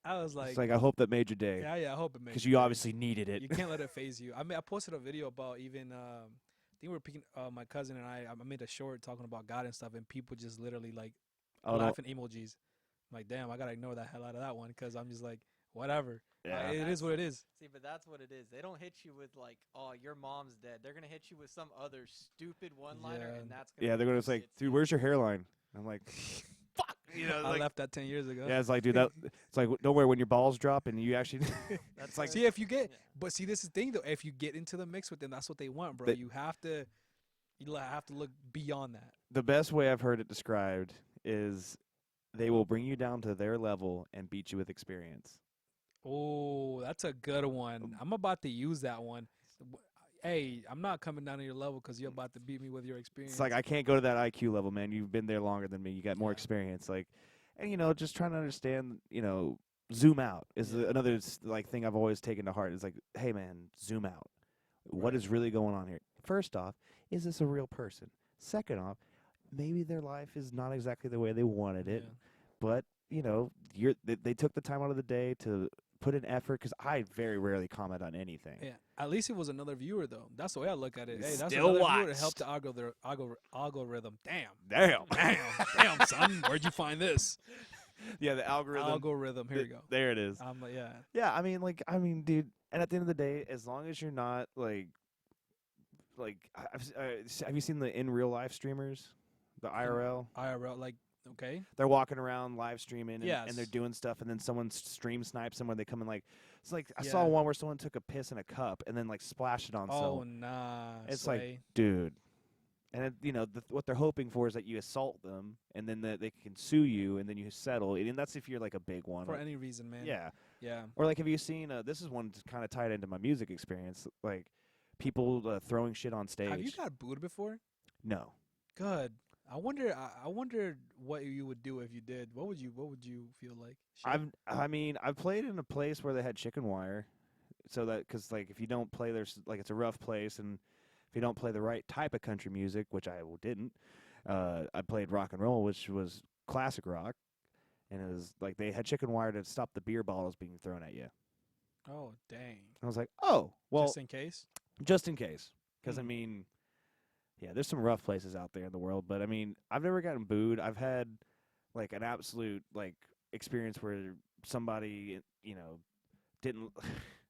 I was like, It's like I hope that made your day. yeah, I hope it made. Because you obviously needed it. You can't let it phase you. I mean, I posted a video about even I think we were picking my cousin and I made a short talking about God and stuff, and people just literally like laughing emojis. I'm like, damn, I gotta ignore the hell out of that one because I'm just like, whatever. Yeah. It is what it is. See, but that's what it is. They don't hit you with like, "Oh, your mom's dead." They're gonna hit you with some other stupid one-liner, Yeah. and that's gonna. Yeah, they're gonna make say, it "Dude, stick. where's your hairline?" I'm like, "Fuck," you know. I Like, left that 10 years ago. yeah, it's like, dude, it's like, don't worry when your balls drop and you actually. That's it's like, See, if you get, Yeah. but see, this is the thing though. If you get into the mix with them, that's what they want, bro. They- You have to look beyond that. the best way I've heard it described is they will bring you down to their level and beat you with experience. Oh, that's a good one. I'm about to use that one. Hey, I'm not coming down to your level because you're about to beat me with your experience. It's like I can't go to that IQ level, man. You've been there longer than me. You got more Yeah. experience. Like, and you know, just trying to understand. You know, zoom out is Yeah. another like thing I've always taken to heart. It's like, hey, man, zoom out. What is really going on here? First off, is this a real person? Second off, maybe their life is not exactly the way they wanted it, Yeah. but you know, they took the time out of the day to put in effort. Because I very rarely comment on anything. Yeah, at least it was another viewer though. That's the way I look at it. Hey, that's Still another viewer to help watched. the algorithm. Damn, Damn. son, where'd you find this Yeah, the algorithm. algorithm? Here you go. There it is. I'm like, yeah, Yeah, I mean, dude. And at the end of the day, as long as you're not like, have you seen the in real life streamers, the IRL? IRL, like, okay, They're walking around live streaming, and, Yes. and they're doing stuff, and then someone stream snipes them where they come in like, it's like I saw Yeah. one where someone took a piss in a cup and then like splashed it on oh someone. nah, It's Slay. like, dude. And you know what they're hoping for is that you assault them, and then they can sue you, and then you settle. And that's if you're like a big one. for Like, any reason, man. yeah. yeah. Or like, have you seen? This is one kind of tied into my music experience. Like, people throwing shit on stage. Have you got booed before? No. Good. I wonder what you would do if you did. What would you feel like? Shit. I've played in a place where they had chicken wire, so that because like if you don't play, there's like it's a rough place, and if you don't play the right type of country music, which I didn't, I played rock and roll, which was classic rock, and it was like they had chicken wire to stop the beer bottles being thrown at you. Oh dang. I was like, oh well, Just in case. just in case, because I Mm. mean, yeah, there's some rough places out there in the world, but I mean, I've never gotten booed. I've had like an absolute like experience where somebody, you know, didn't.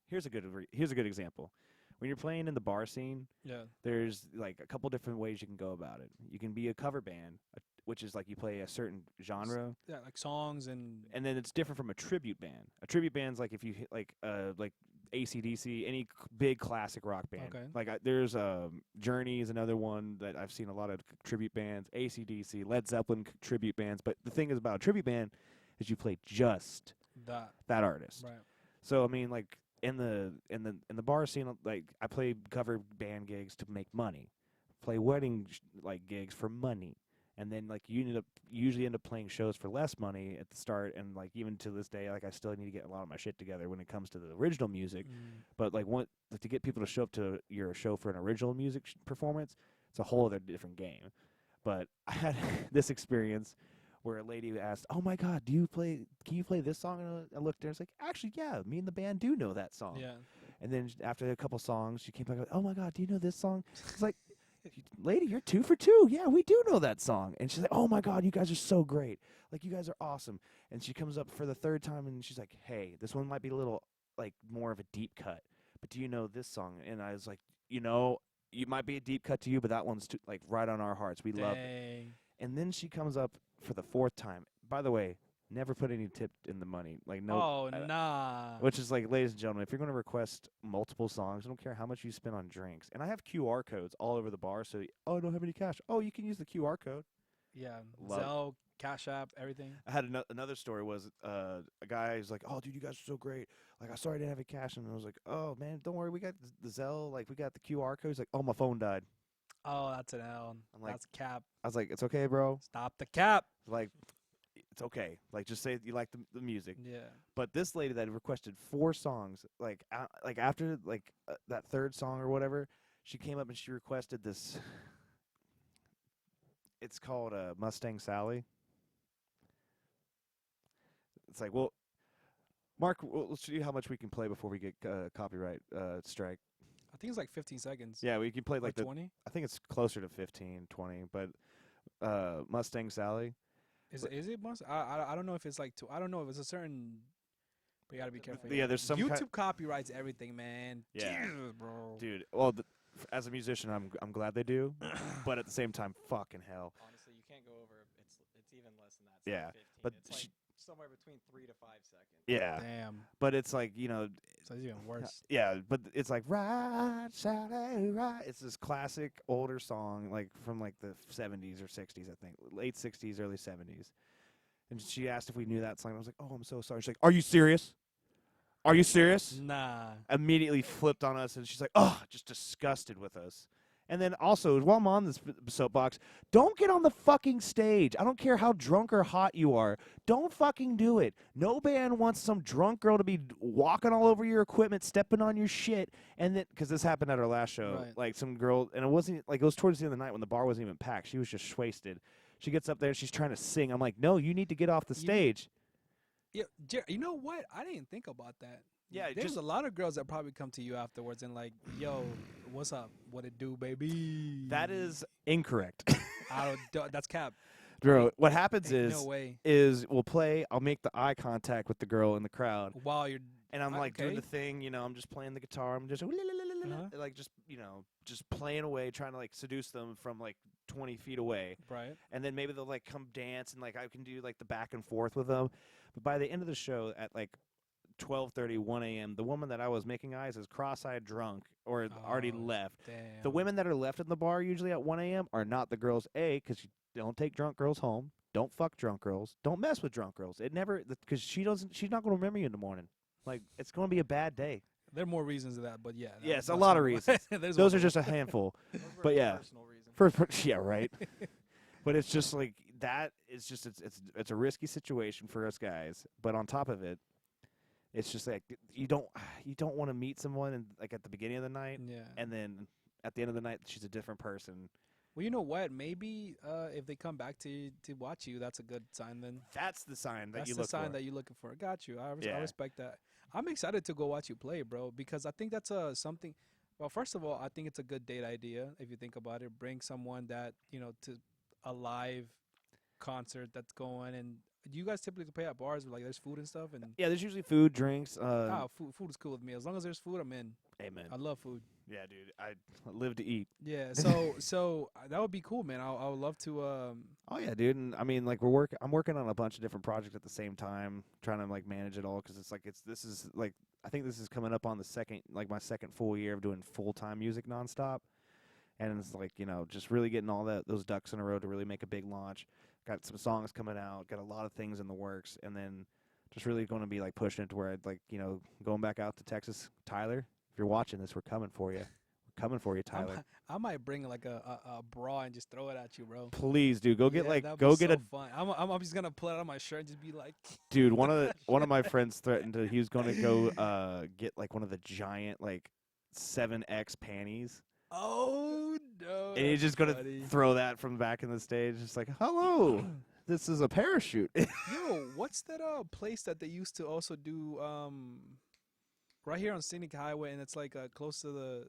Here's a good example. When you're playing in the bar scene, Yeah. there's like a couple different ways you can go about it. You can be a cover band, which is like you play a certain genre, Yeah, like songs and and then it's different from a tribute band. A tribute band's like if you hit like AC/DC, any big classic rock band. Okay. Like there's Journey is another one that I've seen a lot of tribute bands. AC/DC, Led Zeppelin tribute bands. But the thing is about a tribute band is you play just that artist. right. So I mean, like in the bar scene, like I play cover band gigs to make money, play wedding like gigs for money, and then like you usually end up playing shows for less money at the start, and like even to this day, like I still need to get a lot of my shit together when it comes to the original music. Mm. But like to get people to show up to your show for an original music performance, it's a whole other different game. But I had this experience where a lady asked, "Oh my God, can you play this song?" And I looked at her, and it's like, actually, yeah, me and the band do know that song. Yeah. And then after a couple songs, she came back, "Oh my God, do you know this song?" It's like, lady, you're 2 for 2. Yeah, we do know that song. And she's like, "Oh my God, you guys are so great. Like, you guys are awesome." And she comes up for the 3rd time, and she's like, "Hey, this one might be a little, like, more of a deep cut, but do you know this song?" And I was like, it might be a deep cut to you, but that one's like right on our hearts. We love it. Dang. And then she comes up for the 4th time. By the way, never put any tip in the money. Like, no. Oh, nah. Which is like, ladies and gentlemen, if you're going to request multiple songs, I don't care how much you spend on drinks. And I have QR codes all over the bar. So, I don't have any cash. Oh, you can use the QR code. Yeah. Love Zelle, Cash App, everything. I had another story was a guy who's like, "Oh, dude, you guys are so great. Like, I sorry I didn't have any cash." And I was like, "Oh, man, don't worry. We got the Zelle. Like, we got the QR code." He's like, "Oh, my phone died." Oh, that's an L. I'm like- That's cap. I was like, "It's okay, bro. Stop the cap. Like, it's okay. Like, just say you like the music." Yeah. But this lady that had requested 4 songs, like after that 3rd song or whatever, she came up and she requested this. It's called Mustang Sally. It's like, well, Mark, let's see how much we can play before we get copyright strike. I think it's like 15 seconds. Yeah, we can play Or like 20. I think it's closer to 15, 20, but Mustang Sally. Is it must? I don't know if it's like I don't know if it's a certain. But you gotta be careful. Yeah, there's some YouTube copyrights everything, man. Yeah. Jesus, bro. Dude, well, as a musician, I'm glad they do, but at the same time, fucking hell. Honestly, you can't go over. It's even less than that. It's Yeah, like 15. but it's like somewhere between 3 to 5 seconds. Yeah, Damn. but it's like, So it's even worse. yeah, but it's like "Ride, Sally, Ride." It's this classic older song, like from like the 70s or 60s, I think, late 60s, early 70s. And she asked if we knew that song. I was like, "Oh, I'm so sorry." She's like, "Are you serious? Are you serious?" Nah. Immediately flipped on us, and she's like, "Oh," just disgusted with us. And then also, while I'm on this soapbox, don't get on the fucking stage. I don't care how drunk or hot you are. Don't fucking do it. No band wants some drunk girl to be walking all over your equipment, stepping on your shit. And then, because this happened at our last show, Right. like some girl, and it wasn't like, it was towards the end of the night when the bar wasn't even packed. She was just wasted. She gets up there and she's trying to sing. I'm like, "No, you need to get off the stage." Yeah, you know what? I didn't think about that. Yeah, There's just- a lot of girls that probably come to you afterwards and like, "Yo, what's up? What it do, baby?" That is incorrect. That's cap. Bro, what happens Ain't no way. is we'll play, I'll make the eye contact with the girl in the crowd. While you're And I'm like doing okay. the thing, I'm just playing the guitar. I'm just like just playing away, trying to like seduce them from like 20 feet away. right. And then maybe they'll like come dance and like I can do like the back and forth with them. But by the end of the show at like 12:30, 1 a.m., the woman that I was making eyes is cross-eyed drunk or already Oh, left. Damn. The women that are left in the bar usually at 1 a.m. are not the girls, because you don't take drunk girls home. Don't fuck drunk girls. Don't mess with drunk girls. It never, because she's not going to remember you in the morning. Like, it's going to be a bad day. There are more reasons to that, but yeah. Yes, a that's lot of one. reasons. There's Those one are just a handful. Those were But for yeah. personal reasons. Yeah, right. But it's just like that. It's just it's a risky situation for us guys. But on top of it, it's just like you don't want to meet someone and like at the beginning of the night, Yeah. and then at the end of the night she's a different person. Well, you know what? Maybe if they come back to watch you, that's a good sign. Then That's the sign that that's you the look sign for. that you're looking for. Got you. I Yeah. respect that. I'm excited to go watch you play, bro, because I think that's something. Well, first of all, I think it's a good date idea if you think about it. Bring someone that to a live concert that's going. And do you guys typically play at bars where like there's food and stuff? And Yeah, there's usually food, drinks. food is cool with me as long as there's food. I'm in. Amen. I love food. Yeah, dude, I live to eat. Yeah, so that would be cool, man. I would love to. Oh yeah, dude, and I mean, like I'm working on a bunch of different projects at the same time, trying to like manage it all because it's like I think this is coming up on my second full year of doing full-time music nonstop, and it's like just really getting all those ducks in a row to really make a big launch. Got some songs coming out, got a lot of things in the works, and then just really going to be like pushing it to where I'd like going back out to Texas. Tyler, if you're watching this, we're coming for you. We're coming for you, Tyler. I might bring like a bra and just throw it at you, bro. Please, dude, go get Yeah, like that'd go be get so a fun. I'm just gonna pull it out of my shirt and just be like, dude. One of my friends threatened he was going to go get like one of the giant like 7X panties, oh no. and he's that's just going funny. to throw that from back in the stage, just like hello. this is a parachute. Yo, what's that place that they used to also do right here on Scenic Highway, and it's like close to the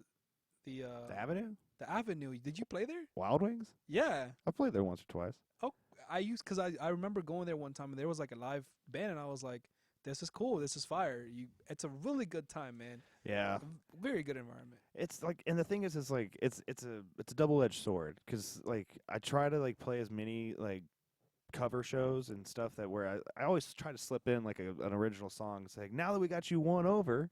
The Avenue? the Avenue. Did you play there? Wild Wings? Yeah. I played there once or twice. Oh, because I remember going there one time and there was like a live band and I was like, this is cool. This is fire. It's a really good time, man. Yeah. Very good environment. It's like, and the thing is like it's a double-edged sword, because like I try to like play as many like cover shows and stuff that where I always try to slip in like an original song. It's like, now that we got you won over,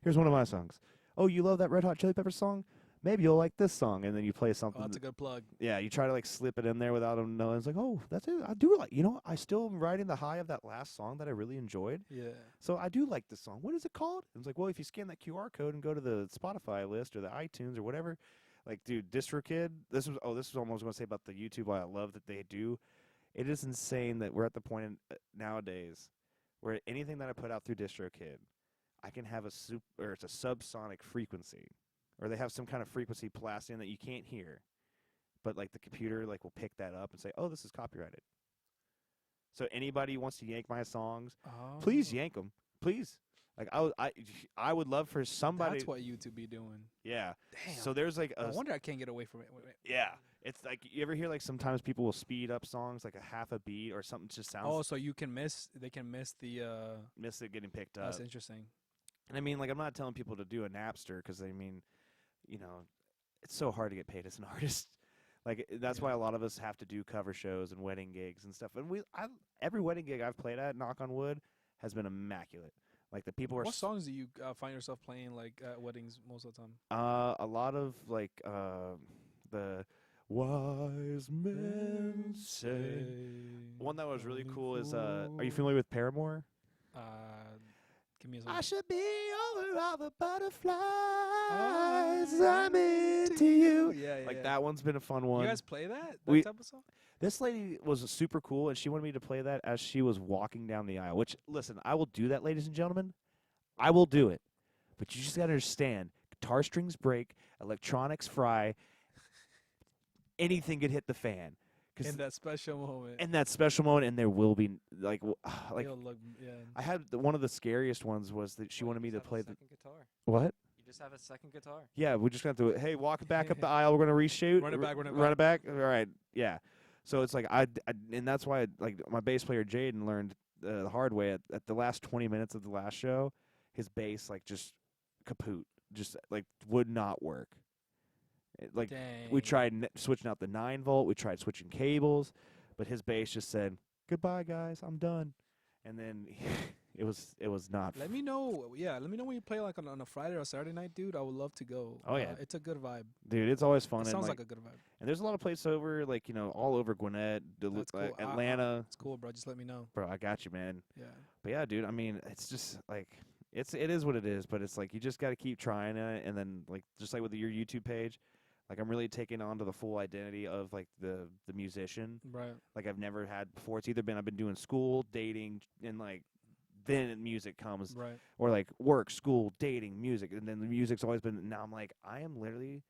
here's one of my songs. Oh, you love that Red Hot Chili Peppers song? Maybe you'll like this song, and then you play something. Oh, that's a good plug. Yeah, you try to like slip it in there without them knowing. It's like, oh, that's it. I do like, I still am riding the high of that last song that I really enjoyed. Yeah. So I do like this song. What is it called? And it's like, well, if you scan that QR code and go to the Spotify list or the iTunes or whatever, like, dude, DistroKid. This was almost going to say about the YouTube. Why I love that they do. It is insane that we're at the point nowadays where anything that I put out through DistroKid, I can have it's a subsonic frequency, or they have some kind of frequency passed in that you can't hear, but like the computer like will pick that up and say, oh, this is copyrighted. So anybody who wants to yank my songs, please yank them, please. Like I would love for somebody. That's what YouTube be doing. Yeah. Damn. So there's like I wonder I can't get away from it. Wait. Yeah. It's like, you ever hear like sometimes people will speed up songs like a half a beat or something just sounds. Oh, so they can miss the. Miss it getting picked up. That's interesting. And I mean, like, I'm not telling people to do a Napster, because I mean, it's so hard to get paid as an artist. Like, that's why a lot of us have to do cover shows and wedding gigs and stuff. And every wedding gig I've played at, knock on wood, has been immaculate. Like, the people are. What songs do you find yourself playing like at weddings most of the time? A lot of like the wise men say. One that was really cool is are you familiar with Paramore? Give me a I second. should be over all the butterflies. I'm into you. Yeah, yeah. Like, that one's been a fun one. You guys play that type of song? This lady was super cool, and she wanted me to play that as she was walking down the aisle. Which, listen, I will do that, ladies and gentlemen. I will do it. But you just got to understand, guitar strings break, electronics fry, anything could hit the fan. In that special moment. In that special moment, and there will be, like It'll look, yeah. I had one of the scariest ones was that she wanted me to play the second guitar. What? You just have a second guitar. Yeah, we just got to. Hey, walk back up the aisle. We're gonna reshoot. Run it back. Run it back. All right. Yeah. So it's like and that's why like my bass player Jaden learned the hard way at the last 20 minutes of the last show, his bass like just kaput, just like would not work. Like, Dang. we tried switching out the 9-volt, we tried switching cables, but his bass just said, "Goodbye, guys, I'm done." And then it was not. Let me know. Yeah, let me know when you play like on a Friday or Saturday night, dude. I would love to go. Oh, yeah. It's a good vibe. Dude, it's always fun. It and sounds like like a good vibe. And there's a lot of places over, like, all over Gwinnett, That's cool. Atlanta. It's cool, bro. Just let me know. Bro, I got you, man. Yeah. But yeah, dude, I mean, it's just like it is what it is, but it's like you just got to keep trying it, and then like just like with your YouTube page, like I'm really taking on to the full identity of like the musician. Right. Like I've never had before. It's either been I've been doing school, dating, and like then music comes, Right. or like work, school, dating, music, and then the music's always been. Now I'm like, I am literally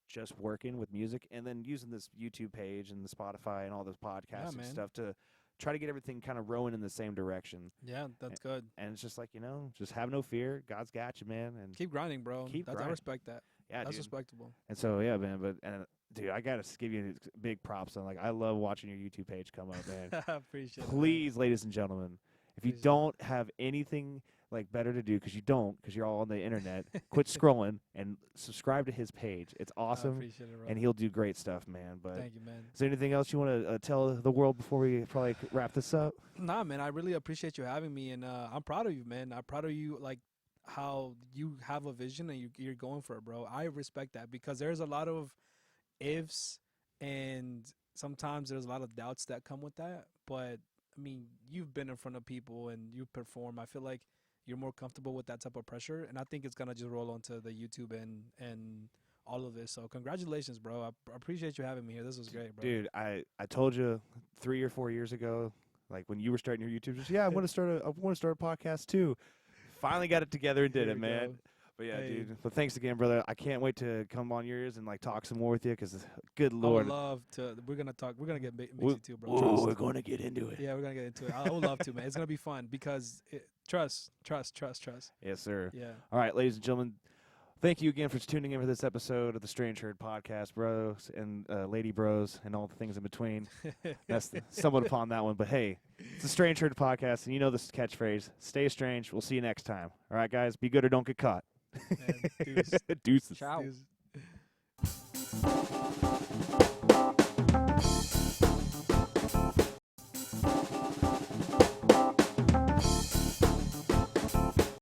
just working with music, and then using this YouTube page and the Spotify and all those podcasts and stuff to try to get everything kind of rowing in the same direction. Yeah, that's good. And it's just like, just have no fear. God's got you, man. And Keep grinding, bro. Keep I grinding. respect that. yeah, That's dude. respectable. And so yeah, man. But dude, I gotta give you big props on like I love watching your YouTube page come up, man. I appreciate it. Please, ladies and gentlemen, if you Please. don't have anything like better to do, because you're all on the internet, quit scrolling and subscribe to his page. It's I awesome, appreciate it, bro. and he'll do great stuff, man. But Thank you, man. is there anything else you want to tell the world before we probably wrap this up? Nah, man, I really appreciate you having me, and I'm proud of you, man. I'm proud of you, like how you have a vision and you're going for it, bro. I respect that because there's a lot of ifs and sometimes there's a lot of doubts that come with that. But I mean, you've been in front of people and you perform. I feel like you're more comfortable with that type of pressure, and I think it's gonna just roll onto the YouTube and all of this. So congratulations, bro. I appreciate you having me here. This was great, bro. Dude, I told you 3 or 4 years ago, like when you were starting your YouTube, just, I want to start a podcast too. Finally got it together and did Here it, we man. go. But yeah, Hey. dude. But thanks again, brother. I can't wait to come on yours and like talk some more with you because, good I lord, would love to. We're gonna talk. We're gonna get We- mixy too, bro. Whoa, Trust. we're going to get into it. Yeah, we're gonna get into it. I would love to, man. It's gonna be fun because trust. Yes, sir. Yeah. All right, ladies and gentlemen. Thank you again for tuning in for this episode of the Strange Herd Podcast, bros and lady bros, and all the things in between. That's somewhat upon that one, but hey, it's the Strange Herd Podcast, and you know this catchphrase: "Stay strange." We'll see you next time. All right, guys, be good or don't get caught. And deuce. Deuces. Ciao. Deuce.